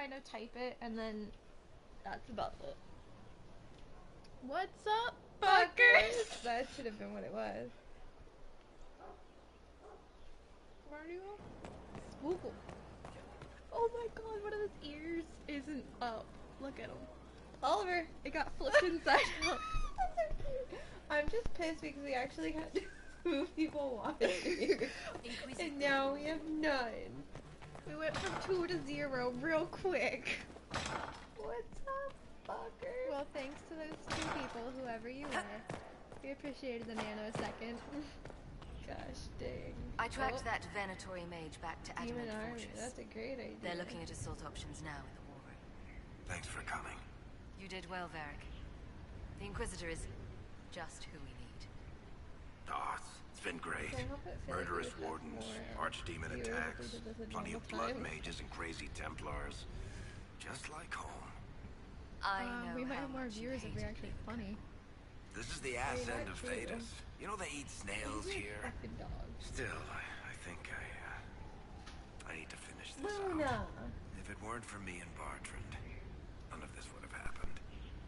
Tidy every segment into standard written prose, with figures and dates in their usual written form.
kind of type it, and then that's about it. What's up, fuckers? That should have been what it was. Where are you? Spoogle. Oh my god, one of his ears isn't up. Look at him. Oliver, it got flipped inside out. I'm just pissed because we actually had 2 people watching. And now we have none. We went from 2 to 0 real quick. What's up, fucker? Well, thanks to those 2 people, whoever you were. We appreciated the nanosecond. Gosh dang. I tracked that Venatory mage back to Demon Adamant Army, Fortress. that's a great idea. They're looking at assault options now in the war room. Thanks for coming. You did well, Varric. The Inquisitor is just who we need. Oh, it's been great. Murderous wardens, archdemon attacks, plenty of blood mages and crazy Templars. Just like home. I know we might how have more much you viewers if we're hated actually being funny. This is the ass end of Thedas. You know they eat snails here? Fucking dogs. Still, I think I need to finish this out. If it weren't for me and Bartrand, none of this would have happened.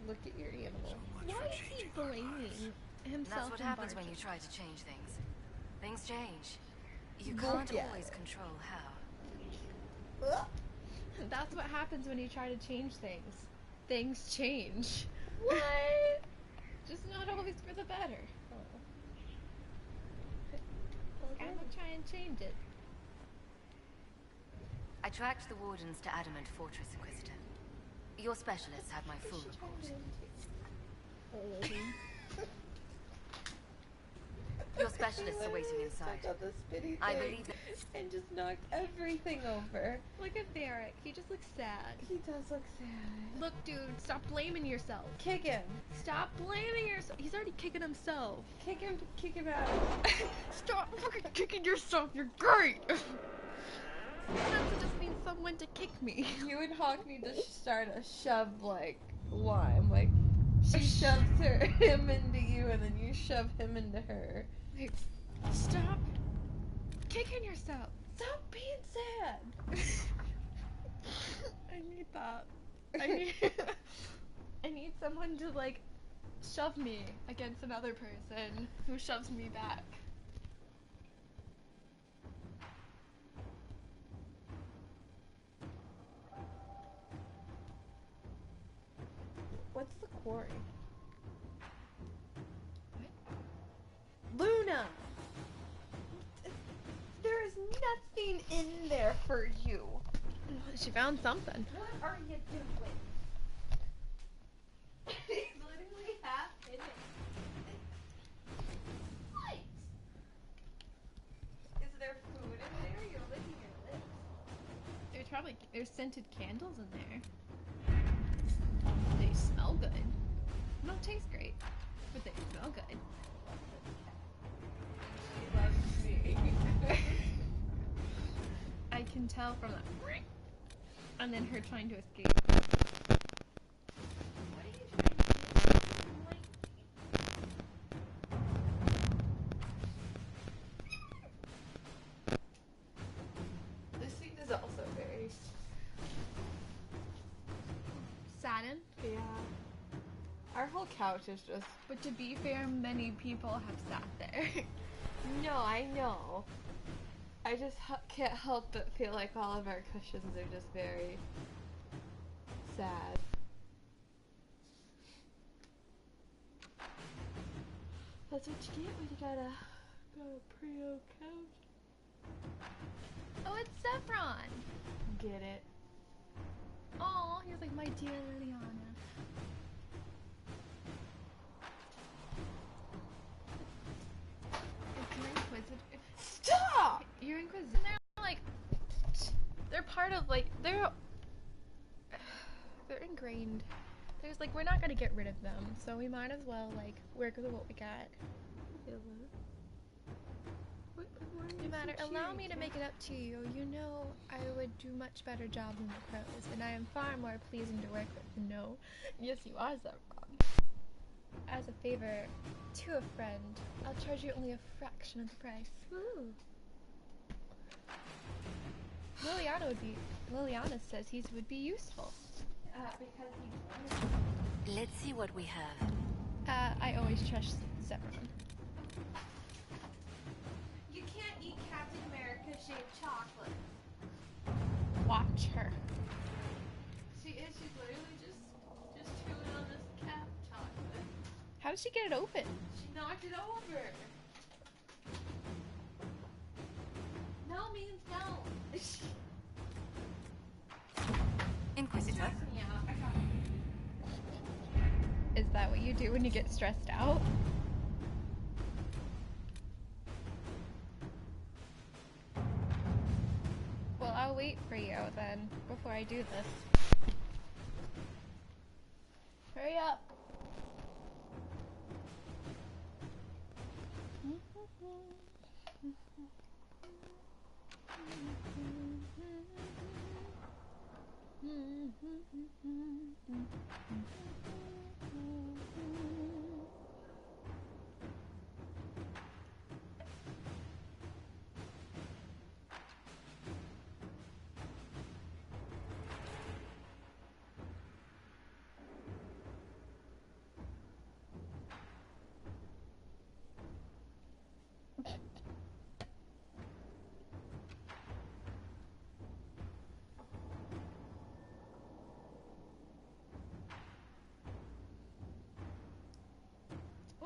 Look at your animal. So much Why for is he changing our blaming lives. himself? That's what and happens when Barton? you try to change things. Things change. You Well, can't yeah. always control how. That's what happens when you try to change things. Things change. What? Just not always for the better. I'm gonna try and change it. I tracked the wardens to Adamant Fortress, Inquisitor. Your specialists have my full report. Your specialists are waiting inside. I believe that... And just knocked everything over. Look at Varric. He just looks sad. He does look sad. Look, dude, stop blaming yourself. Kick him. Stop blaming yourself. He's already kicking himself. Kick him out. Stop fucking kicking yourself. You're great. Sometimes it just needs someone to kick me. You and Hawk need to start a shove like Lime. Like, she shoves him into you, and then you shove him into her. Like, stop kicking yourself. Stop being sad. I need that. I need someone to like shove me against another person who shoves me back. What's the quarry? What? Luna! There is nothing in there for you. She found something. What are you doing? He's literally half in it. What? Is there food in there? You're licking your lips. There's scented candles in there. They smell good. They don't taste great, but they smell good. She loves me. I can tell from that. And then her trying to escape. What are you trying to do? This scene is also very saddened. Yeah. Our whole couch is just... But to be fair, many people have sat there. No, I know. I just can't help but feel like all of our cushions are just very sad. That's what you get when you got a pre-owned couch. Oh, it's Saffron! Get it. Aw, he was like, my dear Liliana. If you're inquisitive... Stop! You're inquisitive. They're like... They're part of, like, they're ingrained. There's, like, we're not gonna get rid of them, so we might as well, like, work with what we got. No matter, allow me to make it up to you. You know I would do much better job than the pros, and I am far more pleasing to work with. No. Yes, you are, Zepron. As a favor to a friend, I'll charge you only a fraction of the price. Ooh. Liliana says he would be useful. Because he Let's see what we have. I always trust Zephyrin. You can't eat Captain America shaped chocolate. Watch her. She is. She's literally just chewing on this cap chocolate. How did she get it open? She knocked it over. No means no. Inquisitor. Yeah, I got it. Is that what you do when you get stressed out? Well, I'll wait for you then before I do this. Hurry up.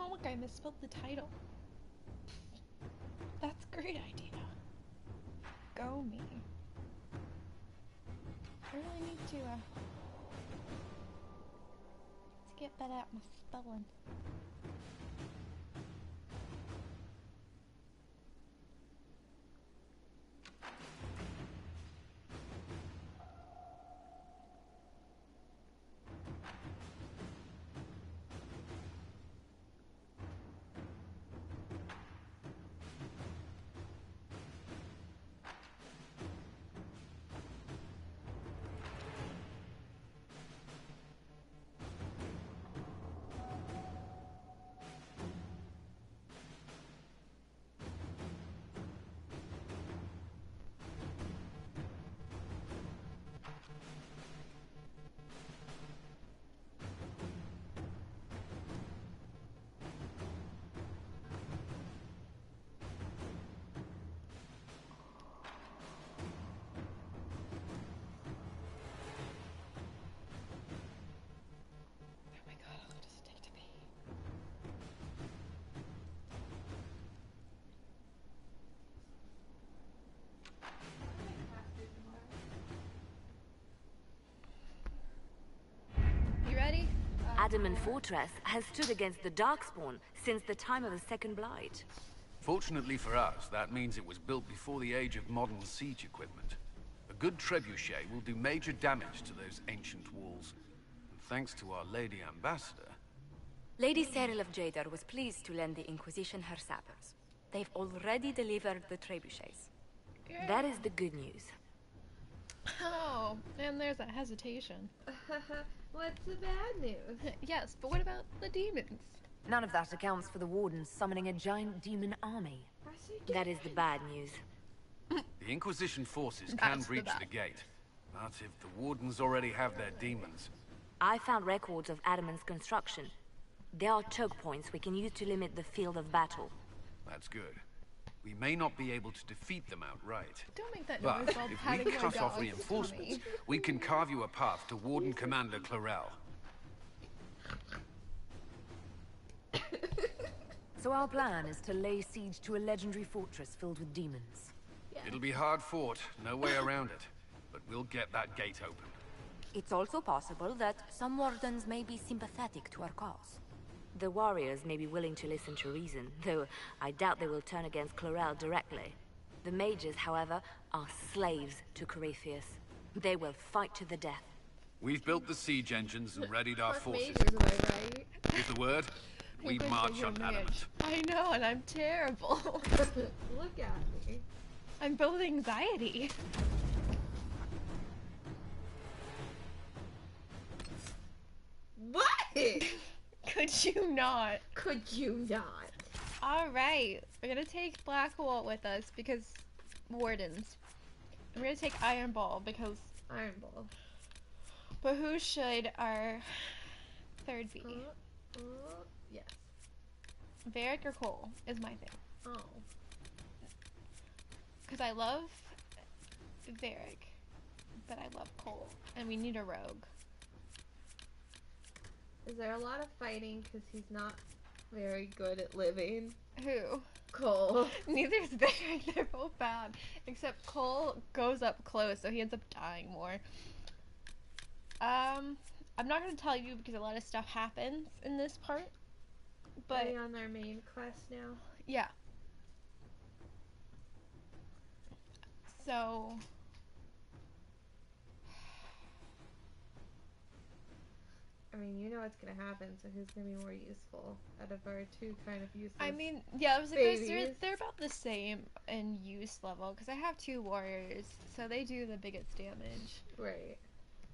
Oh look, I misspelled the title. That's a great idea. Go me. I really need to get better at my spelling. Adamant Fortress has stood against the Darkspawn since the time of the Second Blight. Fortunately for us, that means it was built before the age of modern siege equipment. A good trebuchet will do major damage to those ancient walls. And thanks to our Lady Ambassador... Lady Cyril of Jadar was pleased to lend the Inquisition her sappers. They've already delivered the trebuchets. Good. That is the good news. Oh, and there's that hesitation. What's the bad news? Yes, but what about the demons? None of that accounts for the Wardens summoning a giant demon army. That is the bad news. The Inquisition forces can breach the gate. But if the Wardens already have their demons... I found records of Adamant's construction. There are choke points we can use to limit the field of battle. That's good. We may not be able to defeat them outright. Don't make that But noise while if patting we my cut off dog's reinforcements, tummy. we can carve you a path to Warden Commander Clarel. So our plan is to lay siege to a legendary fortress filled with demons. Yeah. It'll be hard fought, no way around it. But we'll get that gate open. It's also possible that some Wardens may be sympathetic to our cause. The warriors may be willing to listen to reason, though I doubt they will turn against Clarel directly. The mages, however, are slaves to Corypheus. They will fight to the death. We've built the siege engines and readied our forces. Majors, am I right? Give the word, we English march is on your Adamant. I know, and I'm terrible. Look at me. I'm full of anxiety. What? Could you not? Could you not? Alright, we're gonna take Blackwall with us because wardens. I'm gonna take Iron Ball because Iron Ball. But who should our third be? Yes. Varric or Cole is my thing. Oh. Because I love Varric, but I love Cole, and we need a rogue. Is there a lot of fighting because he's not very good at living? Who? Cole. Neither is Varric. They're both bad. Except Cole goes up close, so he ends up dying more. I'm not going to tell you because a lot of stuff happens in this part. But are we on our main quest now? Yeah. So I mean, you know what's gonna happen, so who's gonna be more useful out of our two kind of useless I mean, yeah, I was like, babies? they're about the same in use level, because I have two warriors, so they do the biggest damage. Right.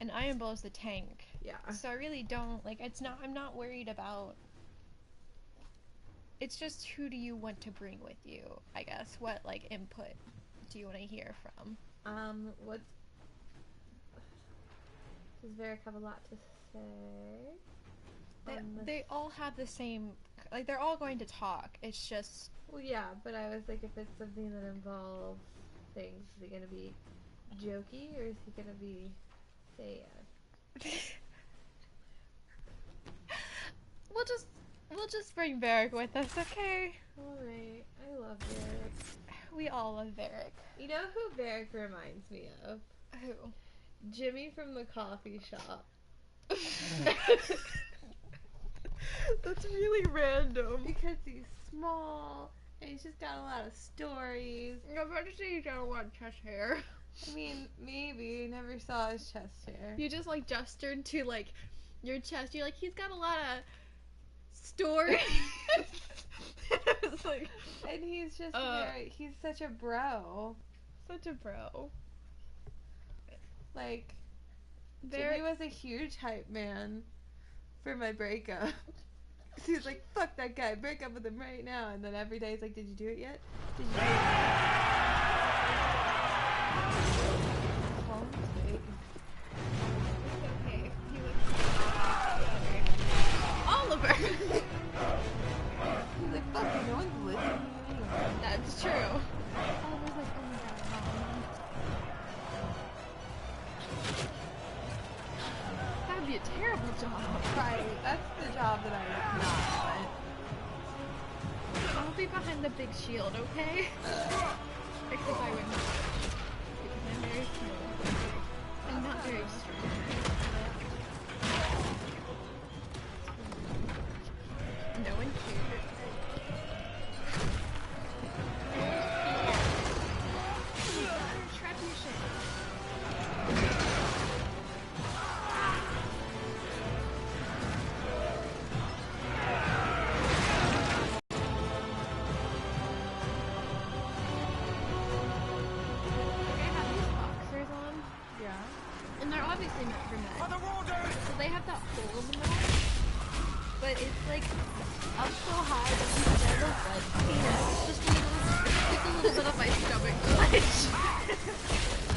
And Iron Bull is the tank. Yeah. So I really don't, like, I'm not worried about, it's just who do you want to bring with you, I guess. What, like, input do you want to hear from? Does Varric have a lot to say? They all have the same, like, they're all going to talk. It's just... Well, yeah, but I was like, if it's something that involves things, is he gonna be jokey, or is he gonna be sad? We'll just bring Varric with us, okay? Alright, I love Varric. We all love Varric. You know who Varric reminds me of? Who? Jimmy from the coffee shop. That's really random. Because he's small, and he's just got a lot of stories. I'm about to say you got a lot of chest hair. I mean, maybe. I never saw his chest hair. You just, like, gestured to, like, your chest. You're like, he's got a lot of stories. I was like... And he's just he's such a bro. Such a bro. Like, Jimmy was a huge hype man for my breakup. He was like, fuck that guy, break up with him right now. And then every day he's like, did you do it yet? Did you do it yet? It's okay. He was... Oliver! He's like, fuck it, no one's listening to me anyway. That's true. Oliver's like, oh my god, Mom. That'd be a terrible job. Right, that's the job that I would not want. I'll be behind the big shield, okay? Except I would not. Because I'm very small. I'm not very strong. No one cares. Trebuchet. And they're obviously meant for men. So they have that hole in the middle. But it's like up so high that instead of like penis, it's just a little bit of my stomach clench.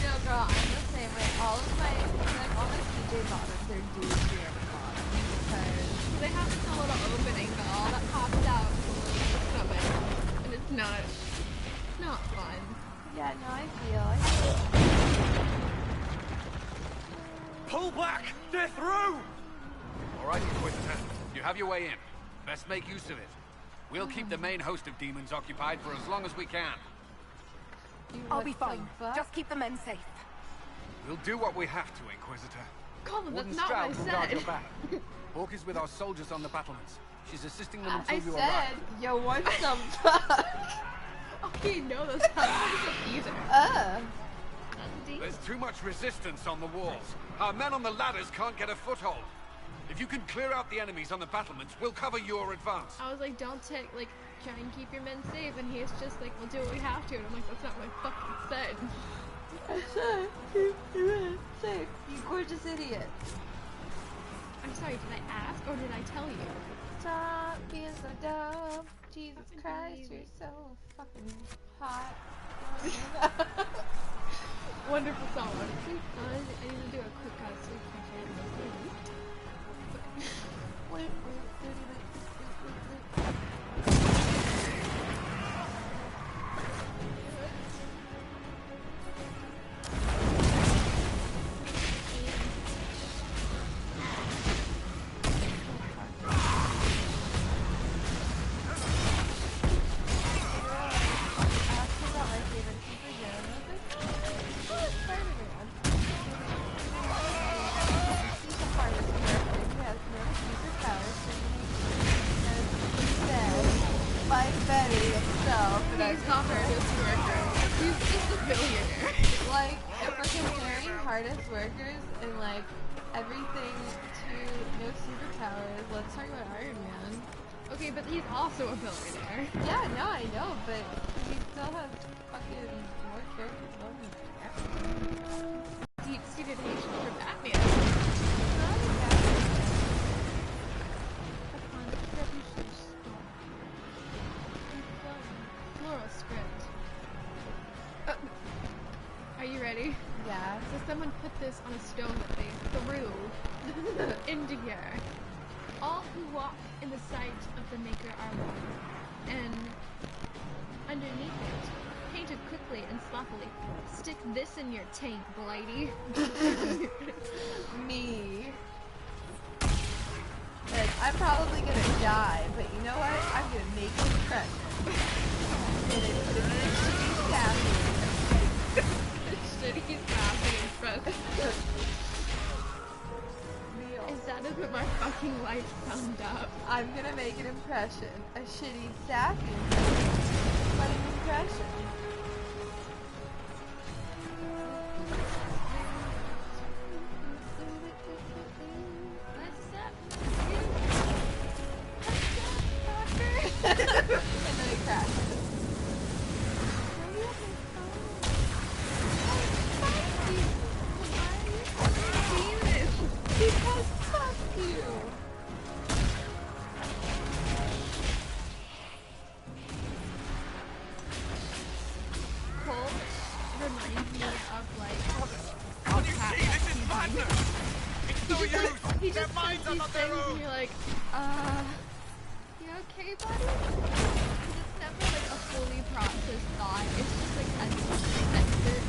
No, girl, I'm the same way. All my CJ bottoms are dudes here at the bottom. Because They have this little opening though that pops out from the stomach. And it's not fun. yeah, no, I feel. Pull back! They're through! All right, Inquisitor. You have your way in. Best make use of it. We'll keep the main host of demons occupied for as long as we can. I'll be fine. Just keep the men safe. We'll do what we have to, Inquisitor. Colin, that's Warden not what I Stroud will guard your said. back. Hawk is with our soldiers on the battlements. She's assisting them until I you said, arrive. you want some fuck? Okay, no, that's not either. There's too much resistance on the walls. Our men on the ladders can't get a foothold. If you can clear out the enemies on the battlements, we'll cover your advance. I was like, don't take, like, try and keep your men safe, and he's just like, we'll do what we have to, and I'm like, that's not what I fucking said. I said, keep your men safe, you gorgeous idiot. I'm sorry, did I ask, or did I tell you? Stop being so dumb. Jesus Christ, you're so fucking hot. Wonderful song. I need to do a quick sweep wait. He's not hardest worker. He's just a billionaire. Like, if we're comparing hardest workers and like everything to no superpowers, let's talk about Iron Man. Okay, but he's also a billionaire. Yeah, no, I know, but he still has fucking more character development. Deep-seated hatred for Batman. Floral script. Are you ready? Yeah. So someone put this on a stone that they threw into here. All who walk in the sight of the Maker are one. And underneath it, painted quickly and sloppily, stick this in your tank, Blighty. Me. Like, I'm probably gonna die, but you know what? I'm gonna make it fresh. And it's gonna be a shitty sassy. Shitty sassy impression. Is that a bit my fucking life summed up? I'm gonna make an impression. A shitty sassy impression. But an impression. And then it crashes. Because fuck you. Colt reminds me of like Can't you see this is madness? It's no use. he Their just minds says are these not their things and own. you're like, you okay, buddy? 'Cause it's never like a fully processed thought. It's just like as censored.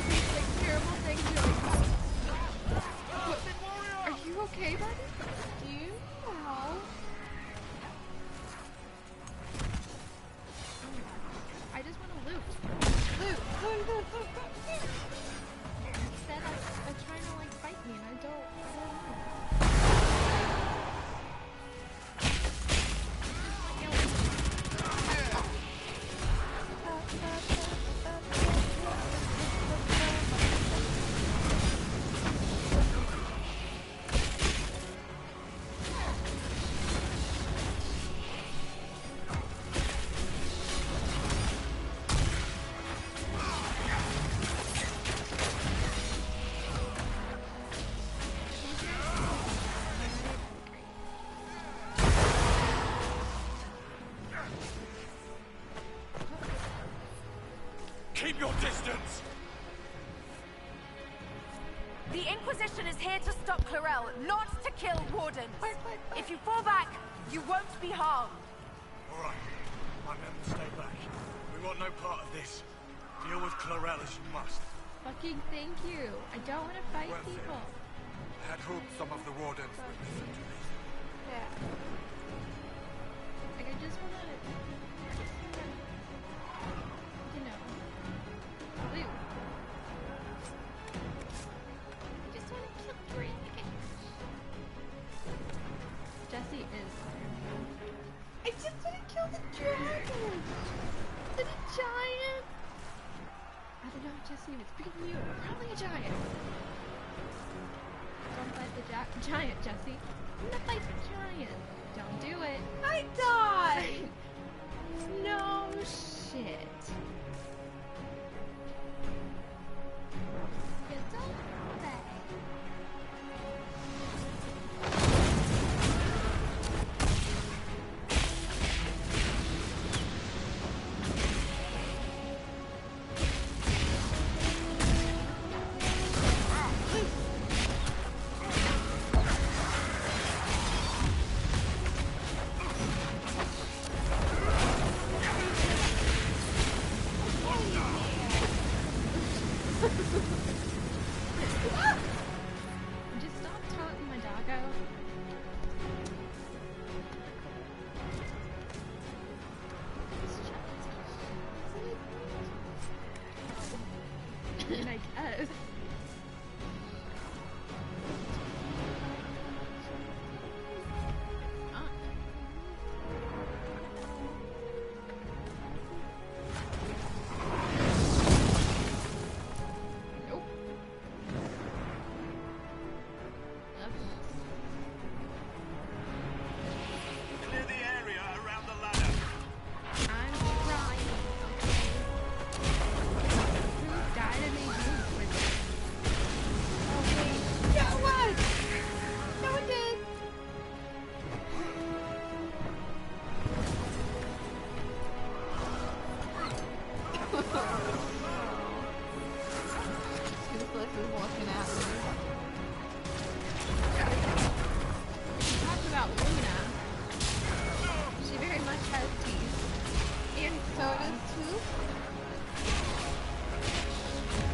These like terrible things. You're like, are you okay, buddy? Do you know? I just want to loot. Luke. Instead, I'm trying to like fight me, and I don't know. Keep your distance. The Inquisition is here to stop Clarel, not to kill Wardens. If you fall back, you won't be harmed. All right. My men will stay back. We want no part of this. Deal with Clarel as you must. Fucking thank you. I don't want to fight Well, people. I had hoped some of the Wardens would listen to reason. Yeah. Like, I just want to, you know, loot. I just want to kill three. Jesse is Iron Man. I just want to kill the dragon. Is it a giant? I don't know, Jesse, it's bigger than you. Probably a giant. Don't fight the giant, Jesse. I'm gonna fight the giant. Don't do it. I died. No shit. You don't say. Nicholas is looking at me. Talk about Luna. She very much has teeth. And so does Tooth.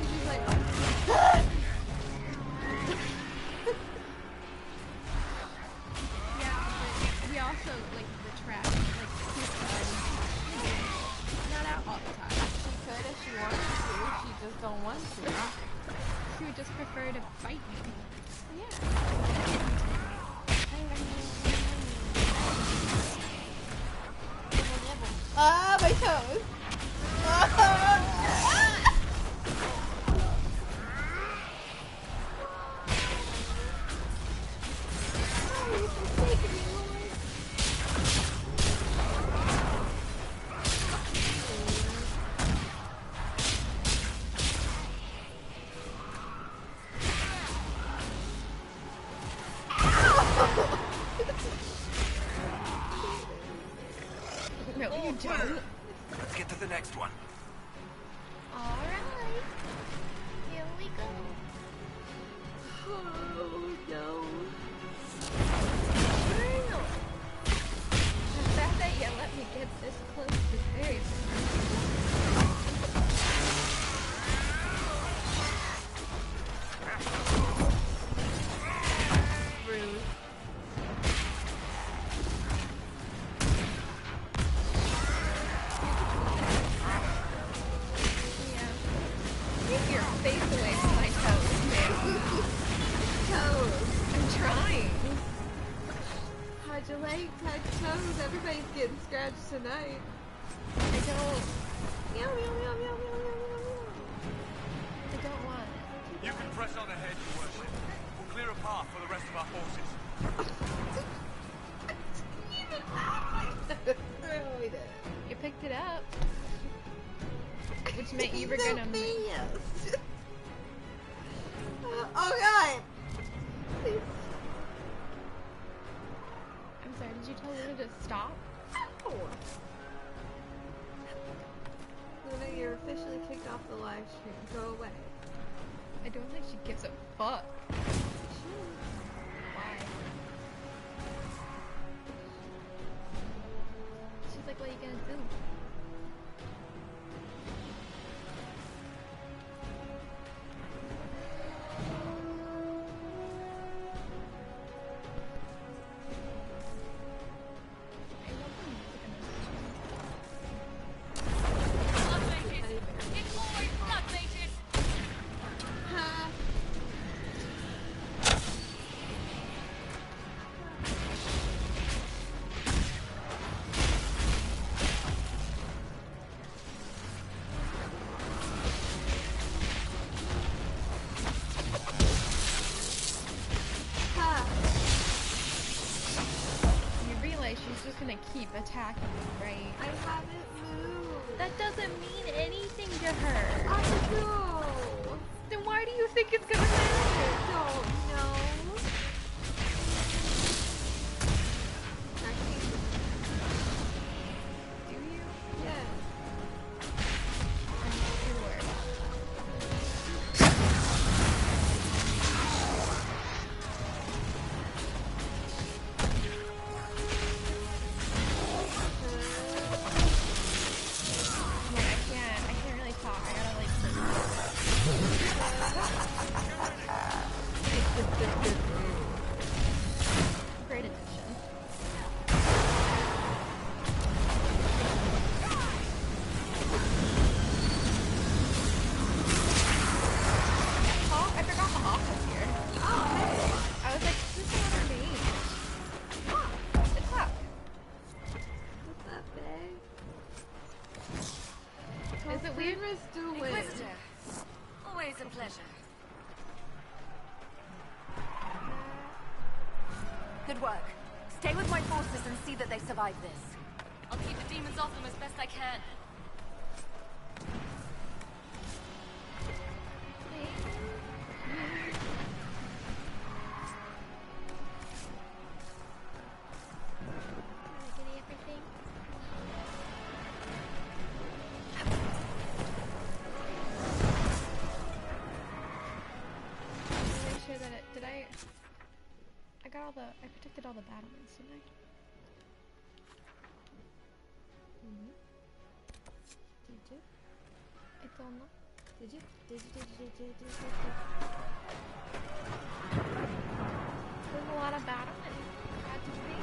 She's like, yeah, but we also like the trash, like Tooth not out all the time. She could if she wanted to. She just don't want to. She would just prefer to bite me. Yeah. Ah, my toes. No, you don't. Let's get to the next one. Alright. Here we go. Oh, no. The fact that you let me get this close is very Rude. Keep your face away from my toes, man. Toes. I'm trying. How'd you like touch toes? Everybody's getting scratched tonight. I don't. Meow, meow, meow, meow, meow, meow, meow. I don't want it. You can press on ahead, Your Worship. We'll clear a path for the rest of our forces. Oh, we did it. You picked it up. Which meant you were gonna move. Oh god! Please. I'm sorry, did you tell Luna to stop? Ow. Luna, you're officially kicked off the live stream. Go away. I don't think she gives a fuck. Why? She's like, what are you gonna do? She's just gonna keep attacking me, right? I haven't moved. That doesn't mean anything to her. I know. Then why do you think it's gonna matter? I don't know. Do you? Yes. I'm sure. Great addition. Oh, I forgot the hawk was here. Oh, hey. I was like, who's another name? It's Hawk. What's up, babe? Is it weird? Inquisitor, always a pleasure. Good work. Stay with my forces and see that they survive this. I'll keep the demons off them as best I can. that it? Did I got all the, I protected all the battlements, didn't I? Did you? I don't know. Did you? Did you? There's a lot of battlements. Had to be.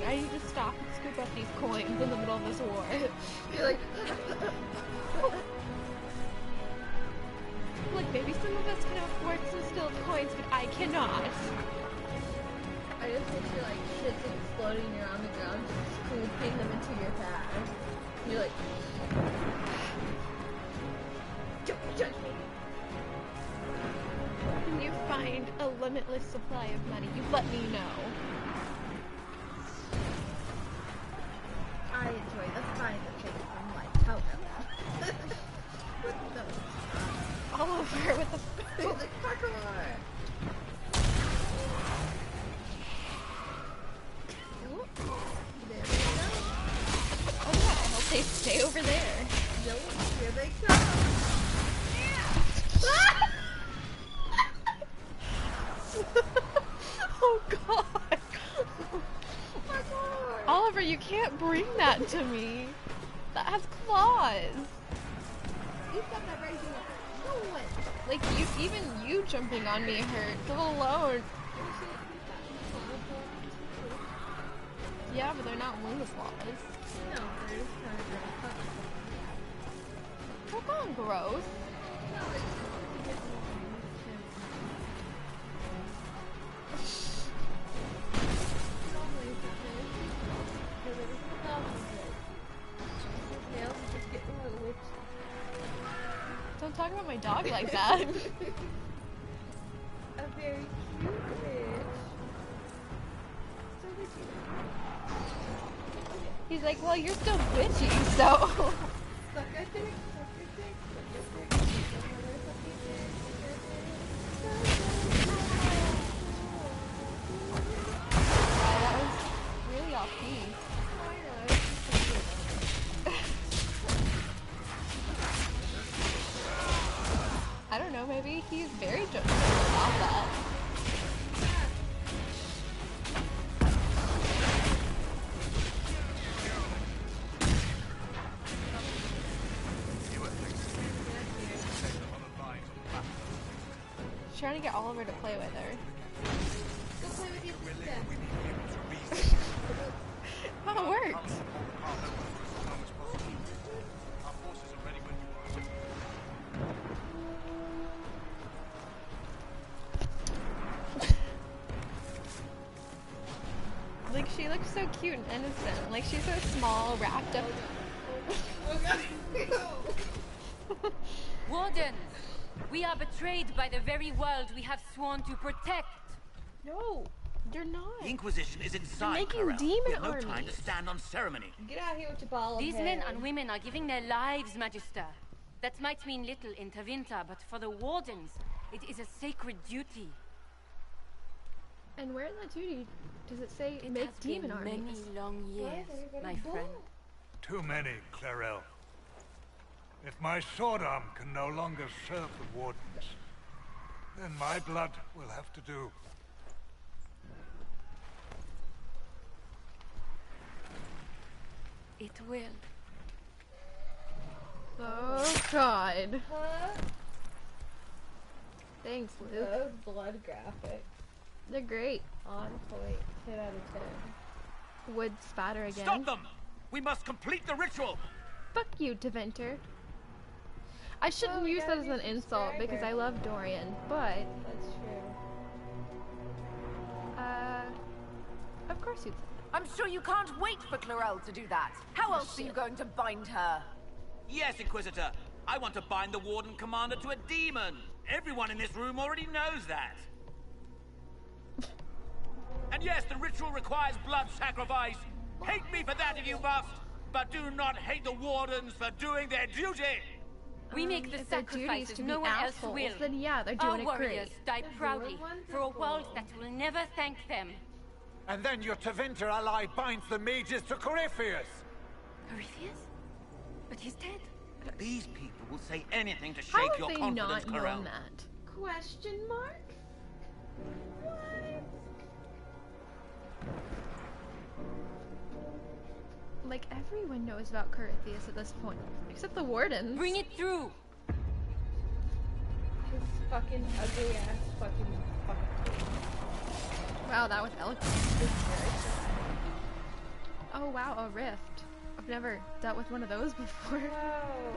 I need to stop and scoop up these coins in the middle of this war. You're like... Look, maybe some of us can afford some stilled coins, but I cannot. I just picture like shit's exploding, you're on the ground, just scooping them into your bag. You're like... Don't judge me. When you find a limitless supply of money, you let me know. I enjoy the kind of thing from like Tokyo. With those. Oliver with the like parkour. There we go. Okay, I hope they stay over there. Nope, here they come. Oh god. Oliver, you can't bring that to me. That has claws. You've got that right here. No one. Like, even you jumping on me hurt, let alone. Yeah, but they're not wing claws. No, they're just kind of gross. They're not gross. No, it's Don't talk about my dog like that. a very cute witch. So witchy. He's like, well, you're still witchy, so. Suck a dick, suck a dick, suck a dick. That was really off key. I don't know, maybe he's very judgmental about that. trying to get Oliver to play with her. Go play with your sister. How it works. Like, she looks so cute and innocent. Like, she's so small, wrapped up. Oh god. Wardens! We are betrayed by the very world we have sworn to protect. No, you're not. The Inquisition is inside, making Clarel. demon We have no armies. time to stand on ceremony. Get out here with your ball of These hair. men and women are giving their lives, Magister. That might mean little in Tevinter, but for the Wardens, it is a sacred duty. And where in that duty does it say It make has demon been armies? many long years, my friend. Too many, Clarel. If my sword arm can no longer serve the Wardens, then my blood will have to do. It will. Oh god. Huh? Thanks, Luke. Those blood graphics. They're great. On point. 10 out of 10. Wood spatter again. Stop them! We must complete the ritual! Fuck you, Deventer. I shouldn't Oh, we use got that a as an new insult because I subscriber. love Dorian, but That's true. of course you'd say I'm sure you can't wait for Clarel to do that. How else are you going to bind her? Yes, Inquisitor. I want to bind the Warden Commander to a demon. Everyone in this room already knows that. And yes, the ritual requires blood sacrifice. Hate me for that if you must, but do not hate the Wardens for doing their duty. We make the if their duty is sacrifices to no be one else assholes, will. then yeah, they're Our doing it warriors great. die proudly for a world that will never thank them. And then your Tevinter ally binds the mages to Corypheus. Corypheus? But he's dead. These people will say anything to How shake have your they confidence, not Clarel. known that? Question mark? What? Like, everyone knows about Corypheus at this point, except the Wardens. Bring it through. This fucking ugly ass fucking. Wow, that was eloquent. Oh wow, a rift. I've never dealt with one of those before. Whoa.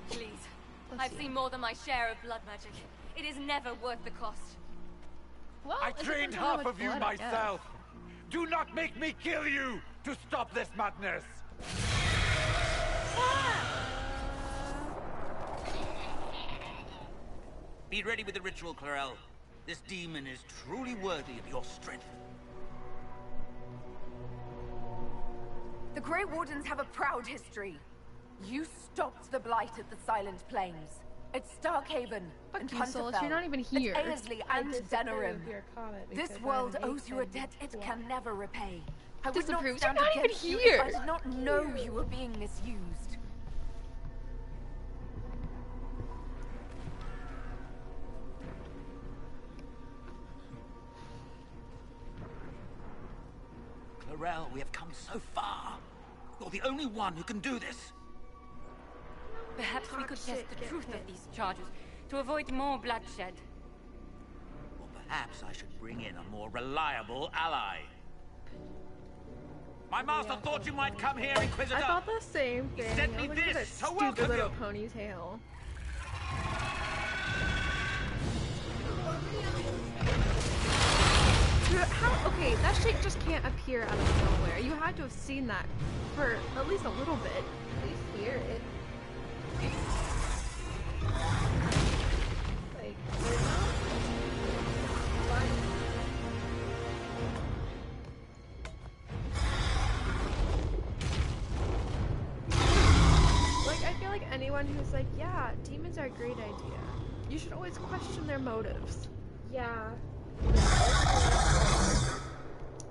Please. Let's I've see. seen more than my share of blood magic. It is never worth the cost. Well, I it trained depends on how half much of you blood I get. myself. Do not make me kill you to stop this madness. Be ready with the ritual, Clarel. This demon is truly worthy of your strength. The Grey Wardens have a proud history. You stopped the Blight at the Silent Plains. At Starkhaven Fuck and you, Solus, Hunterfell. you're not even here. At Aesley I and disagree Denerim. with your comment This because world I'm owes you a debt it hateful. can never repay. I would not Disapproves? stand You're not even against you here. if I did not know you were being misused. Clarel, we have come so far. You're the only one who can do this. Perhaps we could test shit, the get truth hit. of these charges to avoid more bloodshed. Or perhaps I should bring in a more reliable ally. My master thought you might come here, Inquisitor. I thought the same thing. sent I me was like, this "Look at to that welcome stupid little you." pony's tail. Dude, how? Okay, that shit just can't appear out of nowhere. You had to have seen that for at least a little bit. At least hear it. Like, they're not. Fine. Like, I feel like anyone who's like, yeah, demons are a great idea. You should always question their motives. Yeah.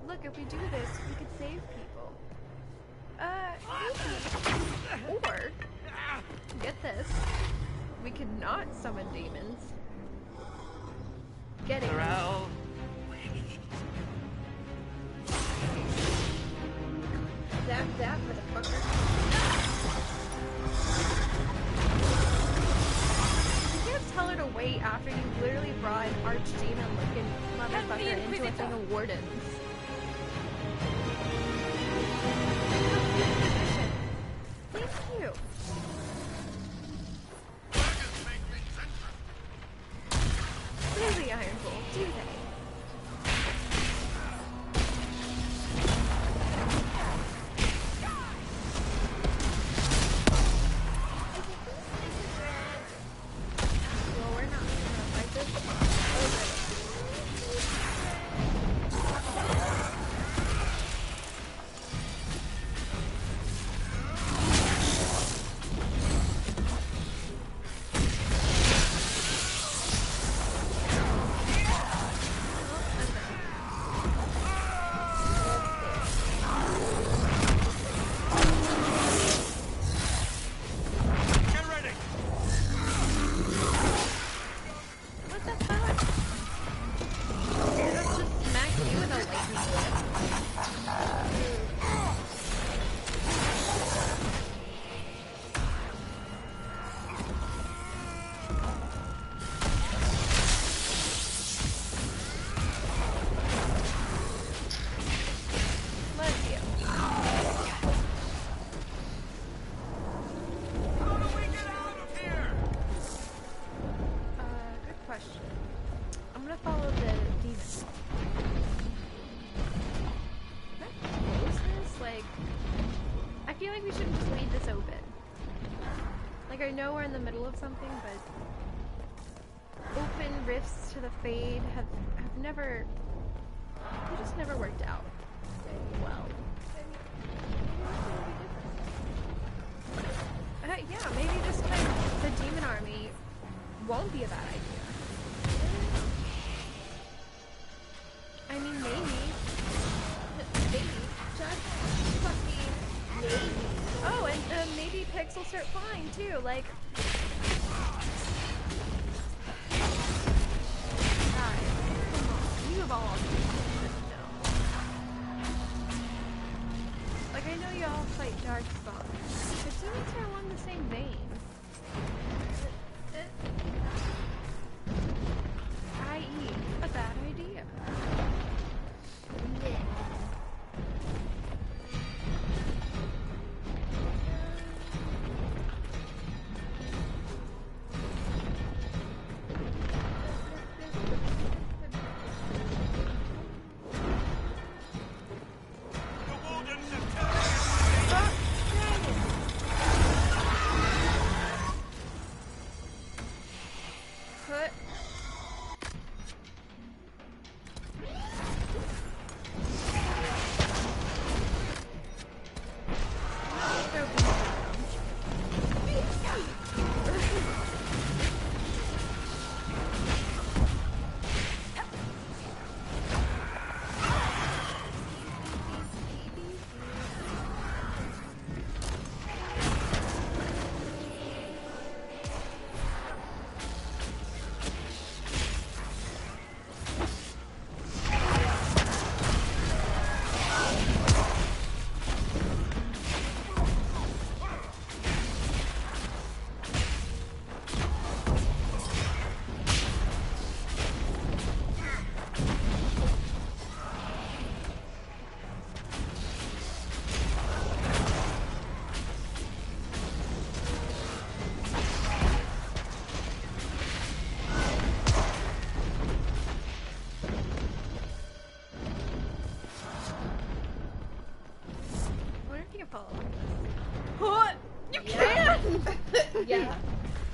Look, if we do this, we could save people. Maybe. Or, get this, we could not summon demons. Getting Clarel. That great after you literally brought an archdemon looking motherfucker into a thing of wardens. Thank you. Really, Iron Bull, do they? I know we're in the middle of something, but open rifts to the Fade have never, they just never worked out very well. Yeah, maybe this time the demon army won't be a bad idea. I mean, maybe. Just fucking maybe. Oh, and maybe pigs will start flying too, like... Guys, come on, you have all no. Like, I know y'all fight Darkspawn, but demons are along the same vein. I.e., a bad idea.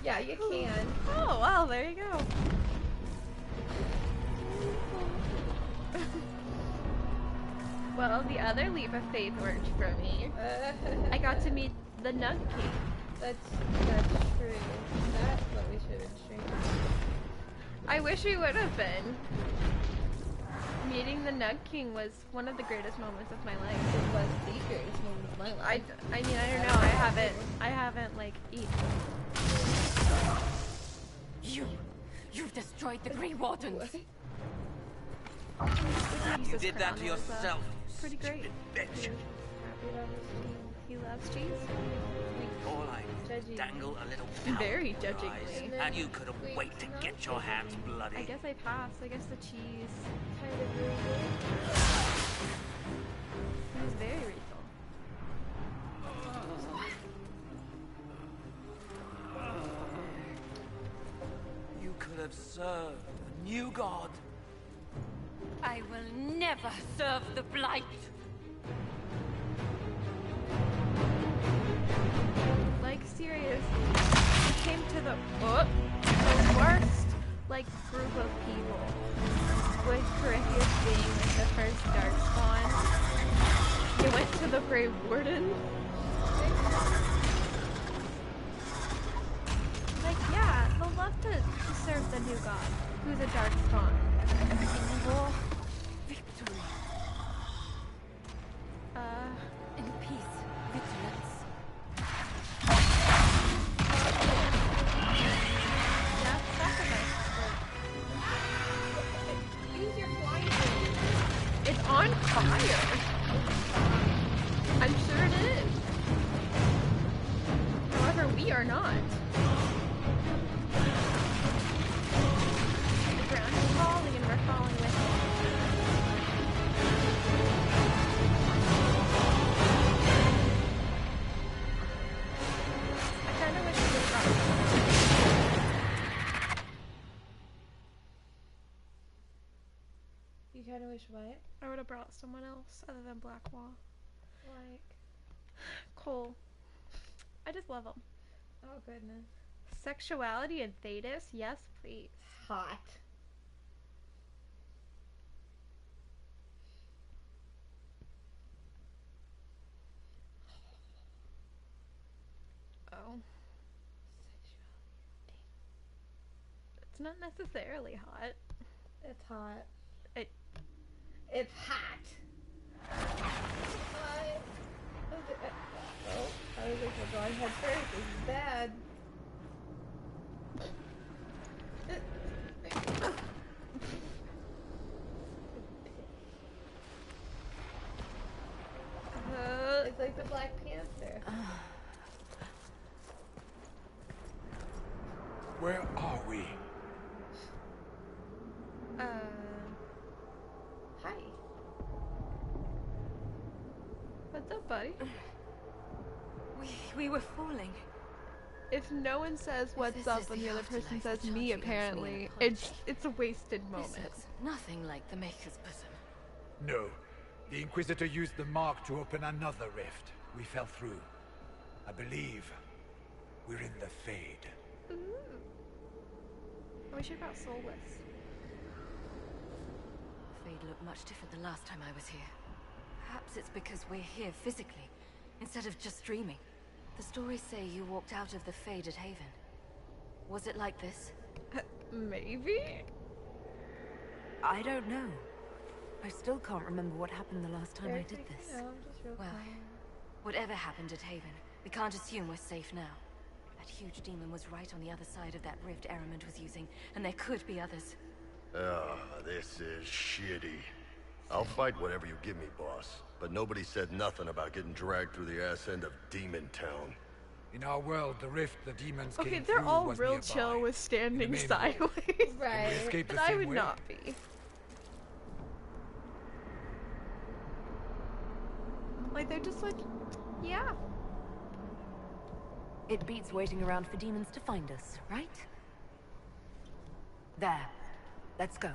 Yeah, you can. Oh, well, there you go. Well, the other leap of faith worked for me. I got to meet the Nug King. That's true. That's what we should have streamed. I wish we would have been. Meeting the Nug King was one of the greatest moments of my life. It was the greatest moment of my life. I mean, I don't know. I haven't like eaten. You've destroyed the Grey Wardens. You did that to yourself. Pretty great. Bitch. He loves cheese? All I Judgy. dangle a little Very cow in your eyes, judgingly. and you couldn't wait to get your hands bloody. I guess I pass. I guess the cheese Kind of rude. is very lethal. You could have served a new god. I will never serve the Blight. Like, seriously. He came to the worst, like, group of people. With Corypheus being, like, the first Darkspawn. He went to the Grey Warden. Like, yeah, they'll love to serve the new god, who's a Darkspawn. In war, victory. In peace, vigilance. Yeah, sacrifice. Use your blindfold. It's on fire. I'm sure it is. However, we are not. The ground is falling and we're falling with it. I kind of wish we would have You kind of wish what? I would have brought someone else other than Blackwall. Like. Cole. I just love him. Oh goodness. Sexuality and Thetis? Yes, please. Hot. Oh. It's not necessarily hot. It's hot. It. It's hot. What? Oh, I was like, we're going head first. This is bad. It's like the Black Panther. Where are we? Hi. What's up, buddy? We were falling. If no one says what's this up is and the the other person afterlife, says the me, chance we have to apparently, be in a it's a wasted moment. This looks nothing like the Maker's bosom. No. The Inquisitor used the mark to open another rift. We fell through. I believe we're in the Fade. Ooh. I wish I brought Soulless. Fade looked much different the last time I was here. Perhaps it's because we're here physically, instead of just dreaming. The stories say you walked out of the Fade at Haven. Was it like this? Maybe? I don't know. I still can't remember what happened the last time I did this. No, I'm just real Well, calm. whatever happened at Haven, we can't assume we're safe now. That huge demon was right on the other side of that rift Eramond was using, and there could be others. This is shitty. I'll fight whatever you give me, boss. But nobody said nothing about getting dragged through the ass end of Demon Town. In our world, the rift the demons Okay, came they're through all was real nearby. chill with standing main sideways. Right. We escaped But the I same would way. not be. Like, they're just like, yeah. It beats waiting around for demons to find us, right? There. Let's go.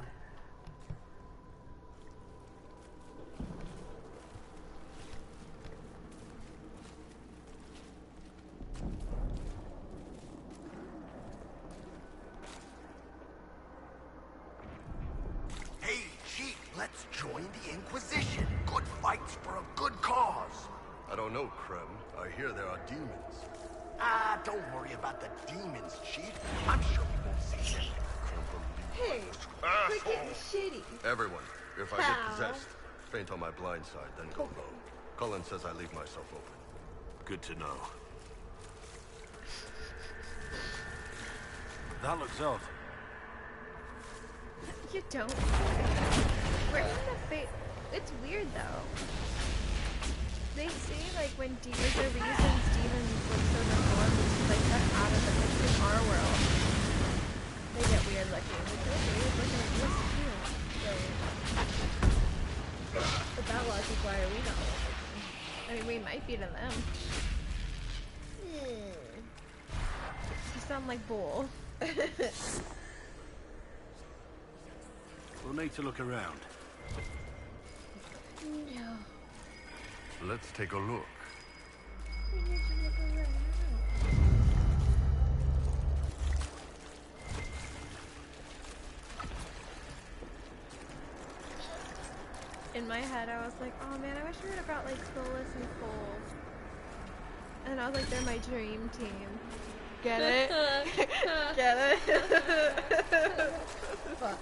Hey, Chief, let's join the Inquisition. Good fights for a good cause. I don't know, Krem. I hear there are demons. Don't worry about the demons, Chief. I'm sure we won't see them. Hey, quit getting shitty. Everyone, if I How? get possessed, faint on my blind side, then go low. Cullen says I leave myself open. Good to know. That looks odd. You don't. We're in the face. It's weird though. They say, like, when there's a reason demons look so deformed, it's like that's out of in our world. They get weird looking. They get weird looking at this too. But that logic, why are we not weird looking? I mean, we might be to them. You sound like Bull. We'll need to look around. No. Let's take a look. We need to look around. In my head, I was like, oh man, I wish we would have brought like Solus and Cole. And I was like, they're my dream team. Get it? Get it? Fuck.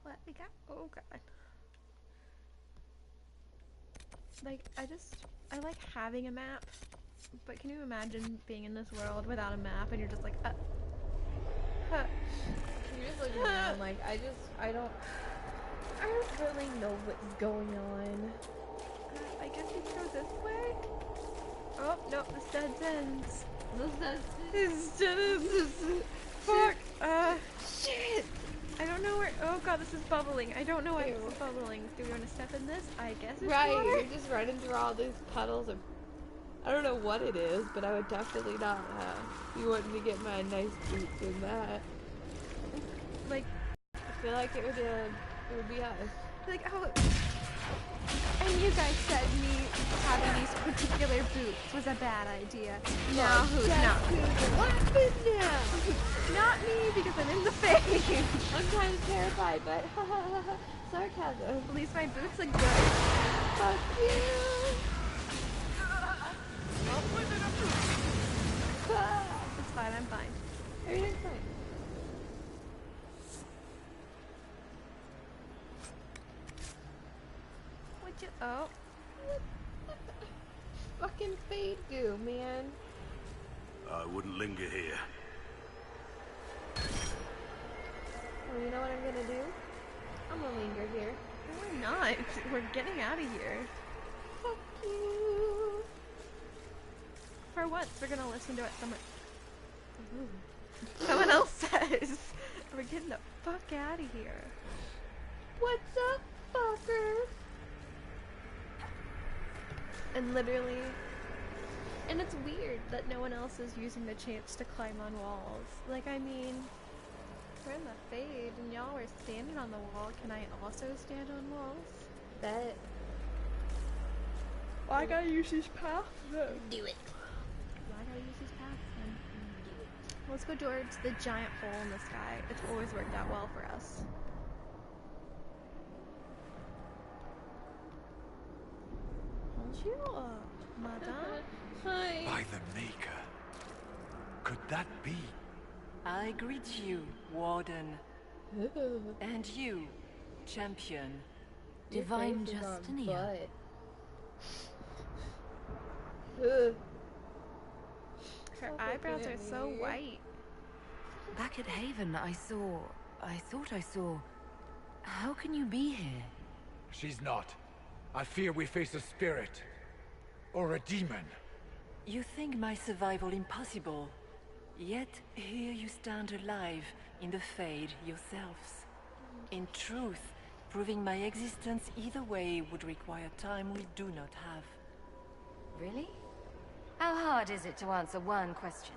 What we got? Oh god. Like, I like having a map, but can you imagine being in this world without a map and you're just like, You're just looking around like, I don't really know what's going on. I guess we go this way? Oh, no, this dead ends. This dead ends. Fuck. Shit. I don't know where. Oh god, this is bubbling. I don't know why this is bubbling. Do we want to step in this? I guess it's right. water. You're just running through all these puddles of. I don't know what it is, but I would definitely not be wanting to get my nice boots in that. Like, I feel like it would be us. Like, oh. And you guys said me having these particular boots was a bad idea. Now who's not? What happened now? Not me, because I'm in the face. I'm kind of terrified, but sarcasm. At least my boots look good. Fuck you. It's fine, I'm fine. Everything's fine. Would you? Oh. What the fucking fade do, man? I wouldn't linger here. Well, you know what I'm gonna do? I'm gonna linger here. No, we're not. We're getting out of here. Fuck you. For once, we're gonna listen to what someone else says. We're getting the fuck out of here. What's up, fucker? And literally, and it's weird that no one else is using the chance to climb on walls. Like, I mean, we're in the fade and y'all were standing on the wall. Can I also stand on walls? Bet. Well, I gotta use these paths then. Do it. Well, I gotta use these paths then. Do it. Let's go towards the giant hole in the sky. It's always worked out well for us. Bonjour, madame. Hi. By the Maker. Could that be? I greet you, Warden. And you, Champion. Divine Justinia. Her eyebrows are so white. Back at Haven, I thought I saw... How can you be here? She's not. I fear we face a spirit. Or a demon. You think my survival impossible. Yet here you stand alive in the Fade yourselves. In truth, proving my existence either way would require time we do not have. Really? How hard is it to answer one question?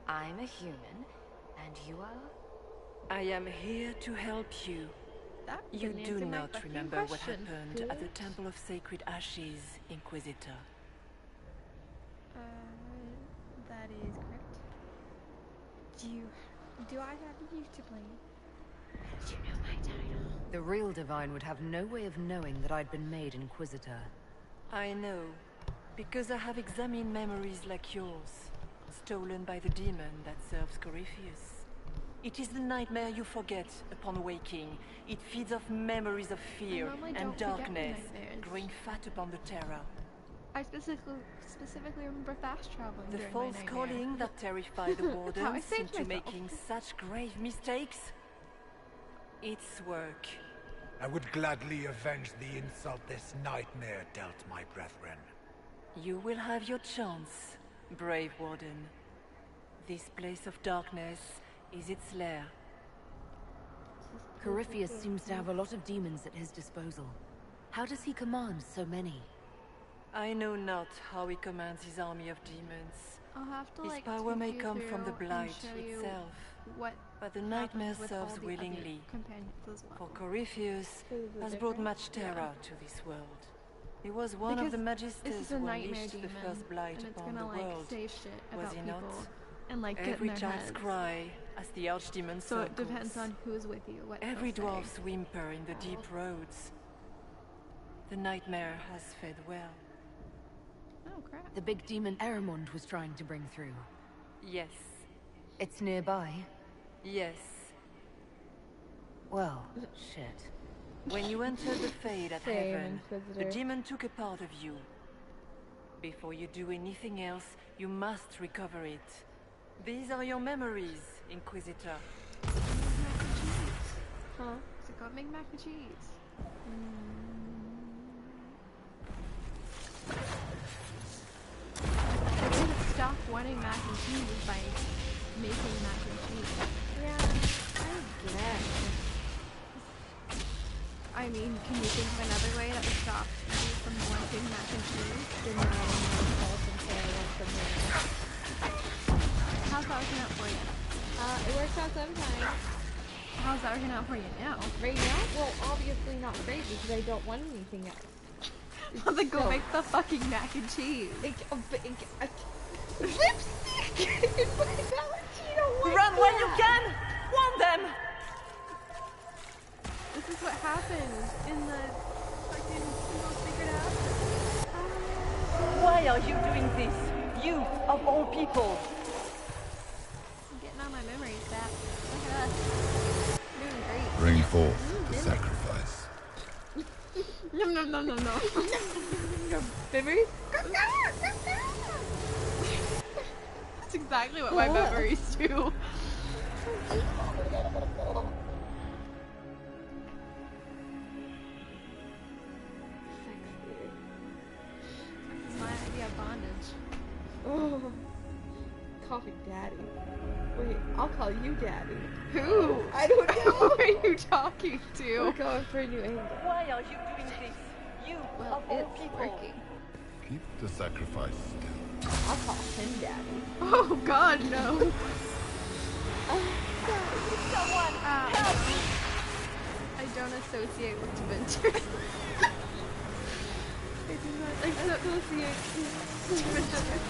I'm a human, and you are? I am here to help you. That You didn't do answer my not fucking remember what question, happened at the bitch. Temple of Sacred Ashes, Inquisitor. That is correct. Do I have you to blame? How did you know my title? The real Divine would have no way of knowing that I'd been made Inquisitor. I know, because I have examined memories like yours, stolen by the demon that serves Corypheus. It is the nightmare you forget upon waking. It feeds off memories of fear and darkness, growing fat upon the terror. I specifically remember fast traveling The during false my calling that terrified the wardens saved into myself. making such grave mistakes. It's work. I would gladly avenge the insult this nightmare dealt my brethren. You will have your chance, brave warden. This place of darkness is its lair. Corypheus seems to have a lot of demons at his disposal. How does he command so many? I know not how he commands his army of demons. I'll have to, his like, power may take you come from the through blight and show you itself. What but the nightmare with all serves the willingly. other companions as well. For Corypheus has brought much terror to this world. He was one of the magisters who unleashed the first blight upon the world. Say shit was about he people not? and like Every get in their child's heads. cry as the archdemon So circles. it depends on who's with you. What Every they'll say. dwarf's whimper in the deep roads. The nightmare has fed well. Oh crap! The big demon Eramond was trying to bring through. Yes. It's nearby. Yes. Well, shit. When you entered the Fade at Heaven, the Inquisitor. demon took a part of you. Before you do anything else, you must recover it. These are your memories, Inquisitor. Huh? So go make mac and cheese. I would have stopped wanting mac and cheese by making mac and cheese. Yeah, I guess. I mean, can you think of another way that would stop you from wanting mac and cheese? Denying myself until I want something else. How's that working out for you? It works out sometimes. How's that working out for you now? Right now? Well, obviously not great because I don't want anything else. Well, then go make the fucking mac and cheese. Lipstick! It's my Valentino white Run when you glove. can! Warn them! This is what happened in the fucking single secret house. Why are you doing this? You, of all people! I'm getting all my memories back. Look at us. Doing great. Bring forth the sacrifice. Nom nom nom nom nom. Memories? That's exactly what my memories do. This is my idea of bondage. Oh. Call me daddy. Wait, I'll call you daddy. Who? I don't know. Who are you talking We're to? going for a new angle. Why are you doing this? You, Well, of all it's people! working. Keep the sacrifice still. I'll call him daddy. Oh God, no. Someone, help! I don't associate with Deventures. I do not associate Deventures.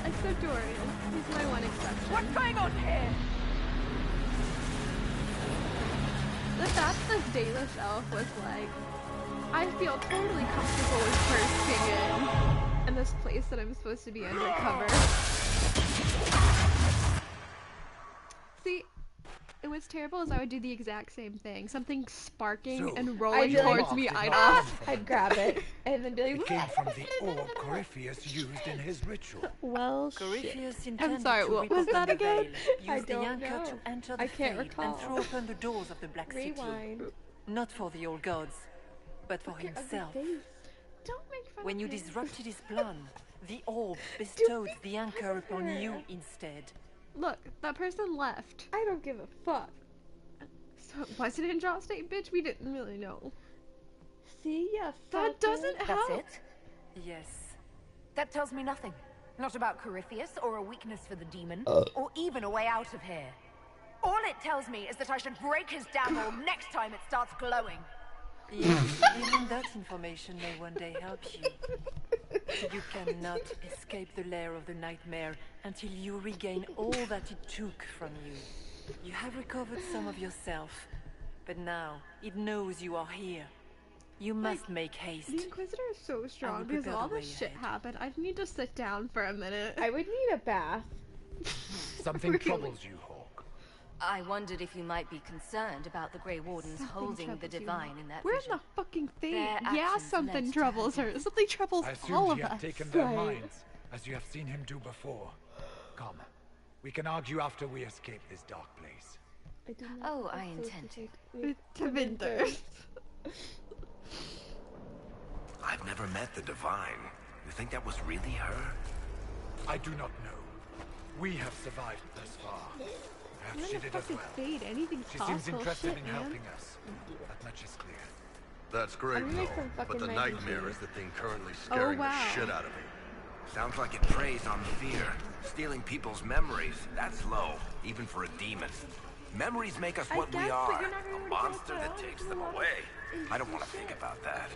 Except Dorian. He's my one exception. What's going on here? The fact that Daedalus Elf was like, I feel totally comfortable with bursting in this place that I'm supposed to be undercover. See, it was terrible as I would do the exact same thing. Something sparking So, and rolling I'd towards like- me, Mark I'd did not off. I'd grab it and then be like, It came from the orb Corypheus used in his ritual. well, shit. Corypheus intended sorry, to what rip was open that the again? veil, I use the don't anchor know. to enter the I can't Fade recall. and throw open the doors of the Black City. Rewind. Not for the old gods, but for Look at himself. ugly face. Don't make fun When of you me. disrupted his plan, the orb bestowed the anchor upon you instead. Look, that person left. I don't give a fuck. So was it in Jaw State, bitch? We didn't really know. See ya, That fucker. doesn't help. That's it? Yes. That tells me nothing. Not about Corypheus, or a weakness for the demon, or even a way out of here. All it tells me is that I should break his damn orb next time it starts glowing. Yes, even that information may one day help you. You cannot escape the lair of the nightmare until you regain all that it took from you. You have recovered some of yourself, but now it knows you are here. You must make haste. The Inquisitor is so strong will because prepare all the this way shit ahead. happened. I need to sit down for a minute. I would need a bath. Something Really? troubles you, Hawk. I wondered if you might be concerned about the Grey Wardens holding the divine in that We're vision. in the fucking thing. Their Yeah, actions something led to troubles her her. death. Something troubles I all assumed of you us. had taken their Right. minds, as you have seen him do before. Come, we can argue after we escape this dark place. Oh, I intend to. Tevinder. I've never met the Divine. You think that was really her? I do not know. We have survived thus far. Perhaps she did as well. Fade. Anything's She possible. seems interested in man. helping us. That much is clear. That's great, I'm gonna make though, some but fucking the mac and nightmare cheese. is the thing currently scaring wow. the shit out of me. Sounds like it preys on fear, stealing people's memories. That's low, even for a demon. Memories make us what we guess, but are, you're not gonna a be able to monster put that on takes a them lot of away. I don't want to think about that.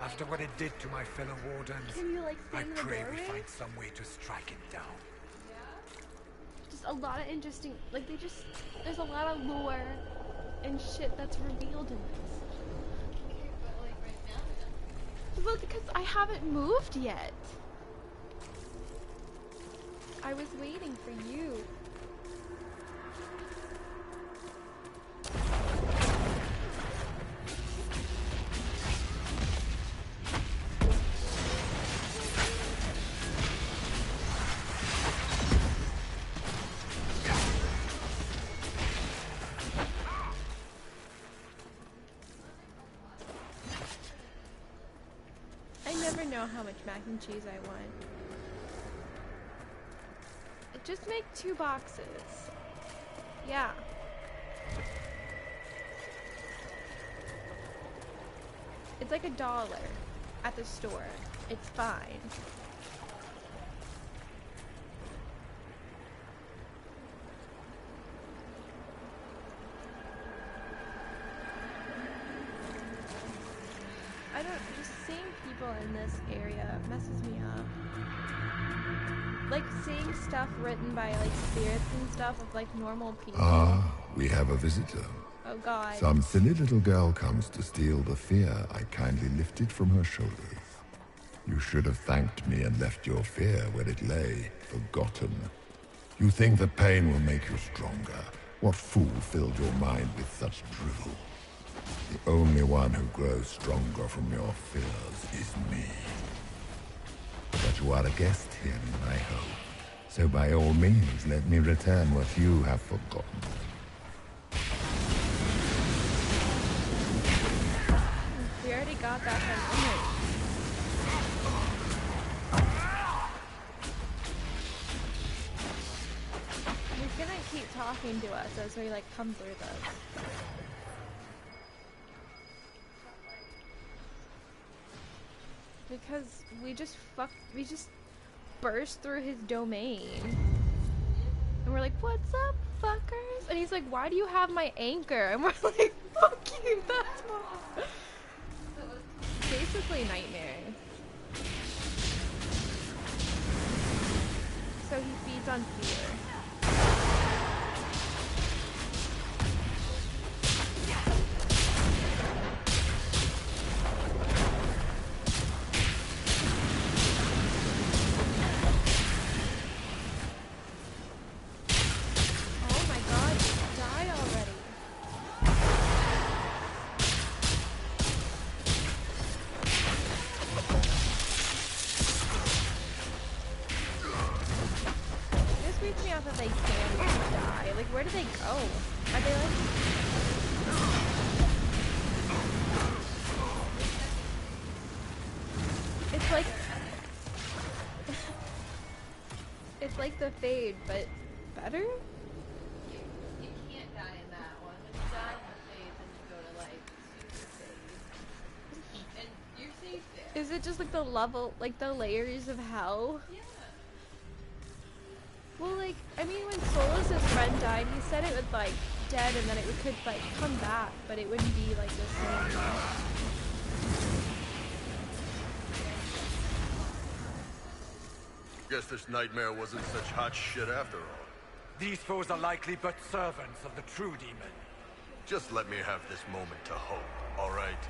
After what it did to my fellow wardens, Can you, like, I stand in the pray we doorway? find some way to strike him down. Just a lot of interesting, like there's a lot of lore and shit that's revealed in this. Well, because I haven't moved yet. I was waiting for you. I never know how much mac and cheese I want. Just make 2 boxes. Yeah. It's like $1 at the store. It's fine. I don't, just seeing people in this area messes me up. Like seeing stuff written by like spirits and stuff of like normal people. Ah, we have a visitor. Oh god. Some silly little girl comes to steal the fear I kindly lifted from her shoulders. You should have thanked me and left your fear where it lay, forgotten. You think the pain will make you stronger. What fool filled your mind with such drivel? The only one who grows stronger from your fears is me. But you are a guest here in my home, so by all means let me return what you have forgotten. We already got that from image. He's gonna keep talking to us as we like come through this. Because we just burst through his domain. And we're like, what's up, fuckers? And he's like, why do you have my anchor? And we're like, fuck you, that's why. Basically nightmare. So he feeds on fear. Oh my god, he died already. This freaks me out that they can die. Like, where do they go? Are they like... It's like... It's like the Fade, but better? You can't die in that one. When you die in the Fade, then you go to like super Fade. And you're safe there. Is it just like the level, like the layers of hell? Yeah. Well, like, I mean, when Solas's friend died, he said it would, like, dead and then it could, like, come back, but it wouldn't be, like, the same. Guess this nightmare wasn't such hot shit after all. These foes are likely but servants of the true demon. Just let me have this moment to hope, all right?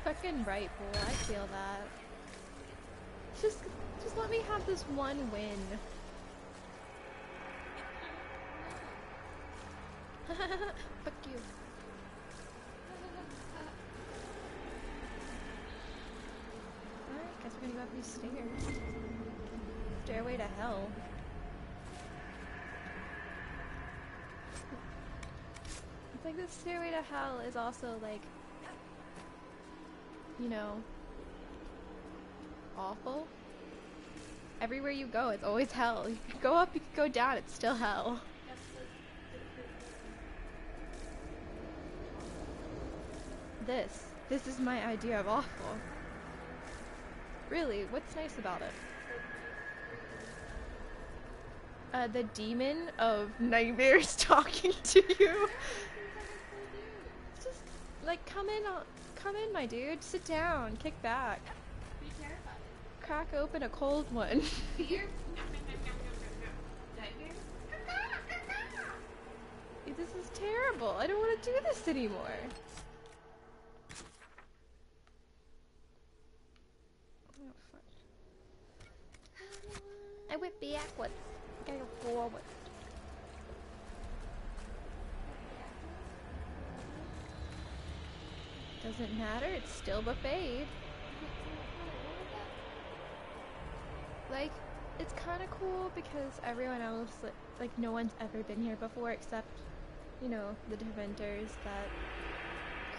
Fucking right, boy, I feel that. Just let me have this one win. Fuck you. Alright, guess we're gonna go up these stairs. Stairway to hell. It's like the stairway to hell is also like, you know, awful. Everywhere you go, it's always hell. You can go up, you can go down, it's still hell. This is my idea of awful. Really, what's nice about it? The demon of nightmares talking to you. Just like come in, my dude. Sit down, kick back. Be terrified. Crack open a cold one. Fear? This is terrible. I don't want to do this anymore. Oh, fuck. I went backward. I gotta go forward. Doesn't matter, it's still buffet. Like, it's kind of cool because everyone else, like, no one's ever been here before except, you know, the Dementors that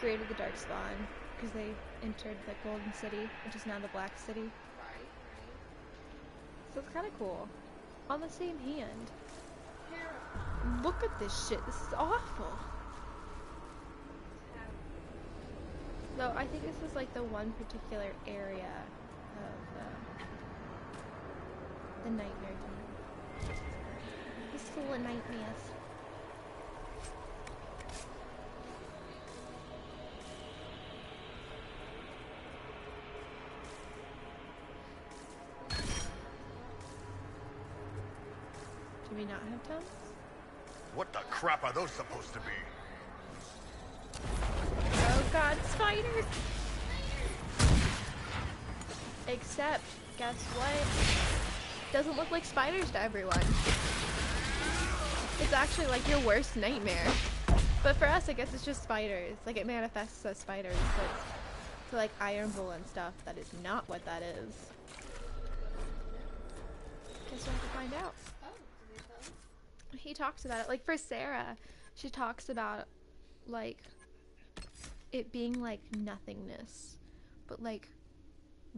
created the Darkspawn because they entered the Golden City, which is now the Black City. Right. So it's kind of cool. On the same hand. Look at this shit. This is awful. So I think this is like the one particular area of the nightmare demon. He's full of nightmares. Do we not have tongues? What the crap are those supposed to be? Oh god, spiders! Except, guess what? Doesn't look like spiders to everyone. It's actually like your worst nightmare. But for us, I guess it's just spiders. Like, it manifests as spiders, but to like Iron Bull and stuff, that is not what that is. Guess we'll have to find out. He talks about it. Like, for Sarah, she talks about, like, it being like nothingness, but like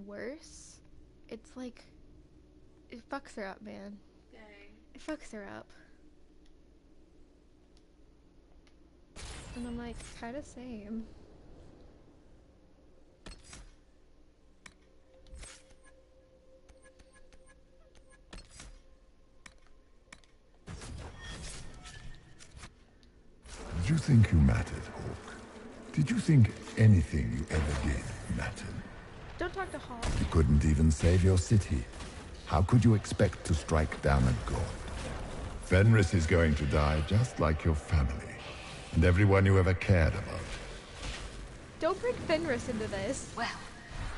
worse. It's like it fucks her up, man. Dang. It fucks her up. And I'm like, kind of same. Did you think you mattered, Hawk? Did you think anything you ever did mattered? Don't talk to Hawk. You couldn't even save your city. How could you expect to strike down a god? Fenris is going to die just like your family, and everyone you ever cared about. Don't bring Fenris into this. Well,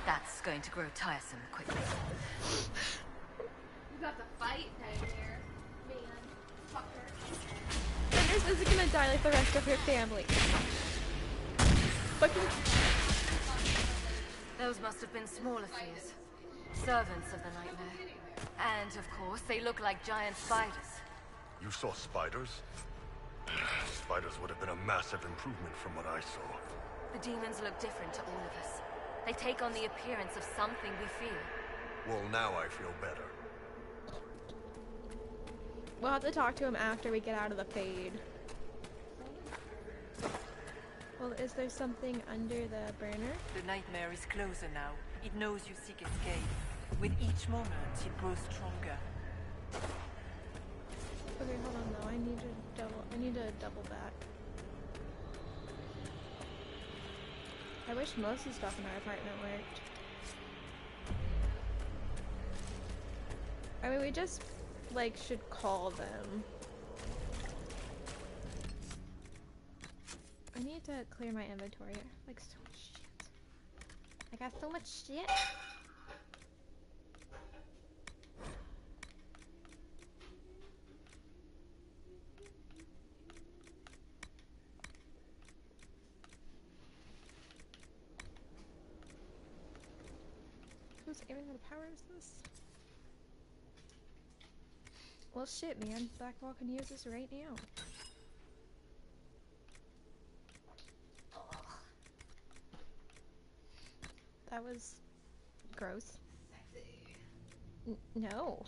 that's going to grow tiresome quickly. You got the fight nightmare. Man. Fucker. Fenris isn't gonna die like the rest of her family. Fucking... Those must have been smaller fears. Servants of the nightmare. And, of course, they look like giant spiders. You saw spiders? Spiders would have been a massive improvement from what I saw. The demons look different to all of us. They take on the appearance of something we fear. Well, now I feel better. We'll have to talk to him after we get out of the fade. Well, is there something under the burner? The nightmare is closer now. It knows you seek escape. With each moment, it grows stronger. Okay, hold on though. I need to double back. I wish most of the stuff in our apartment worked. I mean, we just, like, should call them. I need to clear my inventory. Like, so much shit. I got so much shit. even know what power is this? Well, shit, man. Blackwall can use this right now. That was gross. No.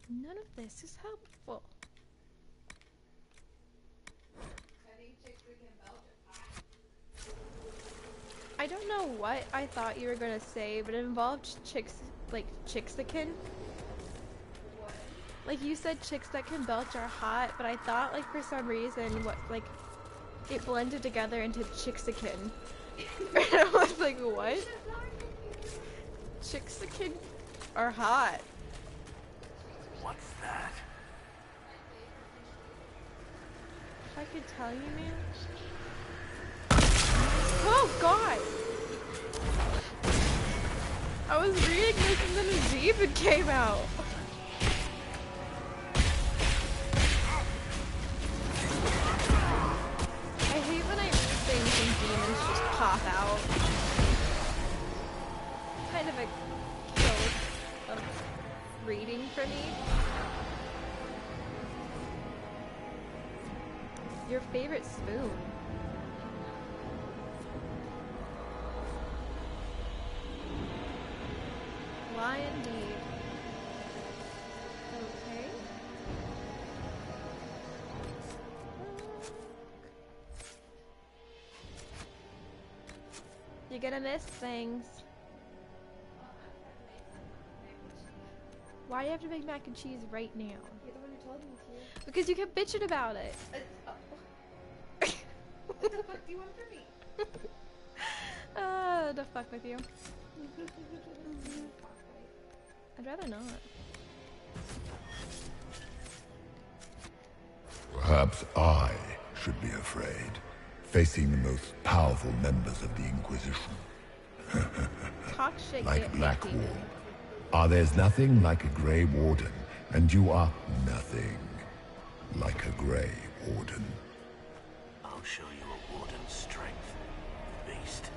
None of this is helpful. I don't know what I thought you were gonna say, but it involved chicks, like Chixican. What? Like you said chicks that can belch are hot, but I thought like for some reason what like it blended together into Chixican. And I was like, what? Chixican are hot. What's that? If I could tell you, man. Oh god! I was reading this and then a demon came out. I hate when I read things and demons just pop out. Kind of a kill of reading for me. Your favorite spoon. Why indeed? Okay. You're gonna miss things. Why do you have to make mac and cheese right now? You're the one who told me to. Because you kept bitching about it. What the fuck do you want from me? The fuck with you. I'd rather not. Perhaps I should be afraid, facing the most powerful members of the Inquisition. Talk shit. Like Blackwall. There's nothing like a Grey Warden, and you are nothing like a Grey Warden. I'll show you a warden's strength, beast.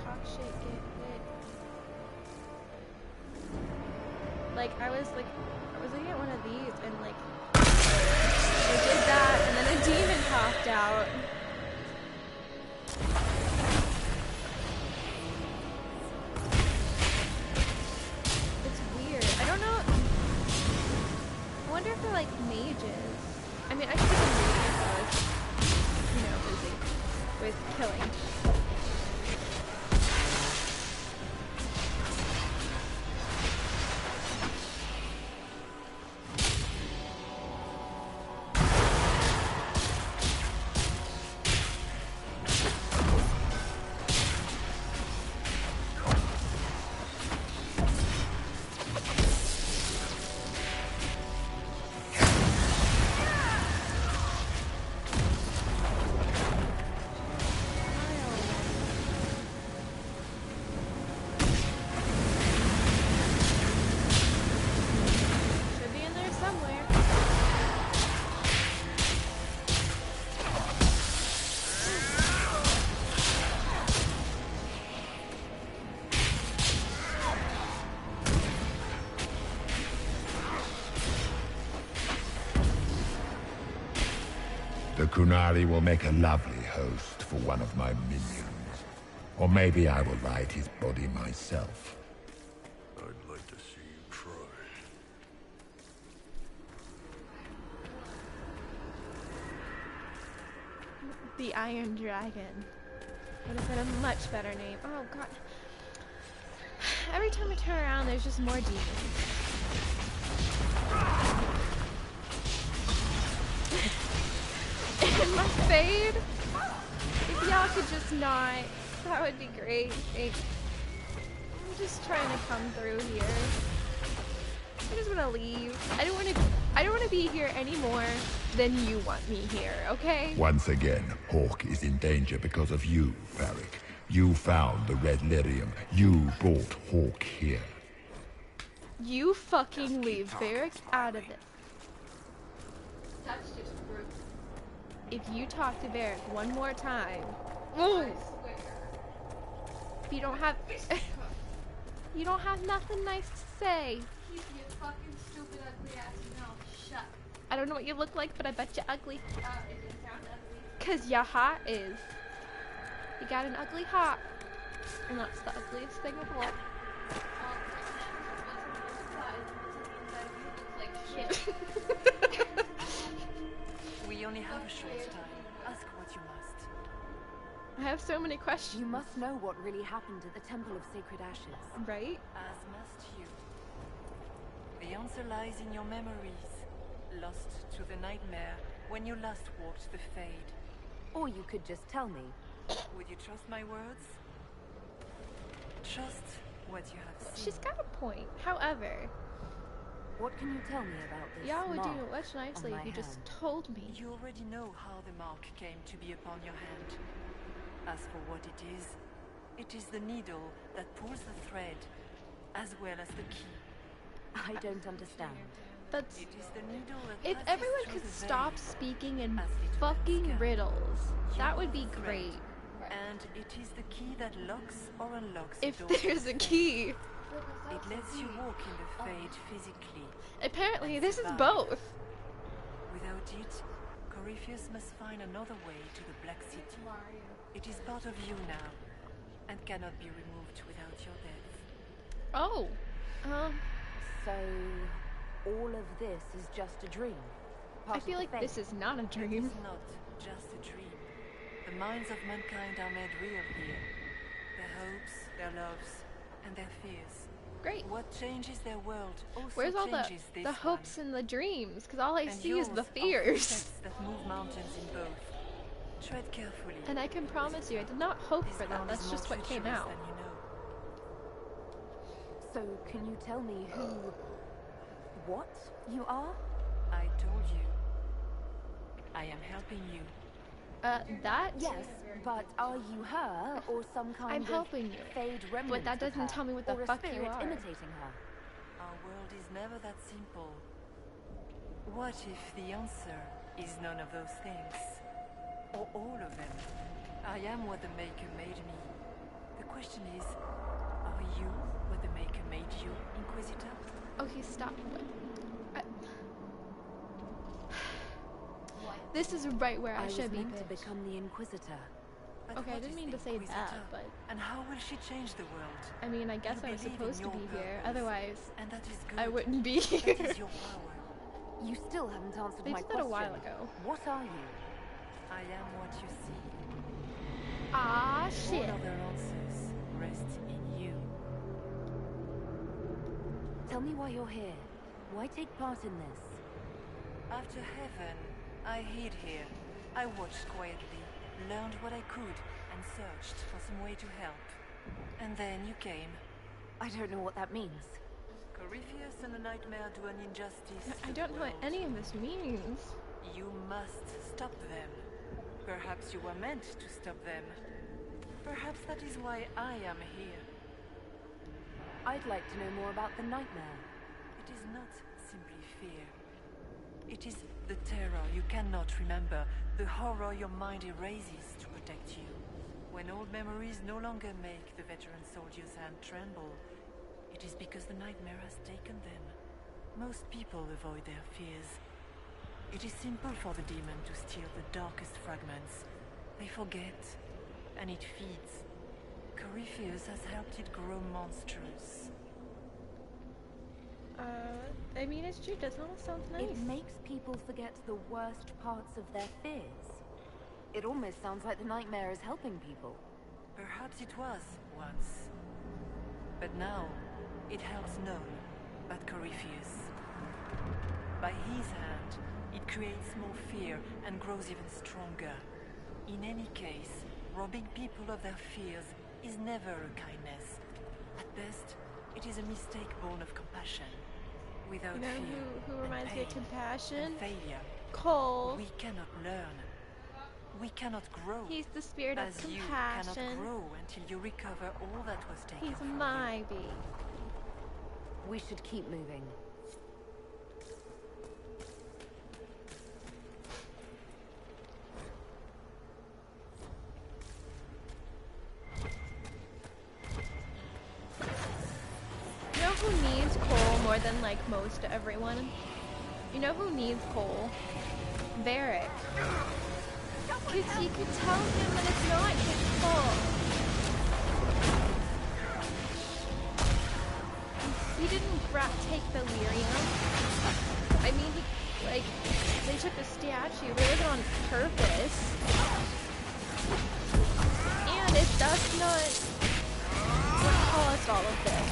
Talk shit, get lit. Like, I was looking at one of these, and like, I did that, and then a demon popped out. It's weird. I don't know. I wonder if they're like mages. I mean, I should have been reading if I was, you know, busy with killing. The Kunari will make a lovely host for one of my minions. Or maybe I will ride his body myself. I'd like to see you try. The Iron Dragon would have been a much better name. Oh god. Every time I turn around, there's just more demons. And my fade, if y'all could just not, that would be great. I'm just trying to come through here. I just want to leave. I don't want to be here any more than you want me here, okay? Once again, Hawk is in danger because of you, Varric. You found the Red Lyrium. You brought Hawk here. You fucking leave Varric out of it. That's just rude. if you talk to Varric one more time, if you don't have, you don't have nothing nice to say. Keep your fucking stupid ugly ass mouth shut. I don't know what you look like, but I bet you're ugly. It didn't sound ugly. Cause your heart is. You got an ugly heart. And that's the ugliest thing of all. We only have a short time. Ask what you must. I have so many questions. You must know what really happened at the Temple of Sacred Ashes. Right? As must you. The answer lies in your memories. Lost to the nightmare when you last walked the Fade. Or you could just tell me. Would you trust my words? Trust what you have seen. She's got a point. However, what can you tell me about this? Y'all would do mark it much nicely if you just told me. You already know how the mark came to be upon your hand. As for what it is the needle that pulls the thread, as well as the key. I don't understand. But it is the needle that if everyone could stop speaking in fucking riddles, that would be great. And it is the key that locks or unlocks if the door. There's a key. It lets you walk in the Fade physically. Apparently, this is both. Without it, Corypheus must find another way to the Black City. It is part of you now, and cannot be removed without your death. Oh. So, all of this is just a dream? I feel like this is not a dream. It is not just a dream. The minds of mankind are made real here. Their hopes, their loves, and their fears. Great. What changes their world also Where's all changes the hopes and the dreams? Because all I and see is the yours fears. Are that move mountains in both. Tread carefully. And I can promise you, I did not hope for that. That's just what came out. You know. So, can you tell me what you are? I told you. I am helping you. That? Yes, but are you her or some kind I'm of helping you. Fade remnant? But that doesn't tell me what the fuck you are. Imitating her. Our world is never that simple. What if the answer is none of those things? Or all of them? I am what the Maker made me. The question is, are you what the Maker made you, Inquisitor? Okay, stop. This is right where I should be. I was meant to become the Inquisitor. But okay, I didn't mean to say that, but... And how will she change the world? I mean, I guess I was supposed to be here, otherwise and that is good. I wouldn't be here. That is your power. You still haven't answered my question. They did that a while ago. What are you? I am what you see. Ah, shit. All other answers rest in you. Tell me why you're here. Why take part in this? After heaven, I hid here. I watched quietly, learned what I could, and searched for some way to help. And then you came. I don't know what that means. Corypheus and the Nightmare do an injustice. I don't know what any of this means. You must stop them. Perhaps you were meant to stop them. Perhaps that is why I am here. I'd like to know more about the Nightmare. It is not simply fear. It is the terror you cannot remember, the horror your mind erases to protect you. When old memories no longer make the veteran soldier's hand tremble, it is because the Nightmare has taken them. Most people avoid their fears. It is simple for the demon to steal the darkest fragments. They forget, and it feeds. Corypheus has helped it grow monstrous. I mean, it's true. Doesn't all sound nice? It makes people forget the worst parts of their fears. It almost sounds like the Nightmare is helping people. Perhaps it was, once. But now, it helps none but Corypheus. By his hand, it creates more fear and grows even stronger. In any case, robbing people of their fears is never a kindness. At best, it is a mistake born of compassion. Without fear, who reminds me of compassion? And failure, Cole. we cannot learn. We cannot grow. He's the spirit of compassion. You cannot grow until you recover all that was taken He's from my you. bee. We should keep moving. more than like most everyone. You know who needs Cole? Varric. Because you could tell him that it's not his fault. He didn't take the lyrium. I mean, they took the statue, but it wasn't on purpose. And if that's not what caused all of this.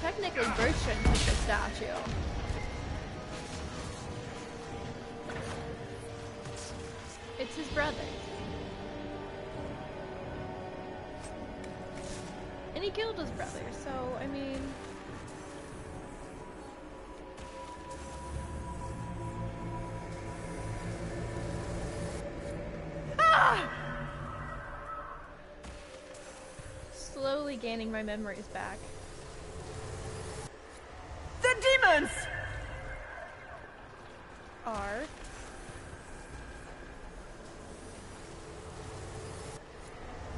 Technically, Bertrand took the statue. It's his brother. And he killed his brother, so, I mean... Ah! Slowly gaining my memories back. The demons! Are...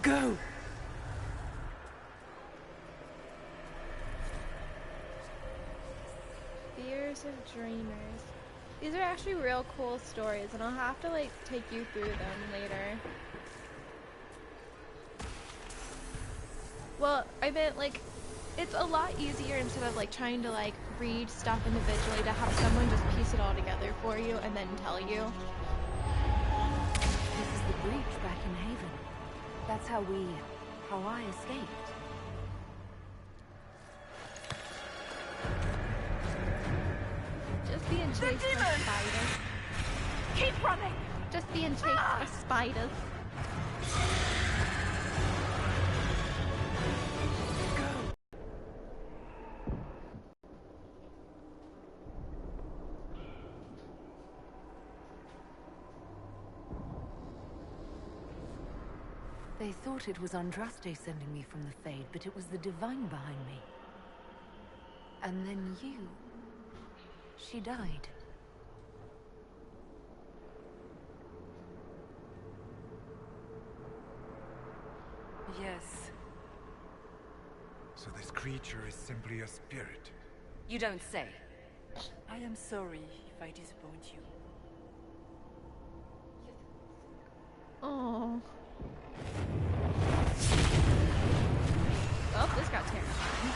Go! Fears of Dreamers. These are actually real cool stories, and I'll have to, like, take you through them later. Well, I meant, like, it's a lot easier instead of, like, trying to, like, read stuff individually to have someone just piece it all together for you and then tell you. This is the breach back in Haven. That's how I escaped. Just being chased by spiders. Keep running! Just being chased by spiders. They thought it was Andraste sending me from the Fade, but it was the Divine behind me. And then you... She died. Yes. So this creature is simply a spirit? You don't say. I am sorry if I disappoint you. Oh. Oh, this got terrifying.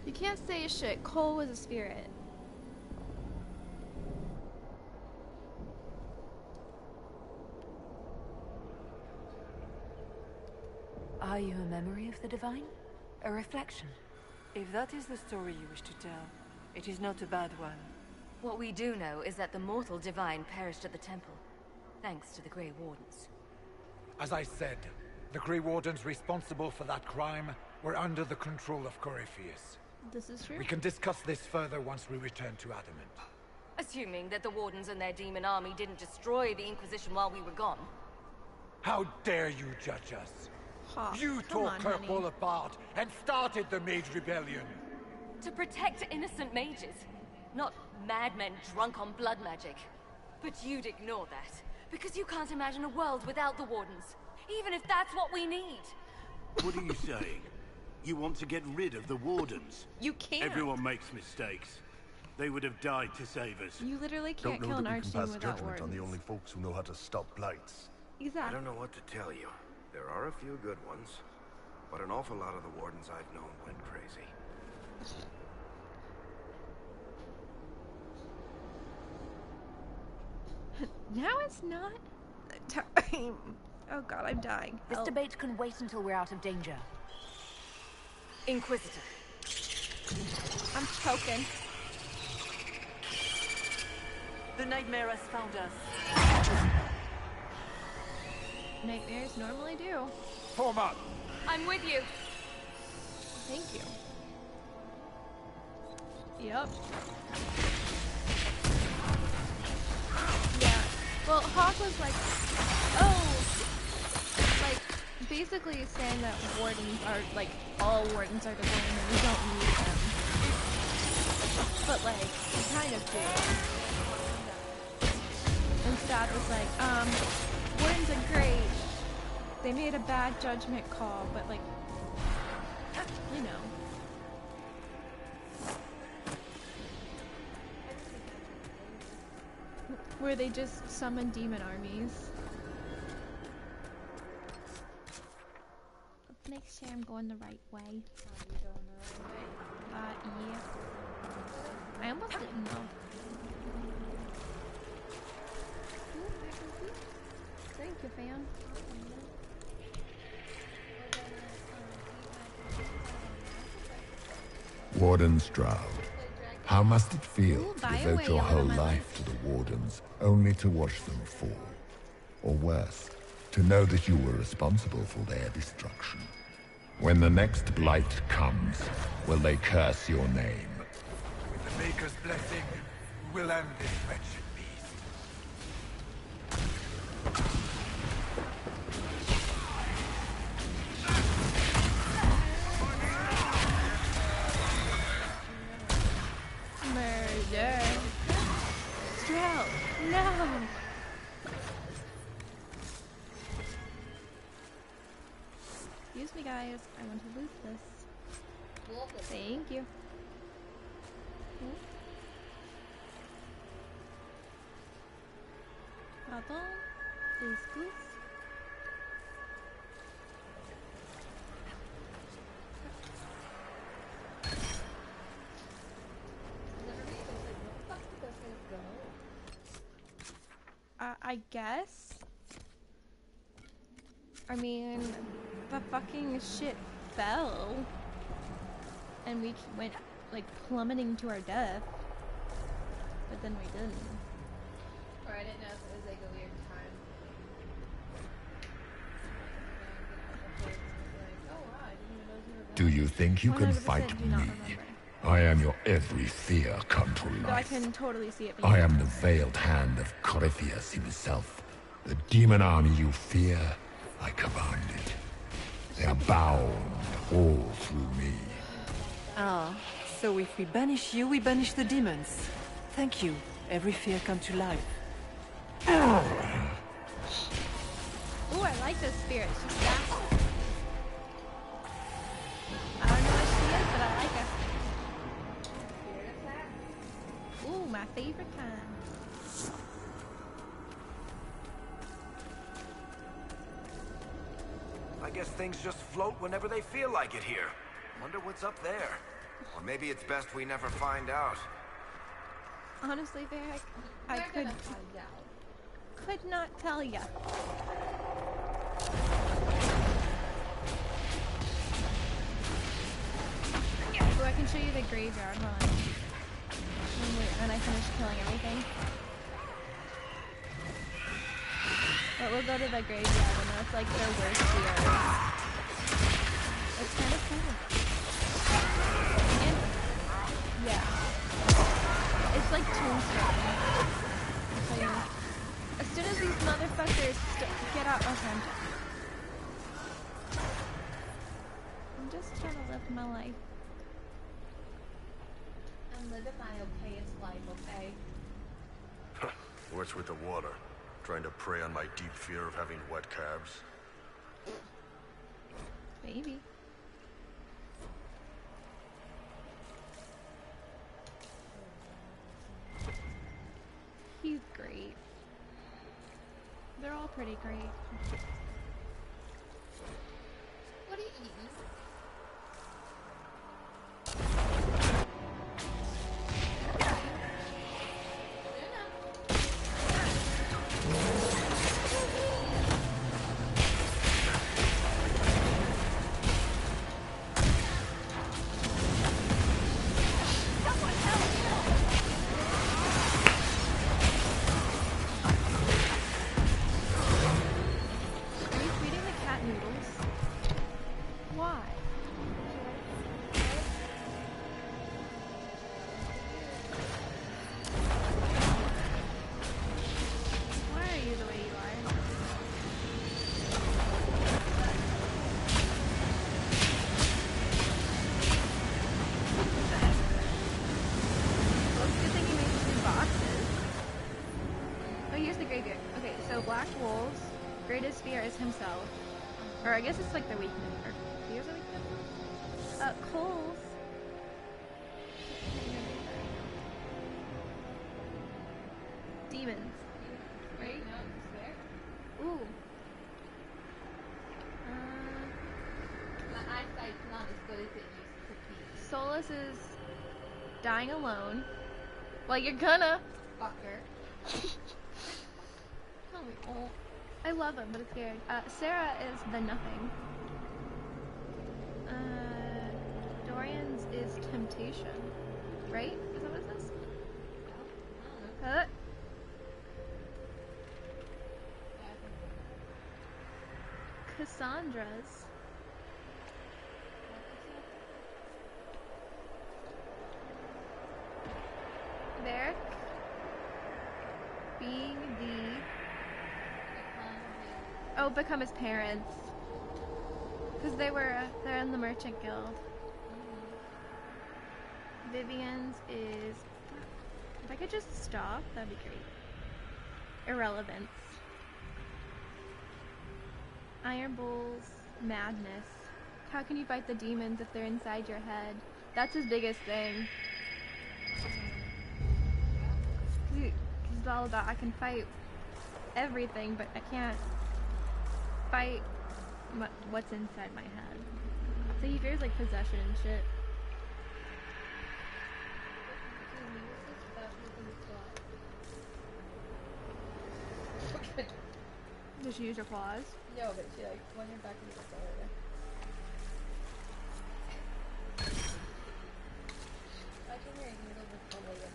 You can't say shit. Cole was a spirit. Are you a memory of the Divine? A reflection? If that is the story you wish to tell, it is not a bad one. What we do know is that the mortal Divine perished at the temple, thanks to the Grey Wardens. As I said, the Grey Wardens responsible for that crime were under the control of Corypheus. This is true. We can discuss this further once we return to Adamant. Assuming that the Wardens and their demon army didn't destroy the Inquisition while we were gone. How dare you judge us? Hawk, You come tore on, Kirkwall honey. apart and started the Mage Rebellion. To protect innocent mages, not madmen drunk on blood magic. But you'd ignore that, because you can't imagine a world without the Wardens, even if that's what we need. What are you saying? You want to get rid of the Wardens? You can't. Everyone makes mistakes. They would have died to save us. You literally Don't can't know kill an that we can archdemon pass without judgment on wardens. the only folks who know how to stop blights. I Exactly. don't know what to tell you. There are a few good ones, but an awful lot of the Wardens I've known went crazy. Now it's not time. Oh god, I'm dying. This Help. debate can wait until we're out of danger. Inquisitor. I'm choking. The nightmare has found us. Nightmares normally do. Form up! I'm with you. Thank you. Yep. Yeah. Well, Hawk was like, oh, like, basically saying that wardens are, like, all wardens are to blame and we don't need them. But, like, we kind of do. Warden's dad was like, Wardens are great. They made a bad judgment call, but like, you know. Where they just summon demon armies. Let's make sure I'm going the right way. Are you going the right way? Yeah. I almost didn't know. Thank you, fam. Warden Stroud, how must it feel to devote your whole life to the Wardens, only to watch them fall? Or worse, to know that you were responsible for their destruction? When the next blight comes, will they curse your name? With the Maker's blessing, we'll end this wretched beast. Murder. Stroud, no! Excuse me, guys. I want to loot this. Thank you. Pardon? Excuse? I guess. I mean, the fucking shit fell. And we went, like, plummeting to our death. But then we didn't. Or I didn't know if it was like a weird time. Do you think you can fight me? I am your every fear come to life. Though I can totally see it. I am the veiled hand of Corypheus himself. The demon army you fear, I command it. They are bound all through me. Ah, so if we banish you, we banish the demons. Thank you. Every fear come to life. Ooh, I like this spirit. She's fast. I don't know what she is, but I like her. Ooh, my favorite kind. I guess things just float whenever they feel like it here. Wonder what's up there. Or maybe it's best we never find out. Honestly, Varric, I could not tell ya. So I can show you the graveyard, hold on. When I finish killing everything. But we'll go to the graveyard and it's like their worst fear. It's kind of cool. And, yeah. It's like Tombstone. So, as soon as these motherfuckers get out my front. I'm just trying to live my life. I'm living my okayest life, okay? What's with the water? Trying to prey on my deep fear of having wet calves? Maybe. He's great. They're all pretty great. What are you eating? Graveyard. biggest fear is himself. Or I guess it's like the weakness. Or fears are weakness? Coles. Demons. Right? Ooh. My eyesight's not as good as it used to be. Solus is dying alone. Well, you're gonna. Fucker. Oh, we won't. I love him, but it's scared. Sarah is the nothing. Dorian's is temptation. Right? Is that what it says? I don't know. Cassandra's. Varric being the... Oh, become his parents. Because they're in the Merchant Guild. Vivian's is... If I could just stop, that'd be great. Irrelevance. Iron Bull's madness. How can you fight the demons if they're inside your head? That's his biggest thing. Because it's all about, I can fight everything, but I can't fight what's inside my head. So he fears like possession and shit. Did she use her claws? No, but she like went back into the door. I can hear a needle with the lid.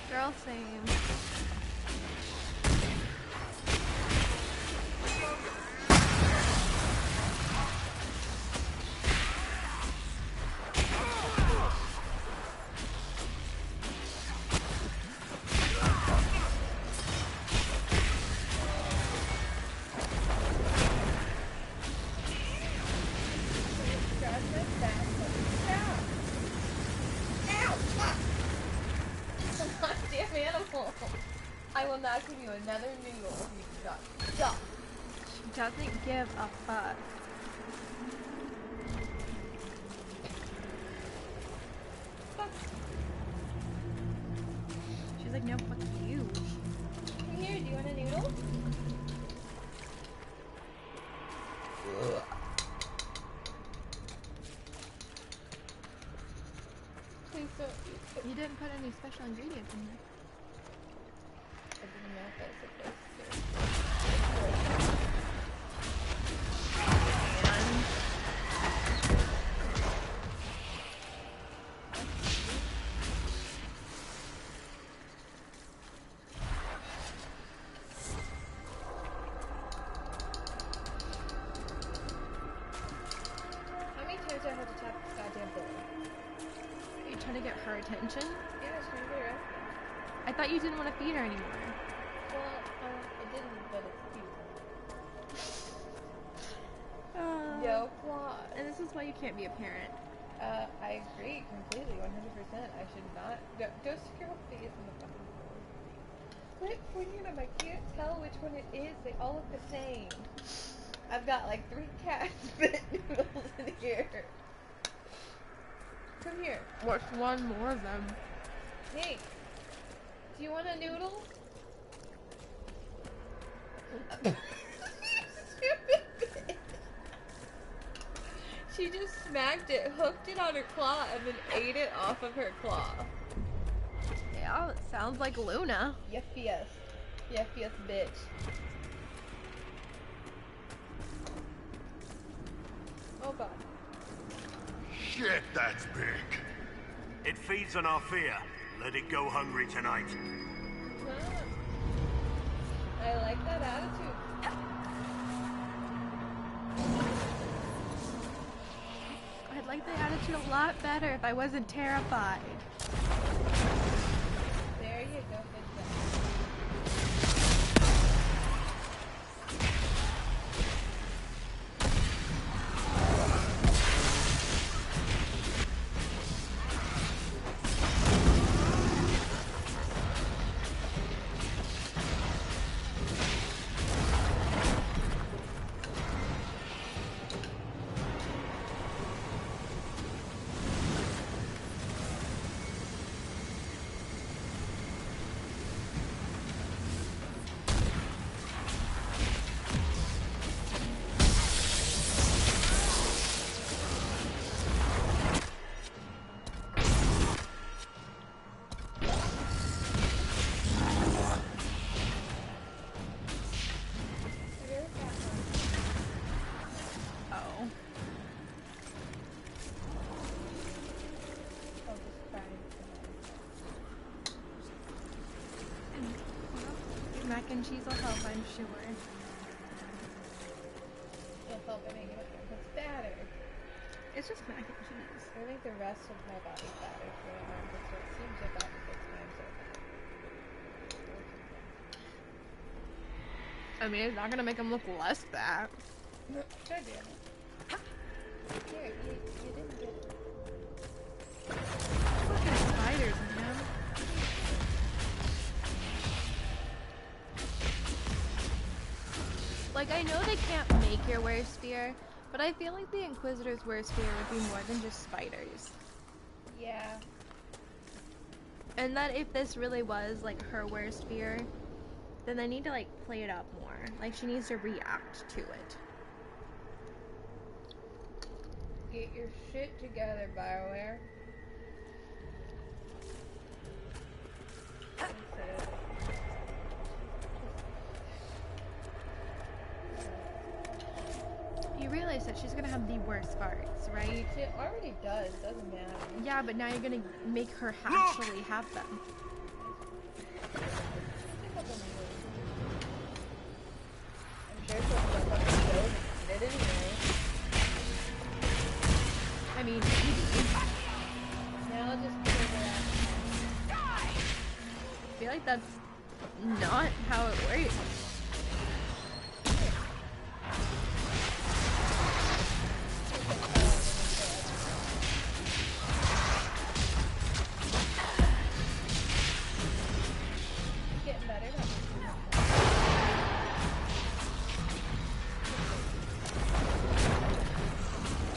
Girl, same. I will not give you another noodle if you stop. Stop. She doesn't give a fuck. She's like, no, fuck you. Come here, do you want a noodle? Please don't eat it. You didn't put any special ingredients in here. I didn't know if I was supposed to. How many times do I have to tap this goddamn bowl? Are you trying to get her attention? Yeah, it's trying to get her. I thought you didn't want to feed her anymore. Well, I didn't, but it's cute. Yo, claw. And this is why you can't be a parent. I agree completely, 100%. I should not. Go stick your whole face in the fucking bowl. Quit pointing at them. I can't tell which one it is. They all look the same. I've got like 3 cat spit noodles in here. Come here. What's one more of them? Hey, do you want a noodle? Stupid bitch. She just smacked it, hooked it on her claw, and then ate it off of her claw. Yeah, it sounds like Luna. Yeffiest. Yeffiest bitch. Oh god. Shit, that's big. It feeds on our fear. Let it go hungry tonight. I like that attitude. I'd like the attitude a lot better if I wasn't terrified. and cheese will help, I'm sure. It'll help it make it fatter. It's just mac and cheese. I think the rest of my body's fatter too, and so it seems your body gets mine so fat. I mean, it's not gonna make him look less fat. No, should be. Here, you didn't get it. Fucking spiders, man. Like, I know they can't make your worst fear, but I feel like the Inquisitor's worst fear would be more than just spiders. Yeah. And that if this really was, like, her worst fear, then they need to, like, play it up more. Like, she needs to react to it. Get your shit together, BioWare. You realize that she's gonna have the worst farts, right? She already does, doesn't matter. Yeah, but now you're gonna make her actually have them. I'm sure she'll fuck up the show and eat it anyway. I mean, easy. Now I'll just kill her out. I feel like that's not how it works. Getting better.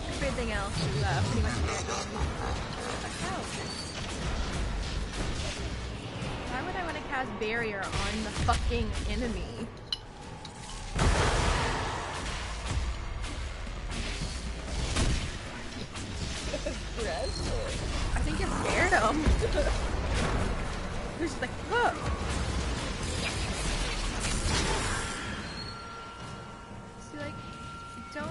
Everything else is pretty much dead. Why would I want to cast barrier on the fucking enemy? I think you scared him. He's just like, look. See, like, don't.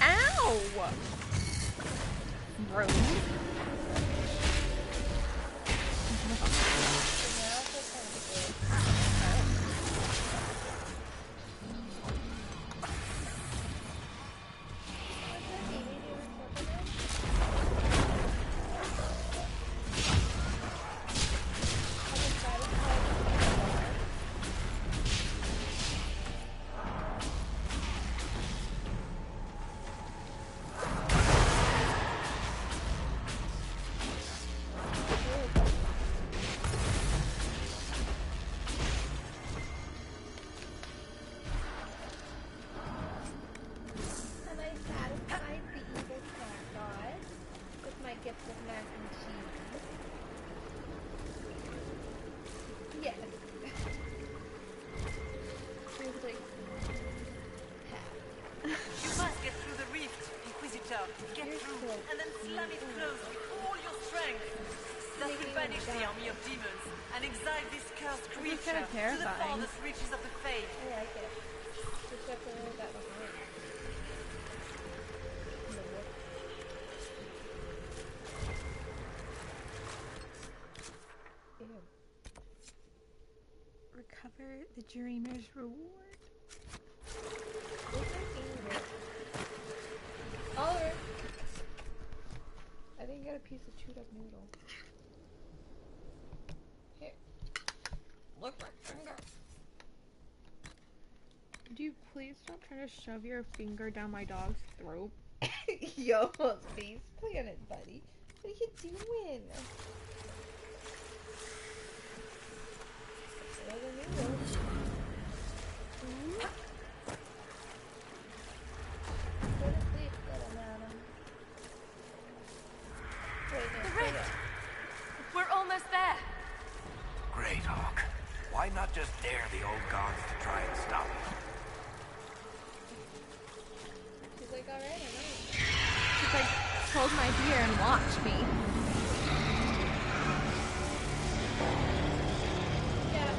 Ow! Bro. Recover the Dreamer's reward. Oliver! I didn't get a piece of chewed up noodle. Here. Look my finger. Do you please stop trying to shove your finger down my dog's throat? Yo, face planet, buddy. What are you doing? The rift! We're almost there! Great, Hawk. Why not just dare the old gods to try and stop it? She's like, alright, I'm ready. She's like, hold my beer and watch me. Yeah,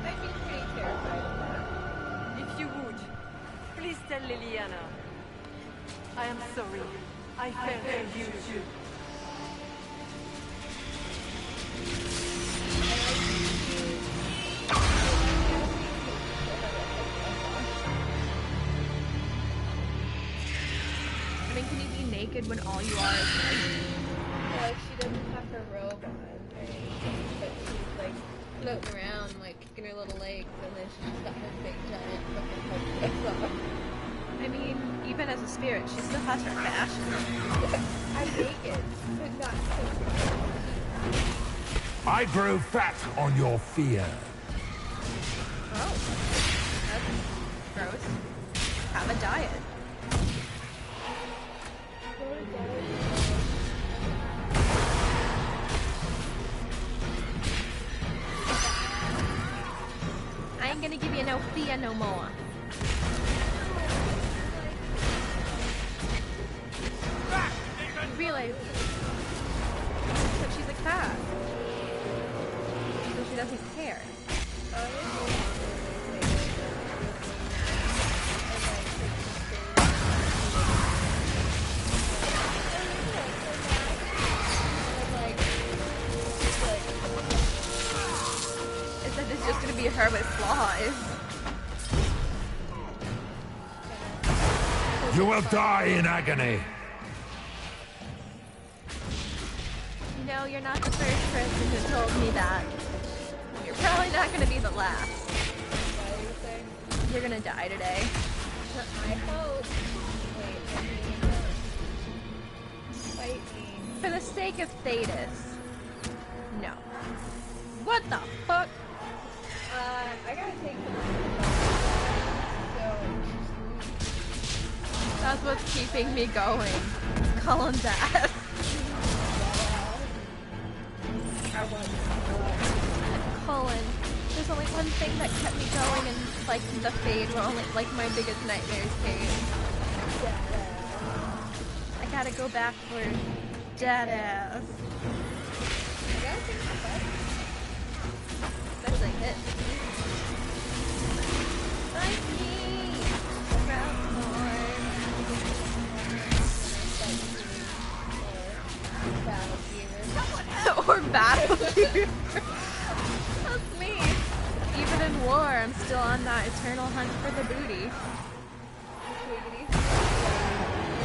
I'd be pretty terrified of that. If you would, please tell Liliana. I am sorry. I failed you too. naked when all you are is light. Like, she doesn't have her robe on, right? But she's, like, floating around, like, kicking her little legs, and then she's just got her big, giant fucking headpiece on. I mean, even as a spirit, she still has her fashion. I'm naked, but not so. I grow fat on your fear. Oh, that's gross. Have a diet. I ain't gonna give you no fear no more. You realize that she's a cat. So she doesn't care. Is that it's just gonna be her with flaws? You will die in agony. You know, you're not the first person who told me that. You're probably not gonna be the last. You're gonna die today. I hope. Wait, fight me. For the sake of Thetis. No. What the fuck? I gotta take some. That's what's keeping me going. Cullen's ass. Cullen. There's only one thing that kept me going in like the Fade were only like my biggest nightmares came. I gotta go back for dead ass. Especially hit. Or battle gear. That's me. Even in war, I'm still on that eternal hunt for the booty.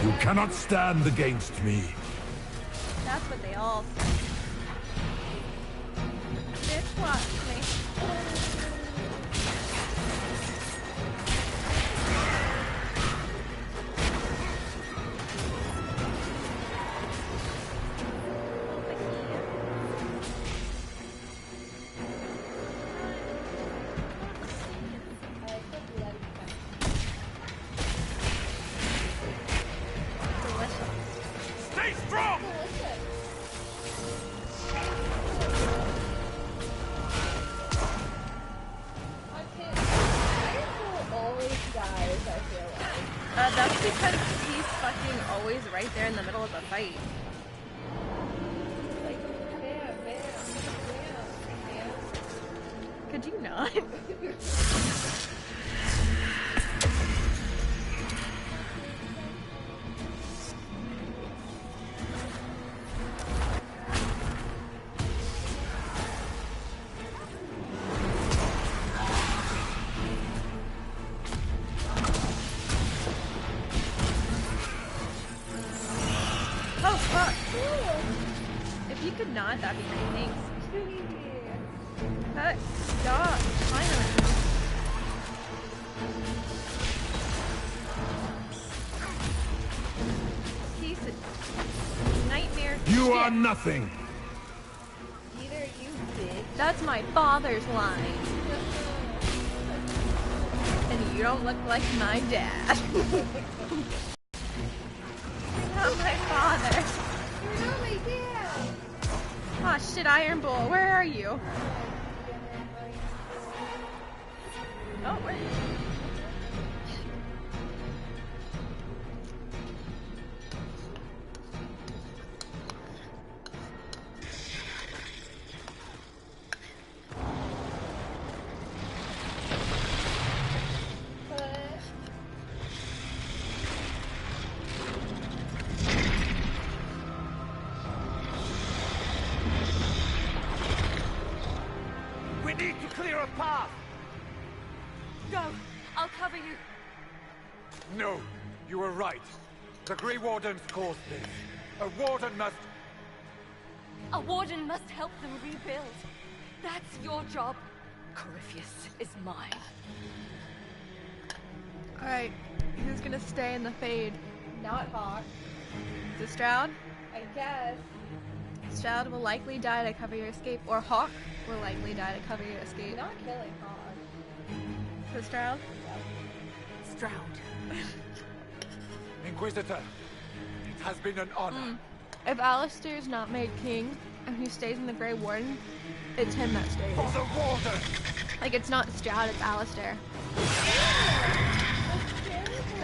You cannot stand against me. That's what they all say. Bitch, watch me. That's because he's fucking always right there in the middle of a fight. Like, bam, bam, bam, bam. Could you not? Oh fuck! If you could not, that'd be great. Thanks. Cut. Stop. Finally. Piece of nightmare. You shit. are nothing. Either you bitch. That's my father's line. And you don't look like my dad. Not my father. You're not my dad. Oh shit, Iron Bull, where are you? Oh, where? We need to clear a path. Go! I'll cover you. No, you were right. The Grey Wardens caused this. A warden must... A warden must help them rebuild. That's your job. Corypheus is mine. Alright, who's gonna stay in the Fade? Not Hawk. Is it Stroud? I guess. Stroud will likely die to cover your escape, or Hawk will likely die to cover your escape. Not killing Hawk. So Stroud? Yep. Stroud. Inquisitor, it has been an honor. If Alistair's not made king, and he stays in the Grey Warden, it's him that stays. For the Warden! Like, it's not Stroud, it's Alistair.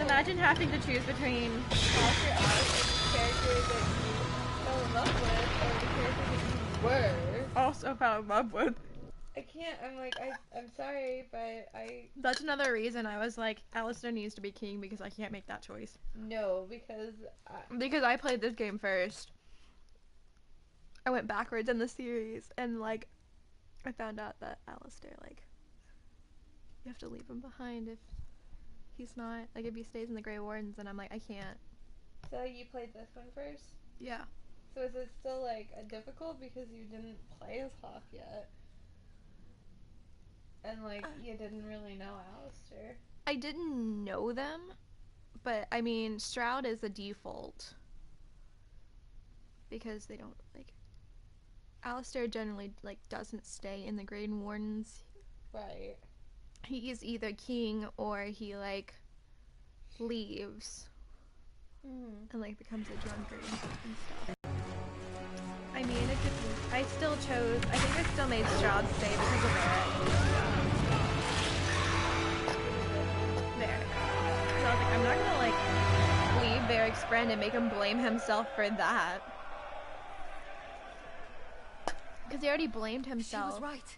Imagine having to choose between Alistair, characters that you fell in love with, or the characters that you were. Also fell in love with. I can't, I'm sorry, but That's another reason I was like, Alistair needs to be king, because I can't make that choice. No, because I played this game first. I went backwards in the series, and like, I found out that Alistair, like, you have to leave him behind if he's not, like, if he stays in the Grey Wardens, and I'm like, I can't. So you played this one first? Yeah. So is it still, like, difficult because you didn't play as Hawk yet? And, like, you didn't really know Alistair? I didn't know them, but, I mean, Stroud is a default. Because they don't, like, Alistair generally, like, doesn't stay in the Grey Wardens. Right. He is either king or he, like, leaves. And, like, becomes a drunkard and stuff. I mean, it just, I still chose, I think I still made Stroud stay because of Varric. So I was like, I'm not gonna, like, leave Varric's friend and make him blame himself for that. Because he already blamed himself. She was right.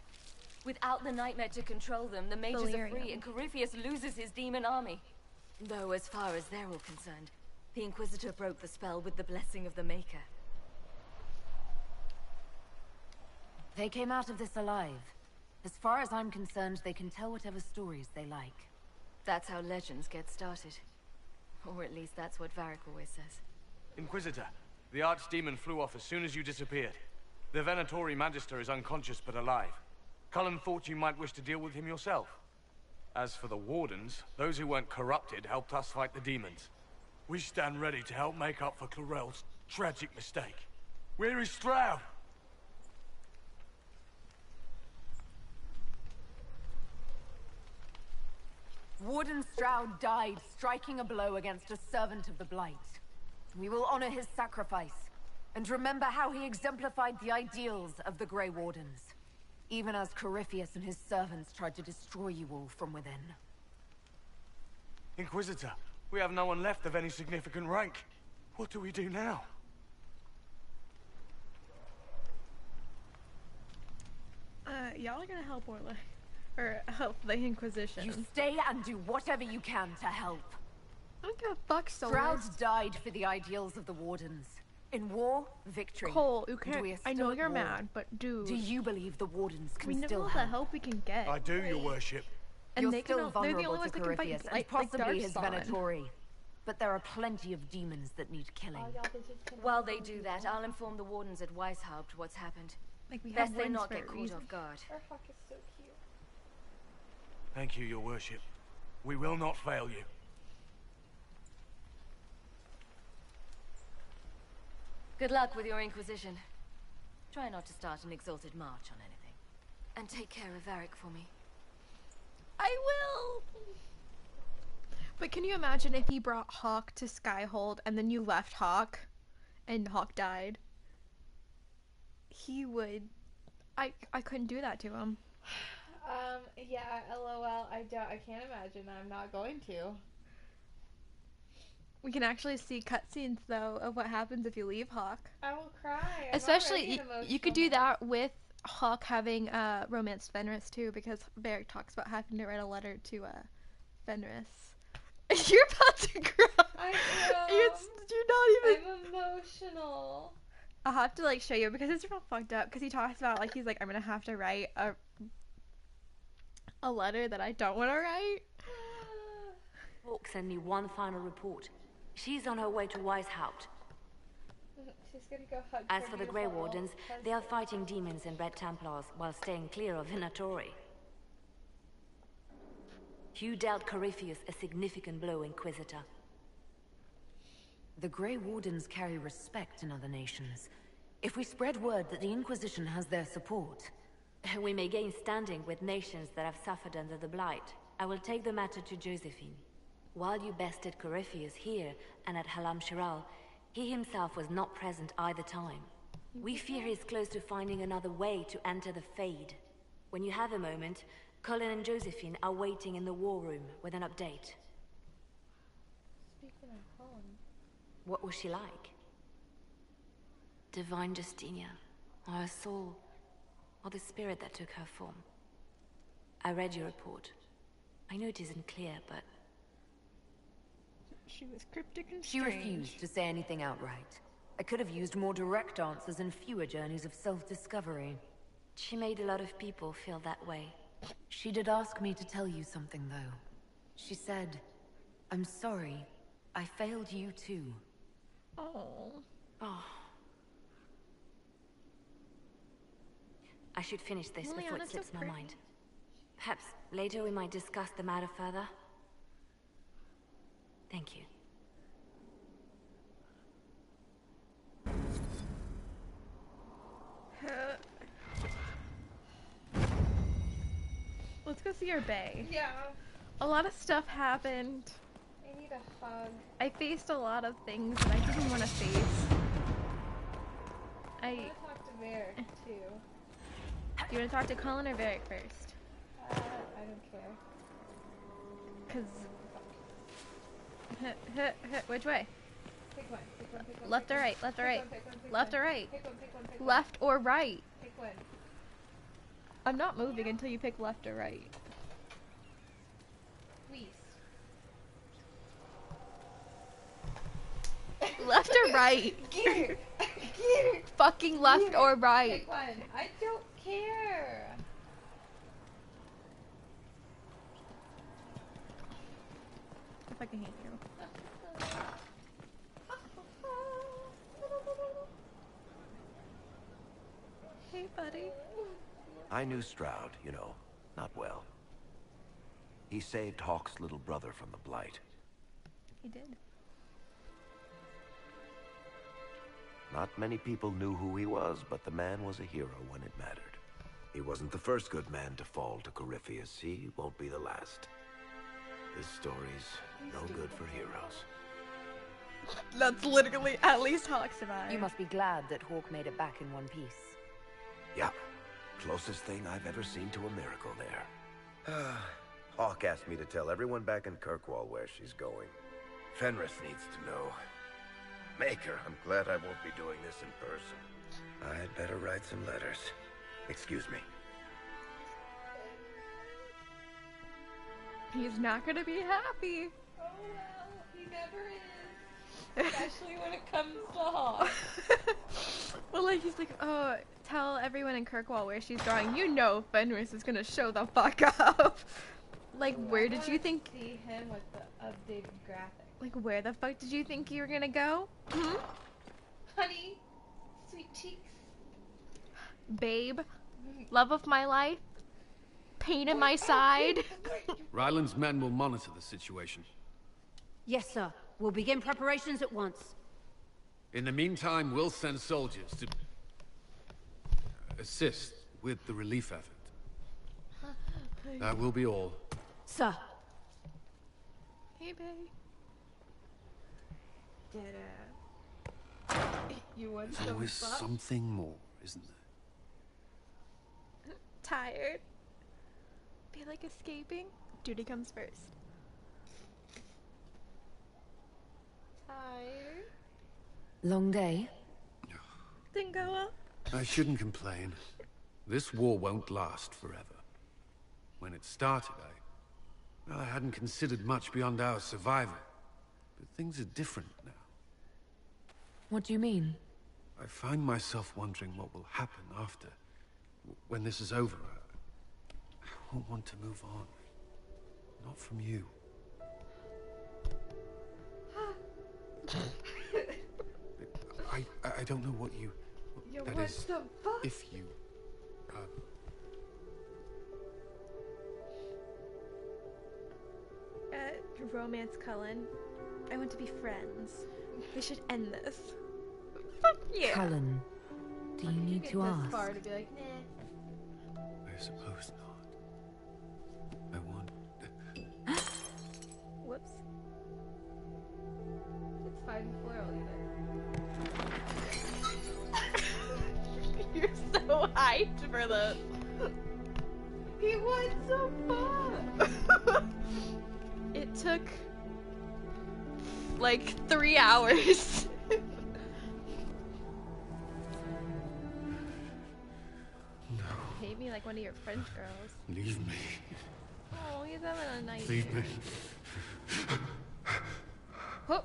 Without the nightmare to control them, the mages are free and Corypheus loses his demon army. Though as far as they're all concerned, the Inquisitor broke the spell with the blessing of the Maker. They came out of this alive. As far as I'm concerned, they can tell whatever stories they like. That's how legends get started. Or at least that's what Varric always says. Inquisitor, the Archdemon flew off as soon as you disappeared. The Venatori Magister is unconscious but alive. Cullen thought you might wish to deal with him yourself. As for the Wardens, those who weren't corrupted helped us fight the demons. We stand ready to help make up for Clarel's tragic mistake. Where is Stroud? Warden Stroud died striking a blow against a servant of the Blight. We will honor his sacrifice, and remember how he exemplified the ideals of the Grey Wardens, even as Corypheus and his servants tried to destroy you all from within. Inquisitor, we have no one left of any significant rank. What do we do now? Y'all are gonna help Orla. Or help the Inquisition. You stay and do whatever you can to help. I don't give a fuck, Stroud died for the ideals of the Wardens. In war, victory. Cole, you can't, I know you're mad, but dude. Do you believe the Wardens can we still know help? the help we can get. I do, your worship. And You're they still vulnerable to Corypheus and possibly his Venatori. But there are plenty of demons that need killing. While they do that, I'll inform the Wardens at Weishaupt what's happened. Like we Best have they not for get a caught reason. off guard. Our Hawk is so cute. Thank you, your worship. We will not fail you. Good luck with your Inquisition. Try not to start an exalted march on anything. And take care of Varric for me. I will! But can you imagine if he brought Hawk to Skyhold and then you left Hawk and Hawk died? He would... I couldn't do that to him. Yeah, LOL, I can't imagine. I'm not going to. We can actually see cutscenes, though, of what happens if you leave Hawk. I will cry. Especially, you could do that with Hawk having romanced Fenris, too, because Varric talks about having to write a letter to Fenris. You're about to cry! I know! You're not even... I'm emotional. I'll have to, like, show you, because it's real fucked up, because he talks about, like, he's like, I'm gonna have to write a letter that I don't want to write. Hawk send me one final report. She's on her way to Weishaupt. She's gonna go hug As her for the Grey beautiful Wardens, they are fighting demons and Red Templars while staying clear of Venatori. You dealt Corypheus a significant blow, Inquisitor. The Grey Wardens carry respect in other nations. If we spread word that the Inquisition has their support... We may gain standing with nations that have suffered under the Blight. I will take the matter to Josephine. While you bested Corypheus here and at Halam Shiral, he himself was not present either time. We fear he is close to finding another way to enter the Fade. When you have a moment, Colin and Josephine are waiting in the war room with an update. Speaking of Colin. What was she like? Divine Justinia, or her soul, or the spirit that took her form. I read your report. I know it isn't clear, but... She was cryptic and She refused to say anything outright. I could have used more direct answers and fewer journeys of self-discovery. She made a lot of people feel that way. She did ask me to tell you something, though. She said, "I'm sorry. I failed you too." Oh. Oh. I should finish this before it slips my mind. Perhaps later we might discuss the matter further. Thank you. Let's go see our bay. Yeah. A lot of stuff happened. I need a hug. I faced a lot of things that I didn't want to face. I want to talk to Varric, too. Do you want to talk to Colin or Varric first? I don't care. Which way? Pick one. Left or right? Left or right? Left or right? Pick one. Left or right? Pick one. I'm not moving until you pick left or right. Please. Left or right? Gear! Fucking left or right? Pick one. I don't care. If I can hit you. Hey, buddy. I knew Stroud, you know, not well. He saved Hawke's little brother from the Blight. He did. Not many people knew who he was, but the man was a hero when it mattered. He wasn't the first good man to fall to Corypheus. He won't be the last. This story's no good for heroes. That's literally at least Hawk survived. You must be glad that Hawke made it back in one piece. Yeah, closest thing I've ever seen to a miracle there. Hawke asked me to tell everyone back in Kirkwall where she's going. Fenris needs to know. Maker, I'm glad I won't be doing this in person. I'd better write some letters. Excuse me. He's not gonna be happy. Oh well, he never is. Especially when it comes to Hawk. Well, like, he's like, oh, tell everyone in Kirkwall where she's going. You know Fenris is gonna show the fuck up. Like, where did you think... see him with the updated graphics. Like, where the fuck did you think you were gonna go? Hmm? Honey, sweet cheeks. Babe, love of my life, pain in my side. Ryland's men will monitor the situation. Yes, sir. We'll begin preparations at once. In the meantime, we'll send soldiers to assist with the relief effort. That will be all. Sir. Hey, babe. You want There's some always fuck? something more, isn't there? Tired? Feel like escaping? Duty comes first. Tired? Long day? Didn't go well? I shouldn't complain. This war won't last forever. When it started, I hadn't considered much beyond our survival. But things are different now. What do you mean? I find myself wondering what will happen after. When this is over, I won't want to move on. Not from you. I don't know what you... Yo, that what is, the fuck? if you... Romance Cullen. I want to be friends. We should end this. Fuck yeah. Cullen, do you need to ask? Far to be like, nah. I suppose not. I want... Whoops. It's fine before I'll eat it. You're so hyped for this. He went so far. It took like 3 hours. No. Hate me like one of your French girls. Leave me. Oh, he's having a nice Leave me. Oh,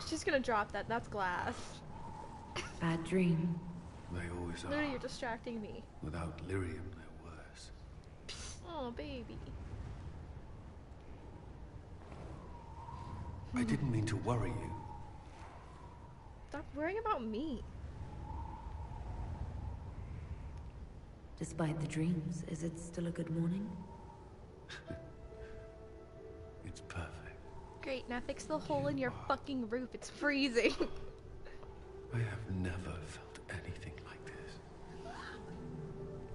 she's gonna drop that. That's glass. Bad dream. They always are. Literally, you're distracting me. Without lyrium, they're worse. Oh, baby. I didn't mean to worry you. Stop worrying about me. Despite the dreams, is it still a good morning? It's perfect. Great, now fix the hole in your fucking roof. It's freezing. I have never felt anything like this.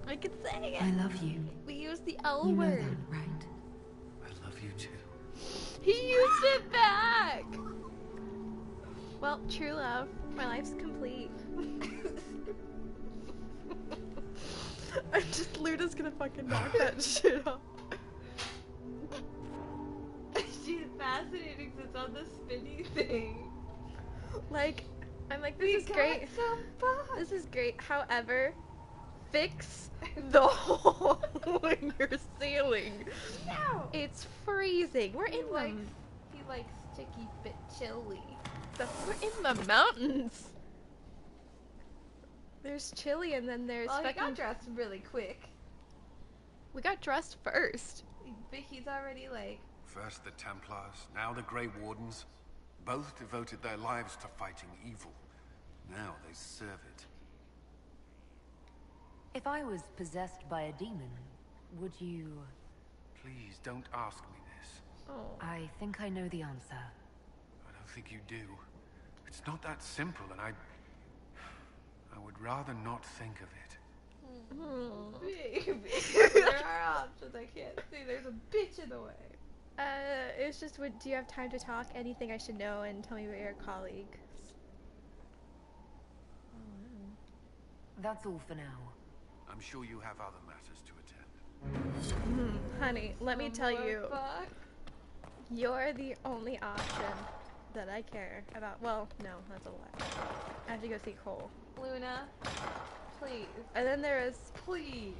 I could say it. I love you. We use the L You know word. that, right? I love you too. He used it back! Well, true love. My life's complete. I'm just... Luna's gonna fucking knock that shit off. She's fascinating because it's on the spinny thing. Like, I'm like, this is great. This is great. However, fix the hole in your ceiling. No! It's freezing. We're in the... He likes sticky bit chilly. We're in the mountains. There's chili and then there's Well, he fucking... got dressed really quick. We got dressed first. But he's already like... First the Templars, now the Grey Wardens. Both devoted their lives to fighting evil. Now they serve it. If I was possessed by a demon, would you... Please don't ask me this. Oh. I think I know the answer. I don't think you do. It's not that simple, and I would rather not think of it. Baby. There are options. I can't see. There's a bitch in the way. It's just, do you have time to talk? Anything I should know, and tell me about your colleagues. That's all for now. I'm sure you have other matters to attend. Honey, let me tell you, Fuck. you're the only option that I care about. Well, no, that's a lie. I have to go see Cole. Luna, please. And then there is... Please.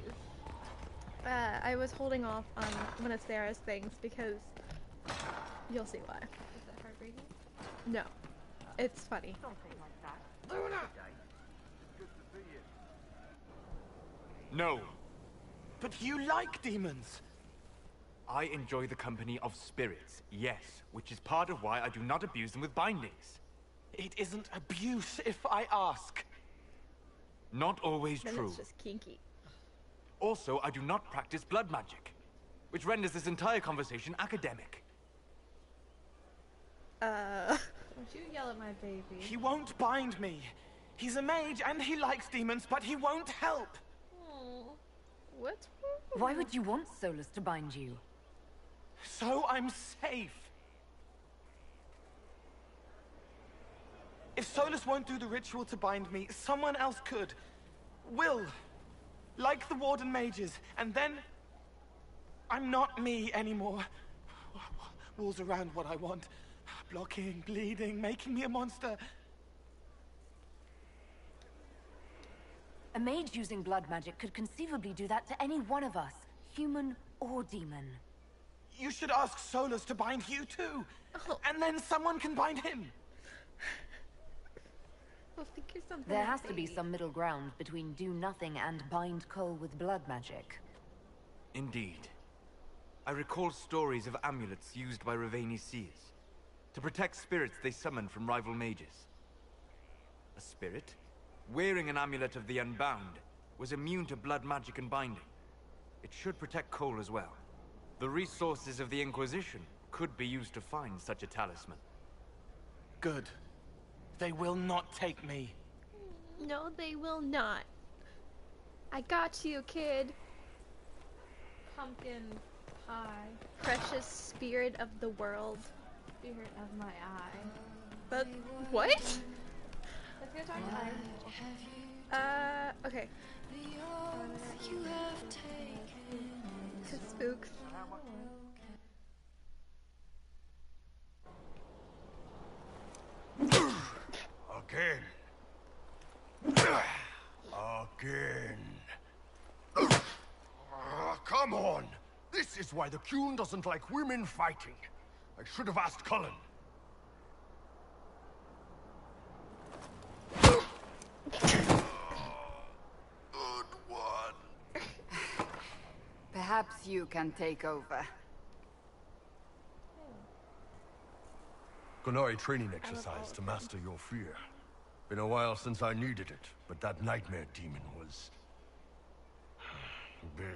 I was holding off on one of Sarah's things because you'll see why. Is that heartbreaking? No, it's funny. Don't say it like that. Luna! No. But you like demons. I enjoy the company of spirits, yes, which is part of why I do not abuse them with bindings. It isn't abuse if I ask. Not always Then true. it's just kinky. Also, I do not practice blood magic, which renders this entire conversation academic. Don't you yell at my baby. He won't bind me. He's a mage and he likes demons, but he won't help. What? Why would you want Solus to bind you? So I'm safe. If Solus won't do the ritual to bind me, someone else could. Will. Like the Warden mages. And then... I'm not me anymore. Walls around what I want. Blocking, bleeding, making me a monster. A mage using blood magic could conceivably do that to any one of us, human or demon. You should ask Solus to bind you too. And then someone can bind him. We'll figure something There out, has to be baby. some middle ground between do nothing and bind Cole with blood magic. Indeed. I recall stories of amulets used by Raveni seers. to protect spirits they summon from rival mages. A spirit, wearing an amulet of the Unbound, was immune to blood magic and binding. It should protect Cole as well. The resources of the Inquisition could be used to find such a talisman. Good. They will not take me. No, they will not. I got you, kid. Pumpkin pie. Precious spirit of the world. Spirit of my eye. But what? Let's go talk to Eye. Okay. Spooks. Again. Again. Come on! This is why the Qun doesn't like women fighting. I should have asked Cullen. Good one. Perhaps you can take over. Qunari training exercise to master your fear. Been a while since I needed it, but that nightmare demon was... big.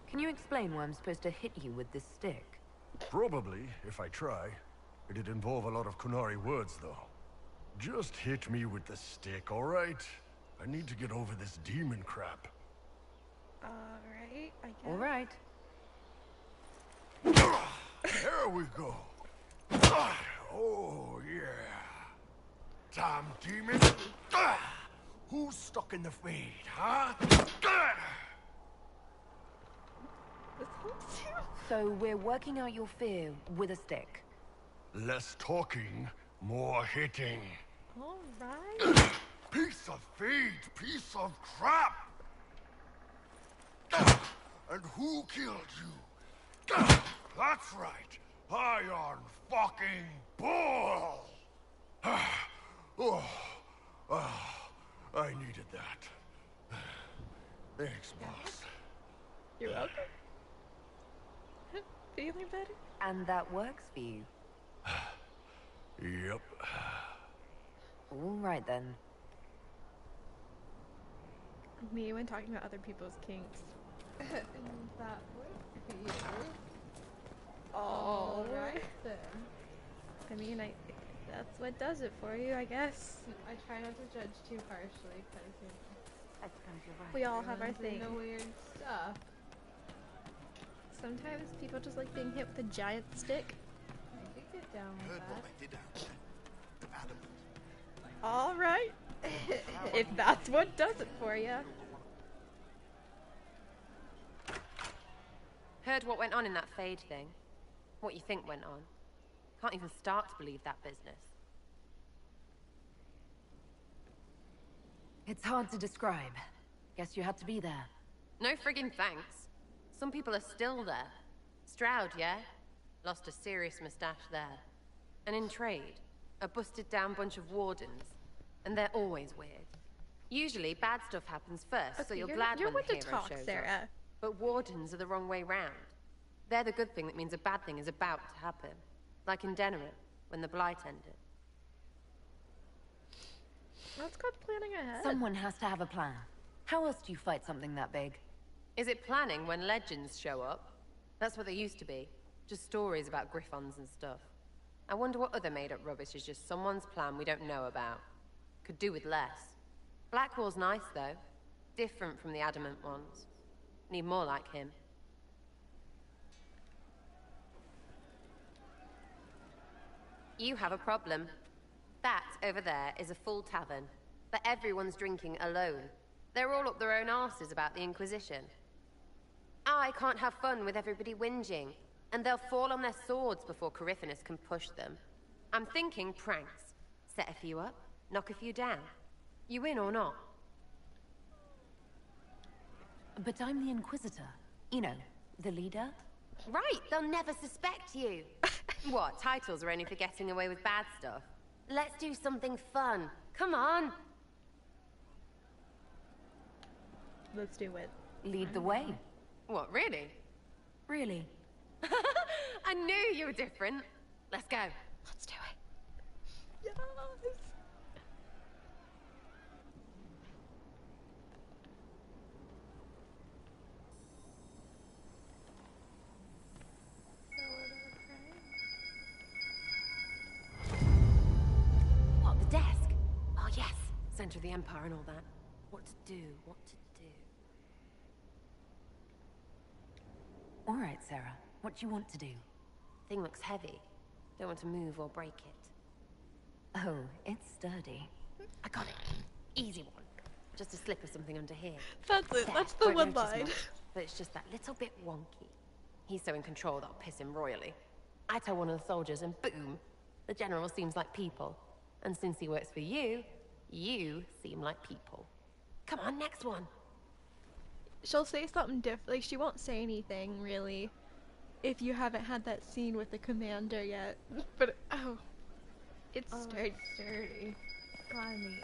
Can you explain why I'm supposed to hit you with this stick? Probably, if I try. It'd involve a lot of Qunari words, though. Just hit me with the stick, alright? I need to get over this demon crap. Alright, I guess. Alright. There we go. Oh, yeah. Damn demon. Who's stuck in the fade, huh? So we're working out your fear with a stick. Less talking, more hitting. Alright. Piece of fade, piece of crap. And who killed you? That's right. Iron fucking Bull! I needed that. Thanks, boss. You're welcome. Feeling better? And that works for you? Yep. Alright then. Me when talking about other people's kinks. And that works for you. Alright then. I mean, that's what does it for you, I guess. I try not to judge too harshly, because we all have our thing. The weird stuff. Sometimes people just like being hit with a giant stick. I could get down with that. Alright. If that's what does it for you. Heard what went on in that Fade thing. What you think went on. Can't even start to believe that business. It's hard to describe. Guess you had to be there. No friggin' thanks. Some people are still there. Stroud, yeah? Lost a serious mustache there. And in trade, a busted down bunch of wardens. And they're always weird. Usually, bad stuff happens first, Okay, so you're glad when the hero talk, shows Sarah. up. But wardens are the wrong way round. They're the good thing that means a bad thing is about to happen. Like in Denerim, when the Blight ended. That's called planning ahead. Someone has to have a plan. How else do you fight something that big? Is it planning when legends show up? That's what they used to be. Just stories about griffons and stuff. I wonder what other made-up rubbish is just someone's plan we don't know about. Could do with less. Blackwall's nice, though. Different from the adamant ones. Need more like him. You have a problem. That, over there, is a full tavern. But everyone's drinking alone. They're all up their own arses about the Inquisition. I can't have fun with everybody whinging. And they'll fall on their swords before Coryphanus can push them. I'm thinking pranks. Set a few up, knock a few down. You in or not? But I'm the Inquisitor. You know, the leader. Right, they'll never suspect you. What, titles are only for getting away with bad stuff? Let's do something fun. Come on. Let's do it. Lead the way. What, really? Really. I knew you were different. Let's go. Let's do it. Yes. What, the desk? Oh, yes. Center of the Empire and all that. What to do, what to do. All right, Sarah. What do you want to do? Thing looks heavy. Don't want to move or break it. Oh, it's sturdy. I got it. Easy one. Just a slip or something under here. That's it. There, That's the won't one notice line. much, but it's just that little bit wonky. He's so in control that'll piss him royally. I tell one of the soldiers and boom, the general seems like people. And since he works for you, you seem like people. Come on, next one. She'll say something different. Like, she won't say anything, really, if you haven't had that scene with the commander yet. But, oh. It's sturdy. Funny.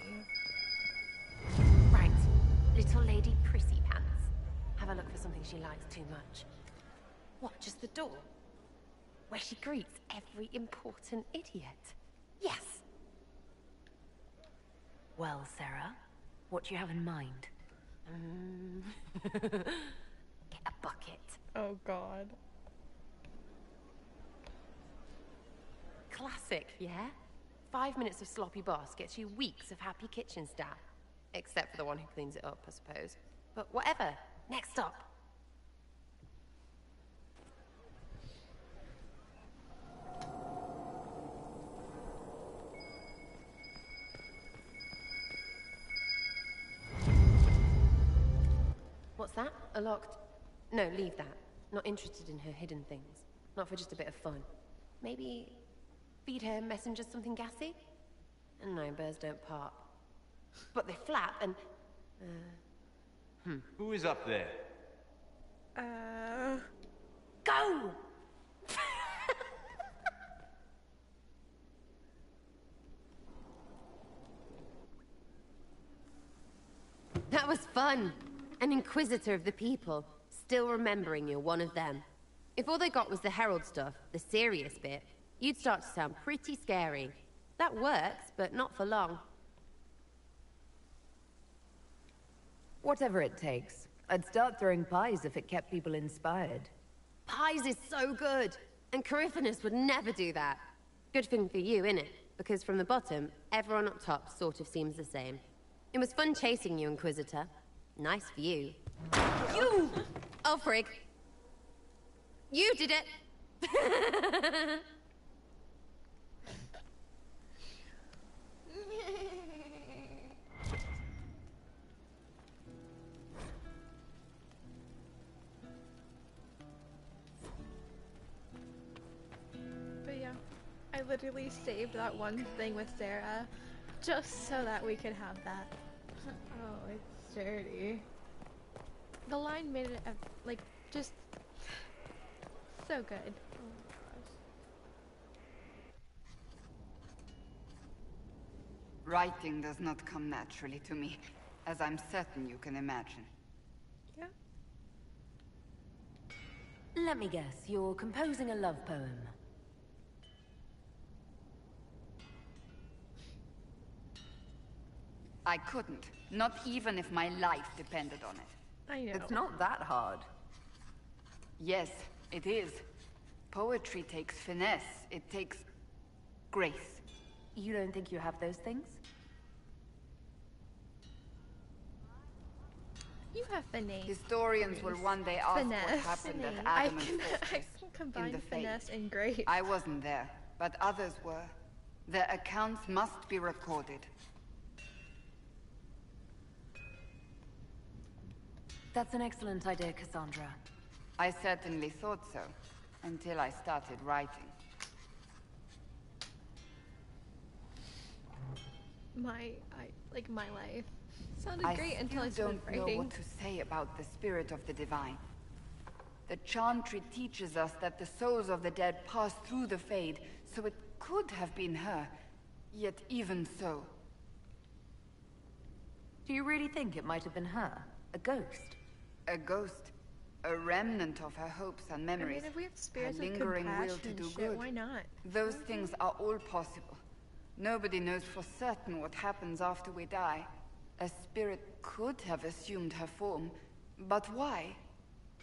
Right. Little lady prissy pants. Have a look for something she likes too much. What, just the door? Where she greets every important idiot. Yes. Well, Sarah, what do you have in mind? Get a bucket. Oh, God. Classic, yeah? 5 minutes of sloppy boss gets you weeks of happy kitchen staff. Except for the one who cleans it up, I suppose. But whatever. Next stop. What's that? A locked... No, leave that. Not interested in her hidden things. Not for just a bit of fun. Maybe... feed her messengers something gassy? No, bears don't part. But they flap and... Who is up there? Go! That was fun. An inquisitor of the people, still remembering you're one of them. If all they got was the herald stuff, the serious bit, you'd start to sound pretty scary. That works, but not for long. Whatever it takes. I'd start throwing pies if it kept people inspired. Pies is so good, and Coryphanus would never do that. Good thing for you, innit? Because from the bottom, everyone up top sort of seems the same. It was fun chasing you, Inquisitor. Nice for you. You! Oh, frig. You did it! But yeah, I literally saved that one thing with Sarah just so that we could have that. Oh, it's sturdy. The line made it, like, just so good. Oh my gosh. Writing does not come naturally to me, as I'm certain you can imagine. Yeah. Let me guess, you're composing a love poem. I couldn't, not even if my life depended on it. I know. It's not that hard. Yes, it is. Poetry takes finesse. It takes grace. You don't think you have those things? You have finesse. Historians will one day ask what happened at Adam and I Fortress can combine in the Fade. finesse and grace. I wasn't there, but others were. Their accounts must be recorded. That's an excellent idea, Cassandra. I certainly thought so, until I started writing. My life. Sounded great until I started don't know writing. what to say about the spirit of the divine. The Chantry teaches us that the souls of the dead pass through the Fade, so it could have been her. Yet even so... Do you really think it might have been her? A ghost? A ghost? A remnant of her hopes and memories. I mean, if we have spirits her of lingering will compassion to do and shit, good. why not? Those things are all possible. Nobody knows for certain what happens after we die. A spirit could have assumed her form, but why?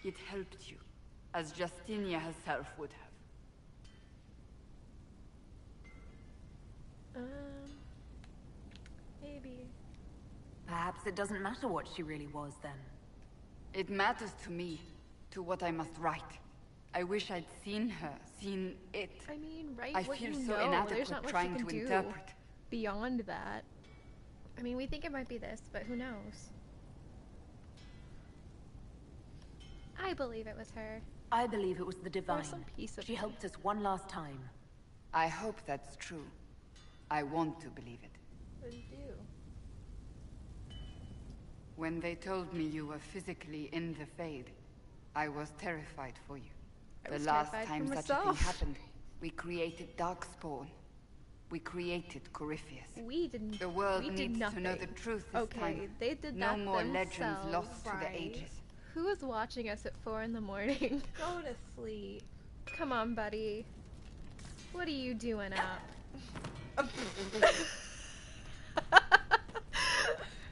It helped you, as Justinia herself would have. Maybe. Perhaps it doesn't matter what she really was then. It matters to me, to what I must write. I wish I'd seen her, seen it. I mean, write I what feel you so know. inadequate There's not much trying you can to do interpret. beyond that. I mean, we think it might be this, but who knows? I believe it was her. I believe it was the divine. Or some piece of She it. helped us one last time. I hope that's true. I want to believe it. What did you do? When they told me you were physically in the Fade, I was terrified for you. The last time such a thing happened, we created Darkspawn. We created Corypheus. We didn't. The world we needs did nothing. to know the truth this time. Okay, they did no that more themselves, legends lost to the right? ages. Who is watching us at 4 in the morning? Go to sleep. Come on, buddy. What are you doing up?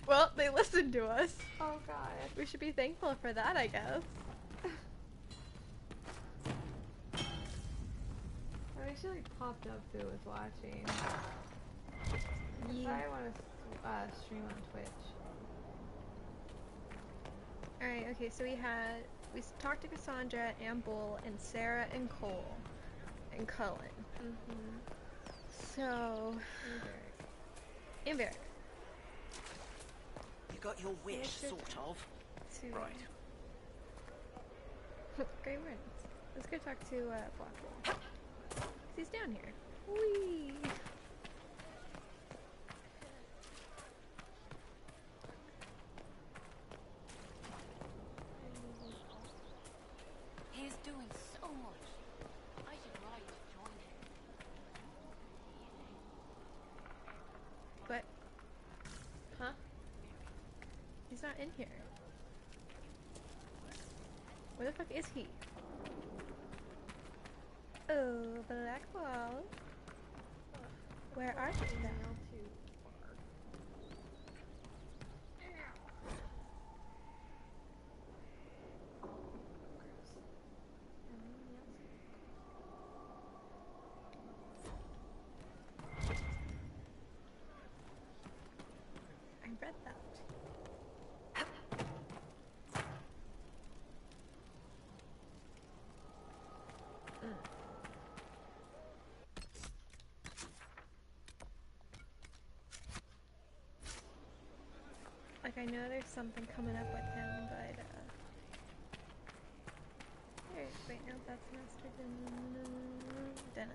Well, they listened to us. Oh god. We should be thankful for that, I guess. I actually popped up who was watching. Yeah. I want to stream on Twitch. Alright, okay, so we talked to Cassandra and Bull and Sarah and Cole and Cullen. So... And Varric. You got your wish, sort of. Right. Great words. Let's go talk to Blackwell. He's down here. Whee! He's doing so much. I should write to join him. But... Huh? He's not in here. Where the fuck is he? Oh, Blackwell. Where are you now? I read that. Like, I know there's something coming up with him, but, wait, no, that's Master Dennis.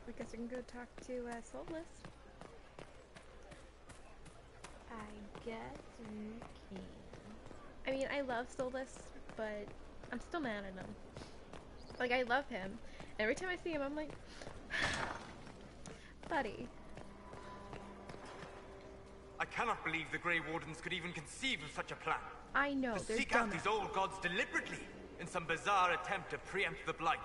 I guess we can go talk to, Soulless. I guess we can. I mean, I love Soulless, but I'm still mad at him. Like, I love him. Every time I see him, I'm like, buddy. I cannot believe the Grey Wardens could even conceive of such a plan. I know, To they're seek out dumb. these old gods deliberately in some bizarre attempt to preempt the Blight.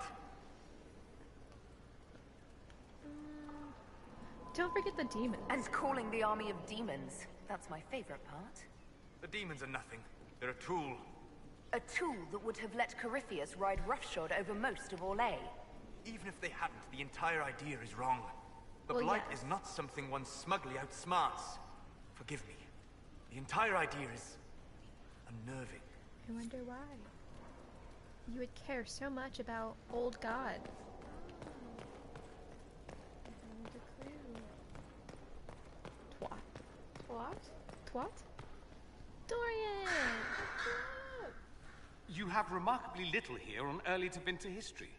Don't forget the demons. And calling the army of demons. That's my favorite part. The demons are nothing. They're a tool. A tool that would have let Corypheus ride roughshod over most of Orlais. Even if they hadn't, the entire idea is wrong. The Well, Blight yes. is not something one smugly outsmarts. Forgive me. The entire idea is unnerving. I wonder why. You would care so much about old gods. Twat. Twat? Dorian! You have remarkably little here on early Tevinter history.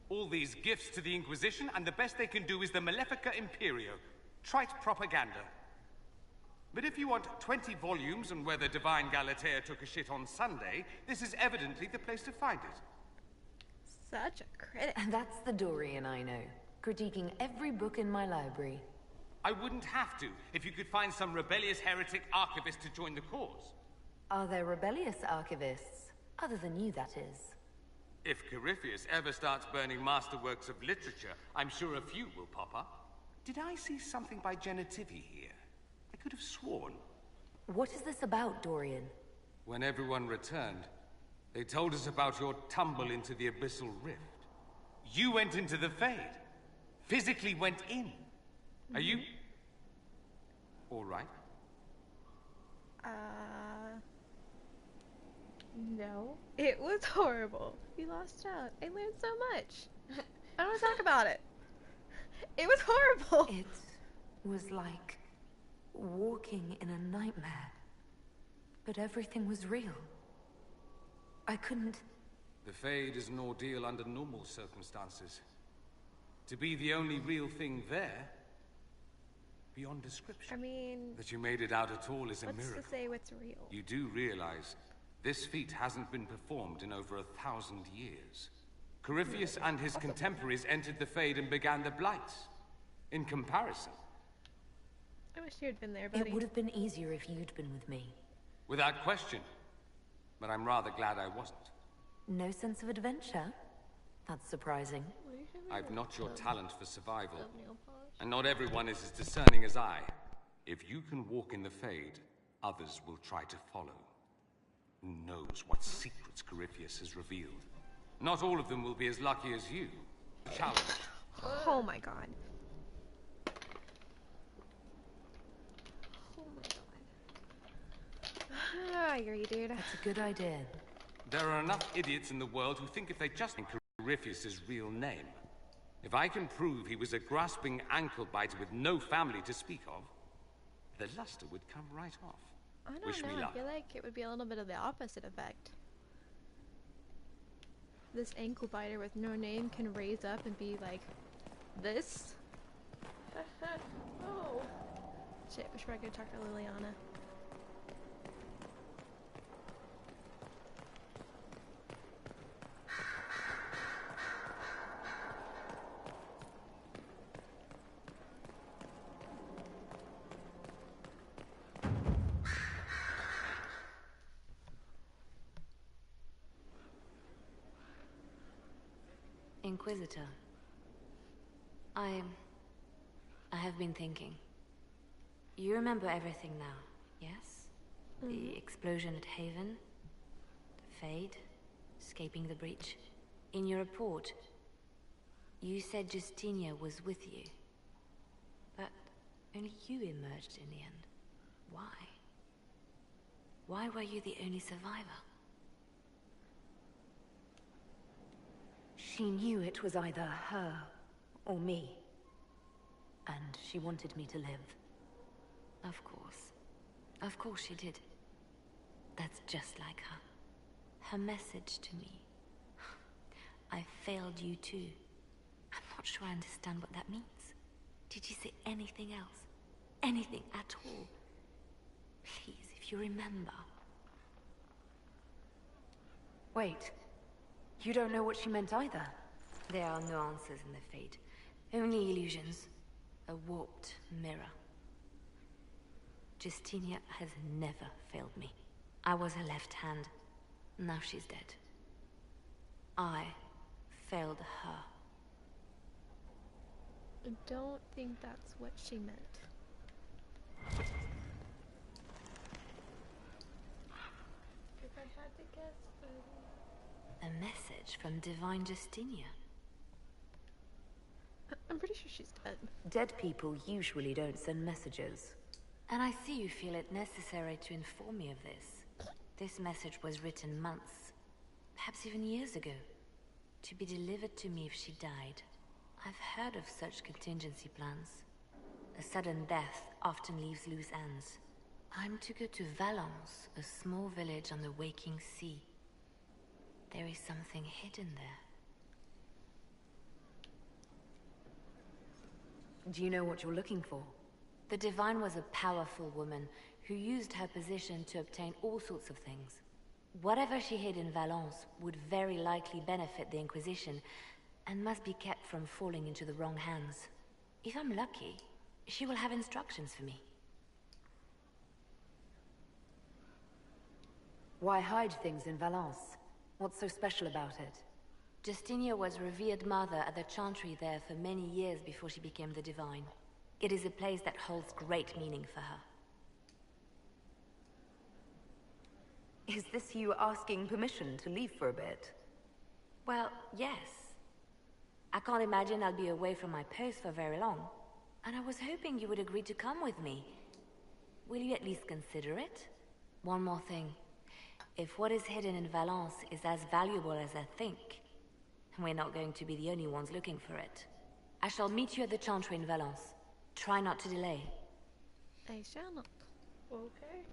All these gifts to the Inquisition, and the best they can do is the Malefica Imperio. Trite propaganda. But if you want 20 volumes on whether Divine Galatea took a shit on Sunday, this is evidently the place to find it. Such a critic. And that's the Dorian I know, critiquing every book in my library. I wouldn't have to, if you could find some rebellious heretic archivist to join the cause. Are there rebellious archivists? Other than you, that is. If Corypheus ever starts burning masterworks of literature, I'm sure a few will pop up. Did I see something by Genitivi here? I could have sworn. What is this about, Dorian? When everyone returned, they told us about your tumble into the Abyssal Rift. You went into the Fade. Physically went in. Are you... all right? No. It was horrible. We lost out. I learned so much. I don't want to talk about it. It was horrible. It was like walking in a nightmare. But everything was real. I couldn't... The Fade is an ordeal under normal circumstances. To be the only real thing there, beyond description. I mean... That you made it out at all is a miracle. What's to say what's real? You do realize this feat hasn't been performed in over 1,000 years. Corypheus and his contemporaries entered the Fade and began the Blights. In comparison... I wish you had been there, buddy. It would have been easier if you'd been with me. Without question. But I'm rather glad I wasn't. No sense of adventure? That's surprising. I've not your talent for survival. And not everyone is as discerning as I. If you can walk in the Fade, others will try to follow. Who knows what secrets Corypheus has revealed? Not all of them will be as lucky as you. Challenge. Oh my god. Oh my god. I agree, dude. That's a good idea. There are enough idiots in the world who think if they just think Corypheus' real name. If I can prove he was a grasping ankle biter with no family to speak of, the luster would come right off. I don't Wish know, me I luck. feel like it would be a little bit of the opposite effect. This ankle biter with no name can raise up and be like, this? Oh. Shit, wish I could talk to Liliana. Inquisitor. I have been thinking. You remember everything now, yes? The explosion at Haven, the Fade, escaping the breach. In your report, you said Justinia was with you. But only you emerged in the end. Why? Why were you the only survivor? She knew it was either her or me. And she wanted me to live. Of course. Of course she did. That's just like her. Her message to me. I failed you too. I'm not sure I understand what that means. Did you say anything else? Anything at all? Please, if you remember. Wait. You don't know what she meant either. There are no answers in the Fade. Only illusions. A warped mirror. Justinia has never failed me. I was her left hand. Now she's dead. I failed her. I don't think that's what she meant. If I had to guess, A message from Divine Justinia. I'm pretty sure she's dead. Dead people usually don't send messages. And I see you feel it necessary to inform me of this. This message was written months, perhaps even years ago, to be delivered to me if she died. I've heard of such contingency plans. A sudden death often leaves loose ends. I'm to go to Valence, a small village on the waking sea. There is something hidden there. Do you know what you're looking for? The Divine was a powerful woman who used her position to obtain all sorts of things. Whatever she hid in Valence would very likely benefit the Inquisition and must be kept from falling into the wrong hands. If I'm lucky, she will have instructions for me. Why hide things in Valence? What's so special about it? Justinia was revered mother at the Chantry there for many years before she became the Divine. It is a place that holds great meaning for her. Is this you asking permission to leave for a bit? Well, yes. I can't imagine I'll be away from my post for very long. And I was hoping you would agree to come with me. Will you at least consider it? One more thing. If what is hidden in Valence is as valuable as I think, we're not going to be the only ones looking for it. I shall meet you at the Chantry in Valence. Try not to delay. I shall not. Okay.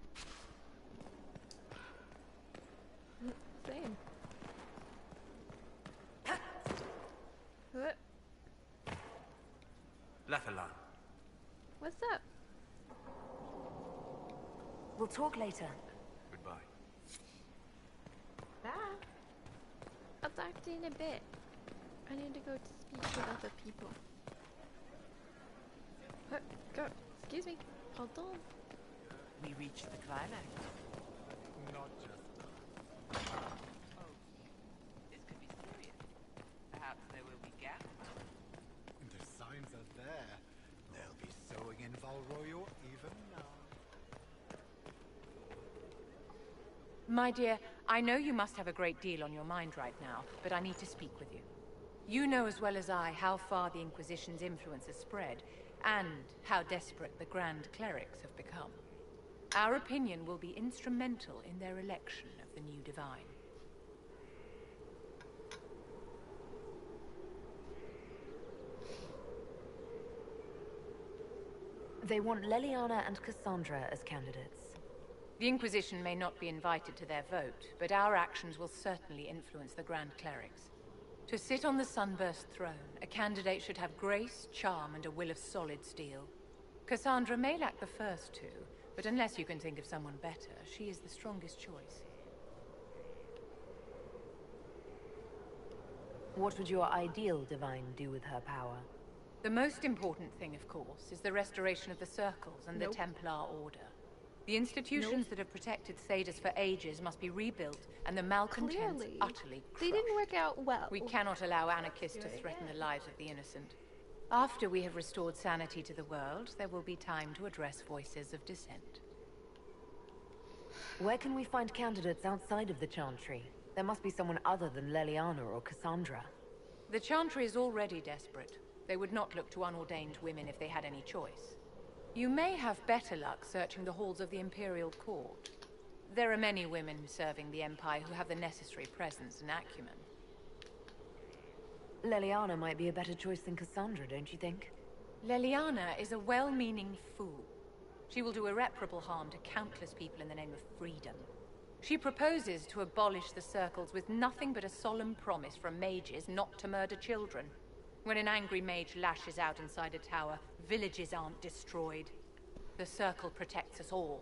Same. What? Lethalan. What's up? We'll talk later. Goodbye. Bye. I'll talk to you in a bit. I need to go to speak with other people. Go. Excuse me. Hold on. We reached the climax. Not just that. Oh, this could be serious. Perhaps there will be gaps. The signs are there. They'll be sowing in Val Royal even now. My dear, I know you must have a great deal on your mind right now, but I need to speak with you. You know as well as I how far the Inquisition's influence has spread, and how desperate the Grand Clerics have become. Our opinion will be instrumental in their election of the new Divine. They want Leliana and Cassandra as candidates. The Inquisition may not be invited to their vote, but our actions will certainly influence the Grand Clerics. To sit on the Sunburst throne, a candidate should have grace, charm, and a will of solid steel. Cassandra may lack the first two, but unless you can think of someone better, she is the strongest choice. What would your ideal Divine do with her power? The most important thing, of course, is the restoration of the Circles and the Templar Order. The institutions that have protected Thedas for ages must be rebuilt, and the malcontents utterly crushed. They didn't work out well. We cannot allow anarchists to threaten the lives of the innocent. After we have restored sanity to the world, there will be time to address voices of dissent. Where can we find candidates outside of the Chantry? There must be someone other than Leliana or Cassandra. The Chantry is already desperate. They would not look to unordained women if they had any choice. You may have better luck searching the halls of the Imperial Court. There are many women serving the Empire who have the necessary presence and acumen. Leliana might be a better choice than Cassandra, don't you think? Leliana is a well-meaning fool. She will do irreparable harm to countless people in the name of freedom. She proposes to abolish the Circles with nothing but a solemn promise from mages not to murder children. When an angry mage lashes out inside a tower, villages aren't destroyed. The Circle protects us all.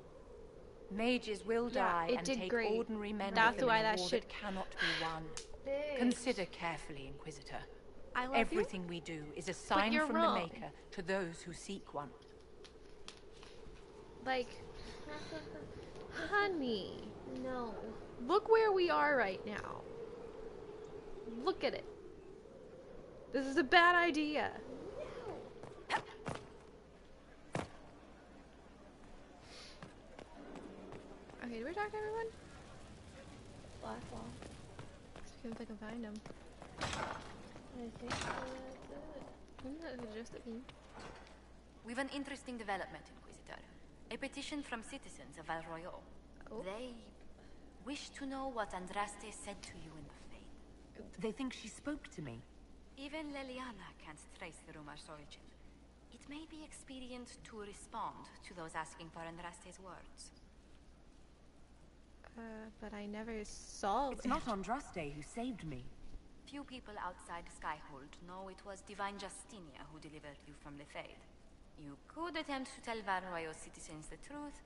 Mages will die and take ordinary men with them in a war that cannot be won. Consider carefully, Inquisitor. Everything we do is a sign from the Maker to those who seek one. Like, honey, no. Look where we are right now. Look at it. This is a bad idea. No. Okay, did we talk to everyone? Last wall. See if I can find them. I think that's it. Just a team. We've an interesting development, Inquisitor. A petition from citizens of Val Royal. Oh. They wish to know what Andraste said to you in the Fade. They think she spoke to me. Even Leliana can't trace the rumor's origin. It may be expedient to respond to those asking for Andraste's words. But I never saw It's not Andraste who saved me. Few people outside Skyhold know it was Divine Justinia who delivered you from the Fade. You could attempt to tell Valroyo's citizens the truth,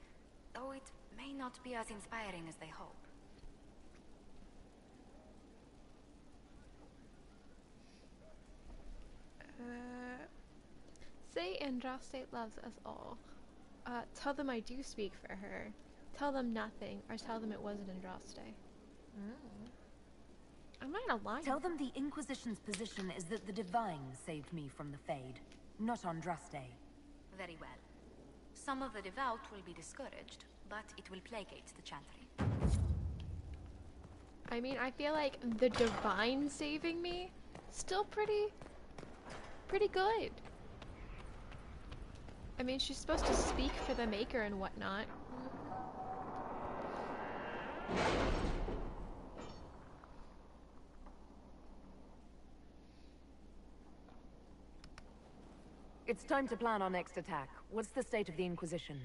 though it may not be as inspiring as they hope. Say Andraste loves us all. Tell them I do speak for her. Tell them nothing, or tell them it wasn't Andraste. I'm not lying. Tell them the Inquisition's position is that the Divine saved me from the Fade, not Andraste. Very well. Some of the devout will be discouraged, but it will placate the Chantry. I mean, I feel like the Divine saving me, still pretty good. I mean, she's supposed to speak for the Maker and whatnot. It's time to plan our next attack. What's the state of the Inquisition?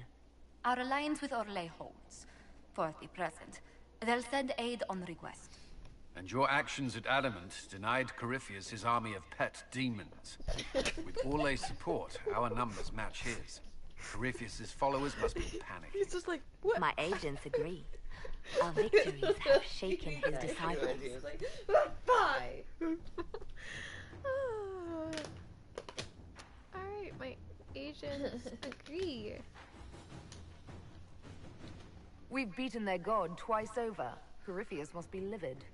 Our alliance with Orlais holds, for the present. They'll send aid on request. And your actions at Adamant denied Corypheus his army of pet demons. With Orlais' support, our numbers match his. Corypheus' followers must be panicking. He's just like, what? My agents agree. Our victories have shaken his disciples. He's like, bye! Alright, my agents agree. We've beaten their god twice over. Corypheus must be livid.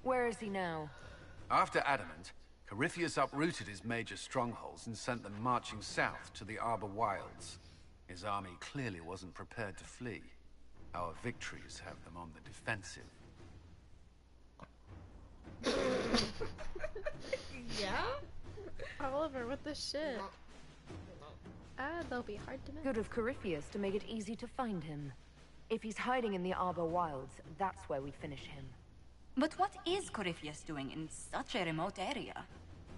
Where is he now? After Adamant, Corypheus uprooted his major strongholds and sent them marching south to the Arbor Wilds. His army clearly wasn't prepared to flee. Our victories have them on the defensive. Yeah? Oliver, what the shit? They'll be hard to miss. Good of Corypheus to make it easy to find him. If he's hiding in the Arbor Wilds, that's where we finish him. But what is Corypheus doing in such a remote area?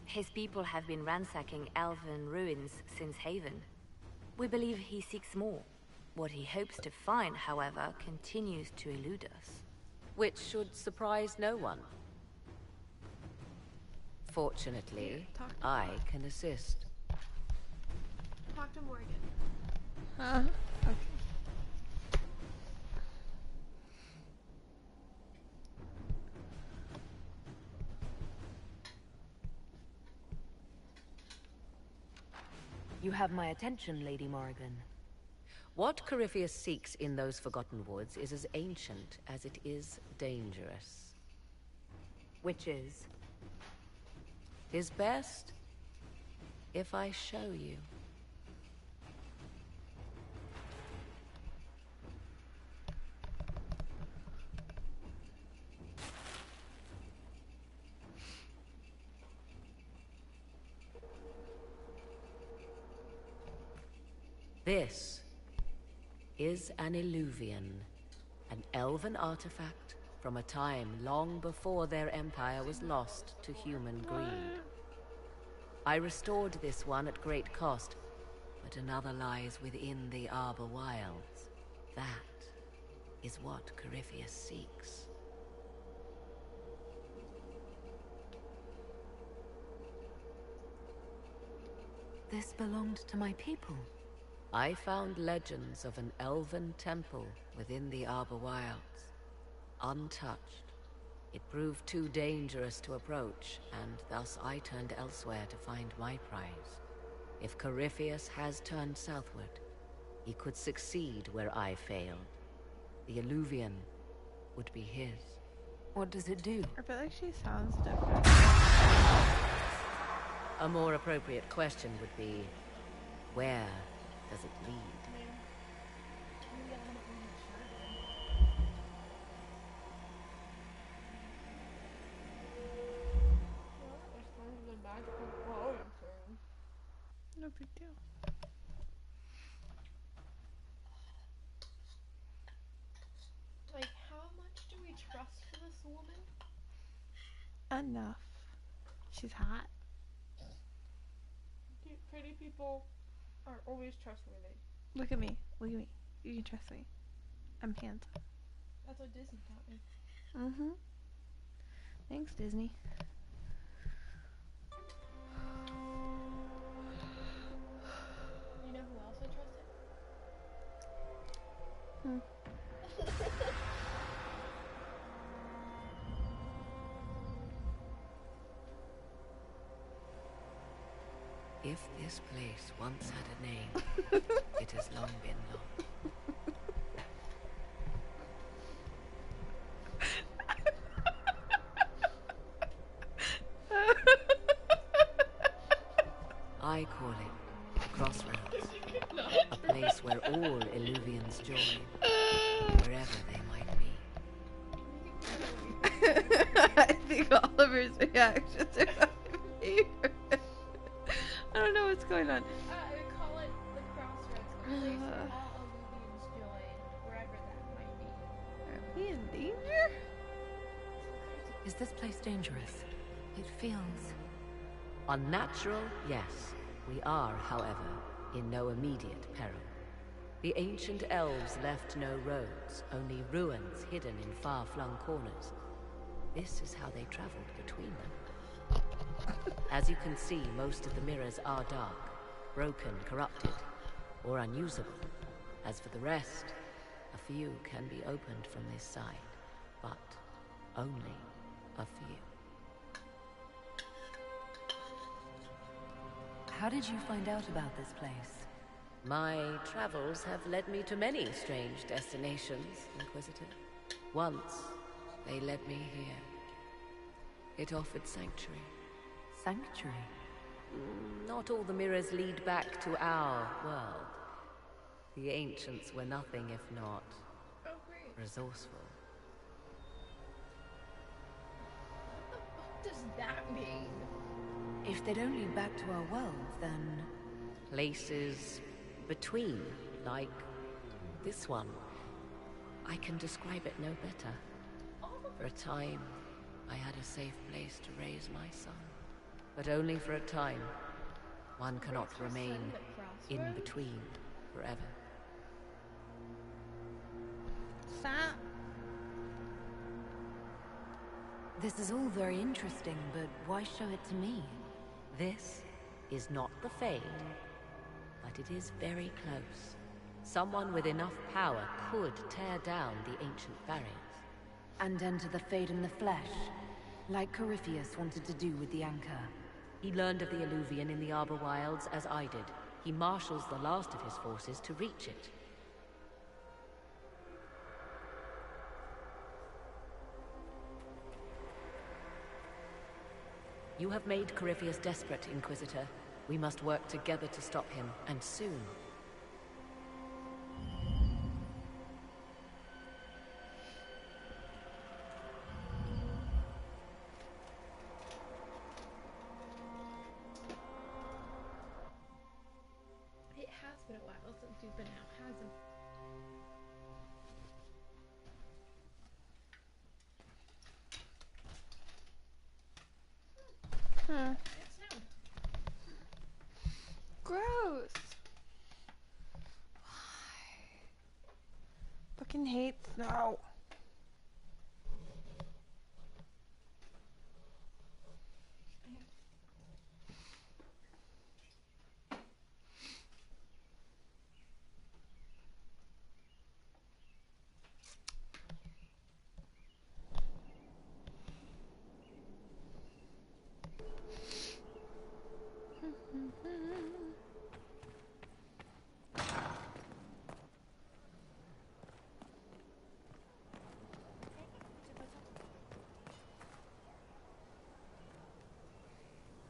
His people have been ransacking elven ruins since Haven. We believe he seeks more. What he hopes to find, however, continues to elude us. Which should surprise no one. Fortunately, I can assist. Talk to Morgan. Huh? Okay. You have my attention, Lady Morrigan. What Corypheus seeks in those Forgotten Woods is as ancient as it is dangerous. Which is? Is best if I show you. This is an Illuvian, an elven artifact from a time long before their empire was lost to human greed. I restored this one at great cost, but another lies within the Arbor Wilds. That is what Corypheus seeks. This belonged to my people. I found legends of an elven temple within the Arbor Wilds, untouched. It proved too dangerous to approach, and thus I turned elsewhere to find my prize. If Corypheus has turned southward, he could succeed where I failed. The Illuvian would be his. What does it do? I feel like she sounds different. A more appropriate question would be, where does it lead? No big deal. Like, how much do we trust this woman? Enough. She's hot. Pretty people are always trustworthy. Look at me. Look at me. You can trust me. I'm handsome. That's what Disney taught me. Mm-hmm. Thanks, Disney. You know If this place once had a name, it has long been lost. I call it Crossroads, a place where all Illuvians join, wherever they might be. I think Oliver's reactions are my favorite. I don't know what's going on. Call it the Crossroads, a place where all Illuvians join, wherever that might be. Are we in danger? Is this place dangerous? It feels... Unnatural, yes. We are, however, in no immediate peril. The ancient elves left no roads, only ruins hidden in far-flung corners. This is how they traveled between them. As you can see, most of the mirrors are dark, broken, corrupted, or unusable. As for the rest, a few can be opened from this side, but only a few. How did you find out about this place? My travels have led me to many strange destinations, Inquisitor. Once, they led me here. It offered sanctuary. Sanctuary? Not all the mirrors lead back to our world. The ancients were nothing if not resourceful. What does that mean? If they don't lead back to our world, then... Places between, like this one. I can describe it no better. For a time, I had a safe place to raise my son. But only for a time. One cannot remain in between forever. Stop. This is all very interesting, but why show it to me? This is not the Fade, but it is very close. Someone with enough power could tear down the ancient barriers. And enter the Fade in the flesh, like Corypheus wanted to do with the Anchor. He learned of the Illuvian in the Arbor Wilds as I did. He marshals the last of his forces to reach it. You have made Corypheus desperate, Inquisitor. We must work together to stop him, and soon. It has been a while since you've been out, hasn't it? Gross. Fucking hate snow.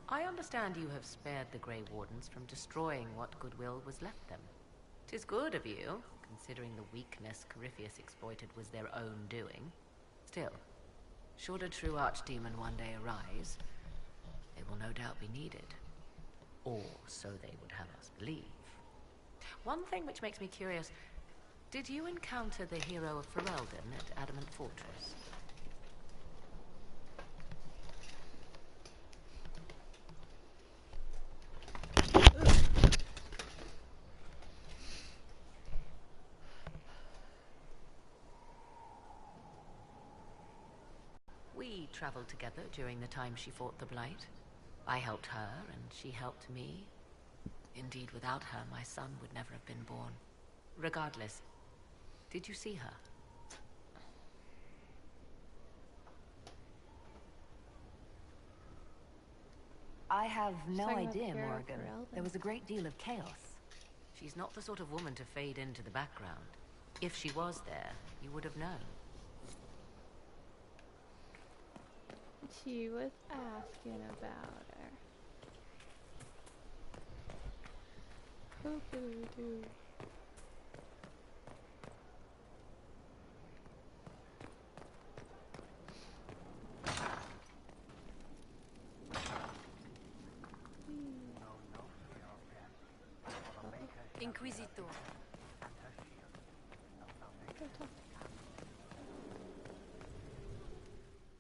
I understand you have spared the Grey Wardens from destroying what goodwill was left them. 'Tis good of you, considering the weakness Corypheus exploited was their own doing. Still, should a true archdemon one day arise, they will no doubt be needed. Or so they would have us believe. One thing which makes me curious, did you encounter the hero of Ferelden at Adamant Fortress? We traveled together during the time she fought the Blight. I helped her, and she helped me. Indeed, without her, my son would never have been born. Regardless, Did you see her? I have no talking about idea, Kara Morrigan. Corell, There was a great deal of chaos. She's not the sort of woman to fade into the background. If she was there, you would have known. She was asking about her. What can we do? Inquisitor.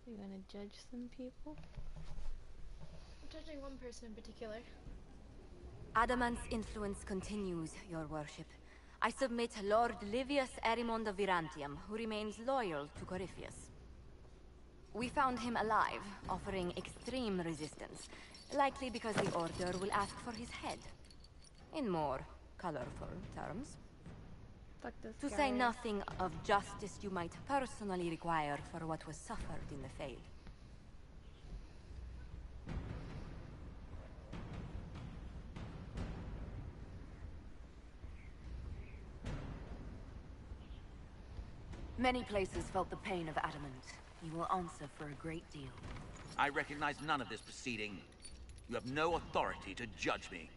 You gonna judge some people? I'm judging one person in particular. Adamant's influence continues, your worship. I submit Lord Livius Erimond of Virantium, who remains loyal to Corypheus. We found him alive, offering extreme resistance, likely because the Order will ask for his head. In more colorful terms. Fuck this To guy. say nothing of justice you might personally require for what was suffered in the Fade. Many places felt the pain of Adamant. You will answer for a great deal. I recognize none of this proceeding. You have no authority to judge me.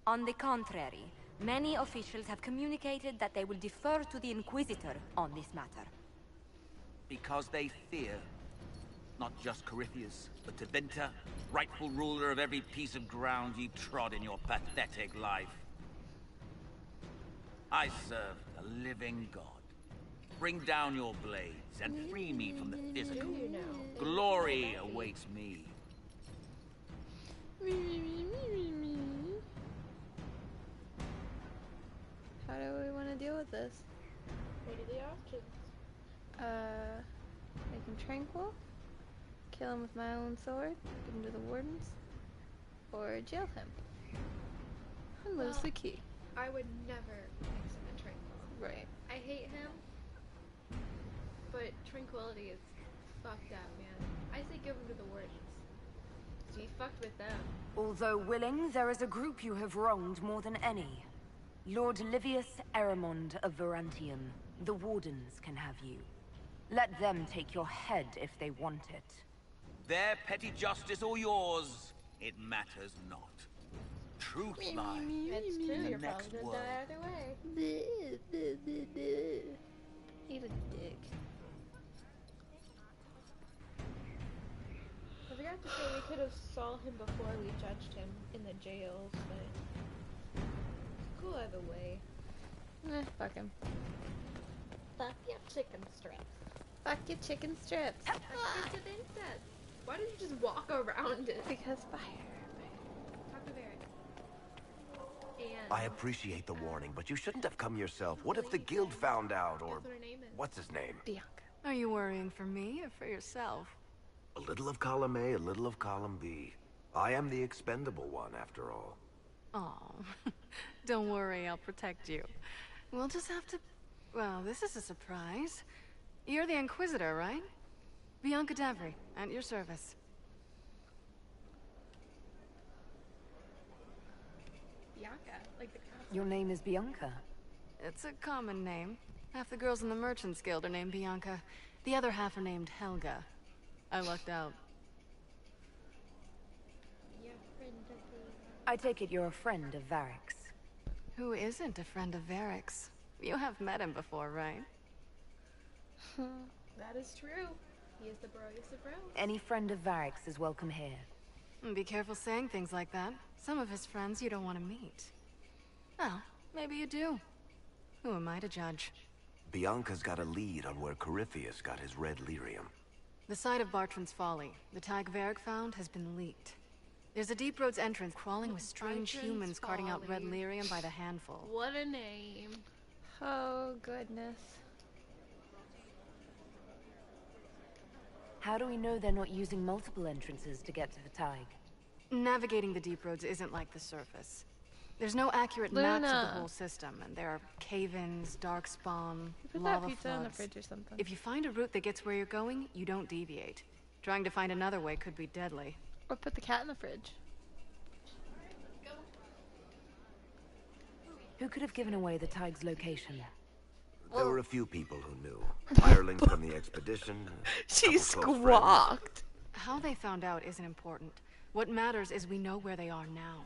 On the contrary, many officials have communicated that they will defer to the Inquisitor on this matter. Because they fear. Not just Corypheus, but Tevinter, rightful ruler of every piece of ground ye trod in your pathetic life. I serve the living God. Bring down your blades and free me from the physical. Glory awaits me. How do we want to deal with this? What are the options? Make him tranquil, kill him with my own sword, give him to the wardens, or jail him. And lose the key. I would never make someone tranquil. Right. I hate him, but tranquility is fucked up, man. I say give him to the wardens. He fucked with them. Although willing, there is a group you have wronged more than any. Lord Livius Erimond of Virantium. The Wardens can have you. Let them take your head if they want it. Their petty justice or yours, it matters not. Truth lies It's in true, the you're next probably gonna world. die either way. Eat a dick. I forgot to say we could have saw him before we judged him in the jails, but cool either way. Fuck him. Fuck your chicken strips. Fuck your chicken strips. Fuck your incest. Why did you just walk around it? Because fire. Talk to Barrett. And I appreciate the warning, but you shouldn't have come yourself. What if the guild found out, or... Guess what her name is? What's his name? Bianca. Are you worrying for me or for yourself? A little of column A, a little of column B. I am the expendable one, after all. Oh, don't worry, I'll protect you. We'll just have to... Well, this is a surprise. You're the Inquisitor, right? Bianca Davry, at your service. Bianca, like the castle. Your name is Bianca. It's a common name. Half the girls in the Merchants Guild are named Bianca. The other half are named Helga. I lucked out. Yeah, friend of the... I take it you're a friend of Varric's. Who isn't a friend of Varric's? You have met him before, right? That is true. He is the broiest of bros. Any friend of Varric's is welcome here. Be careful saying things like that. Some of his friends you don't want to meet. Well, maybe you do. Who am I to judge? Bianca's got a lead on where Corypheus got his red lyrium. The site of Bartran's Folly, the tag Varric found, has been leaked. There's a Deep Roads entrance crawling with strange Bartran's humans carting out red Folly. lyrium by the handful. What a name. Oh, goodness. How do we know they're not using multiple entrances to get to the Tig? Navigating the Deep Roads isn't like the surface. There's no accurate maps of the Luna. whole system, and there are cave-ins, darkspawn, Put that lava pizza in the floods. fridge or something. If you find a route that gets where you're going, you don't deviate. Trying to find another way could be deadly. Or put the cat in the fridge. Who could have given away the Tig's location? There were a few people who knew. Hirelings from the expedition. She couple close squawked. How they found out isn't important. What matters is we know where they are now.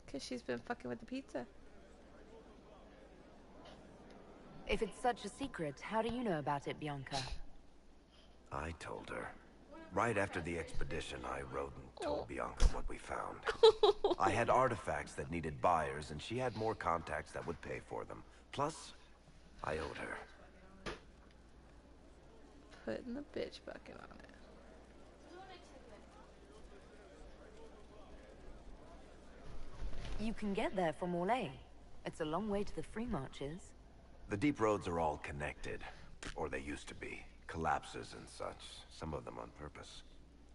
Because she's been fucking with the pizza. If it's such a secret, how do you know about it, Bianca? I told her. Right after the expedition, I rode and told Bianca what we found. I had artifacts that needed buyers, and she had more contacts that would pay for them. Plus, I owed her. Putting the bitch bucket on it. You can get there from Orlais. It's a long way to the free marches. The deep roads are all connected. Or they used to be. Collapses and such. Some of them on purpose.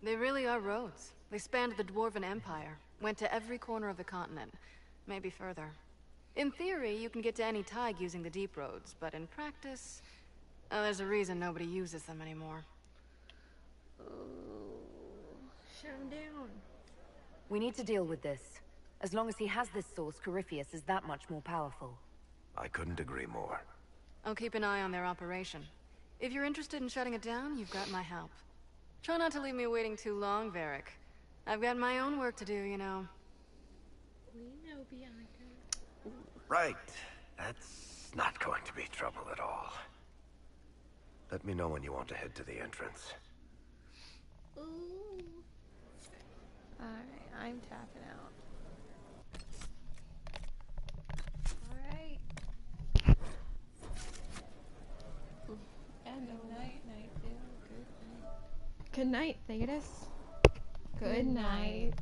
They really are roads. They spanned the Dwarven Empire, went to every corner of the continent, maybe further. In theory, you can get to any Tig using the deep roads, but in practice, there's a reason nobody uses them anymore. Shut him down. We need to deal with this. As long as he has this source, Corypheus is that much more powerful. I couldn't agree more. I'll keep an eye on their operation. If you're interested in shutting it down, you've got my help. Try not to leave me waiting too long, Varric. I've got my own work to do, you know. We know, Bianca. Right. That's not going to be trouble at all. Let me know when you want to head to the entrance. Ooh. Alright, I'm tapping out. Alright. And good night, night, Good night. Good night, Thetis. Good night.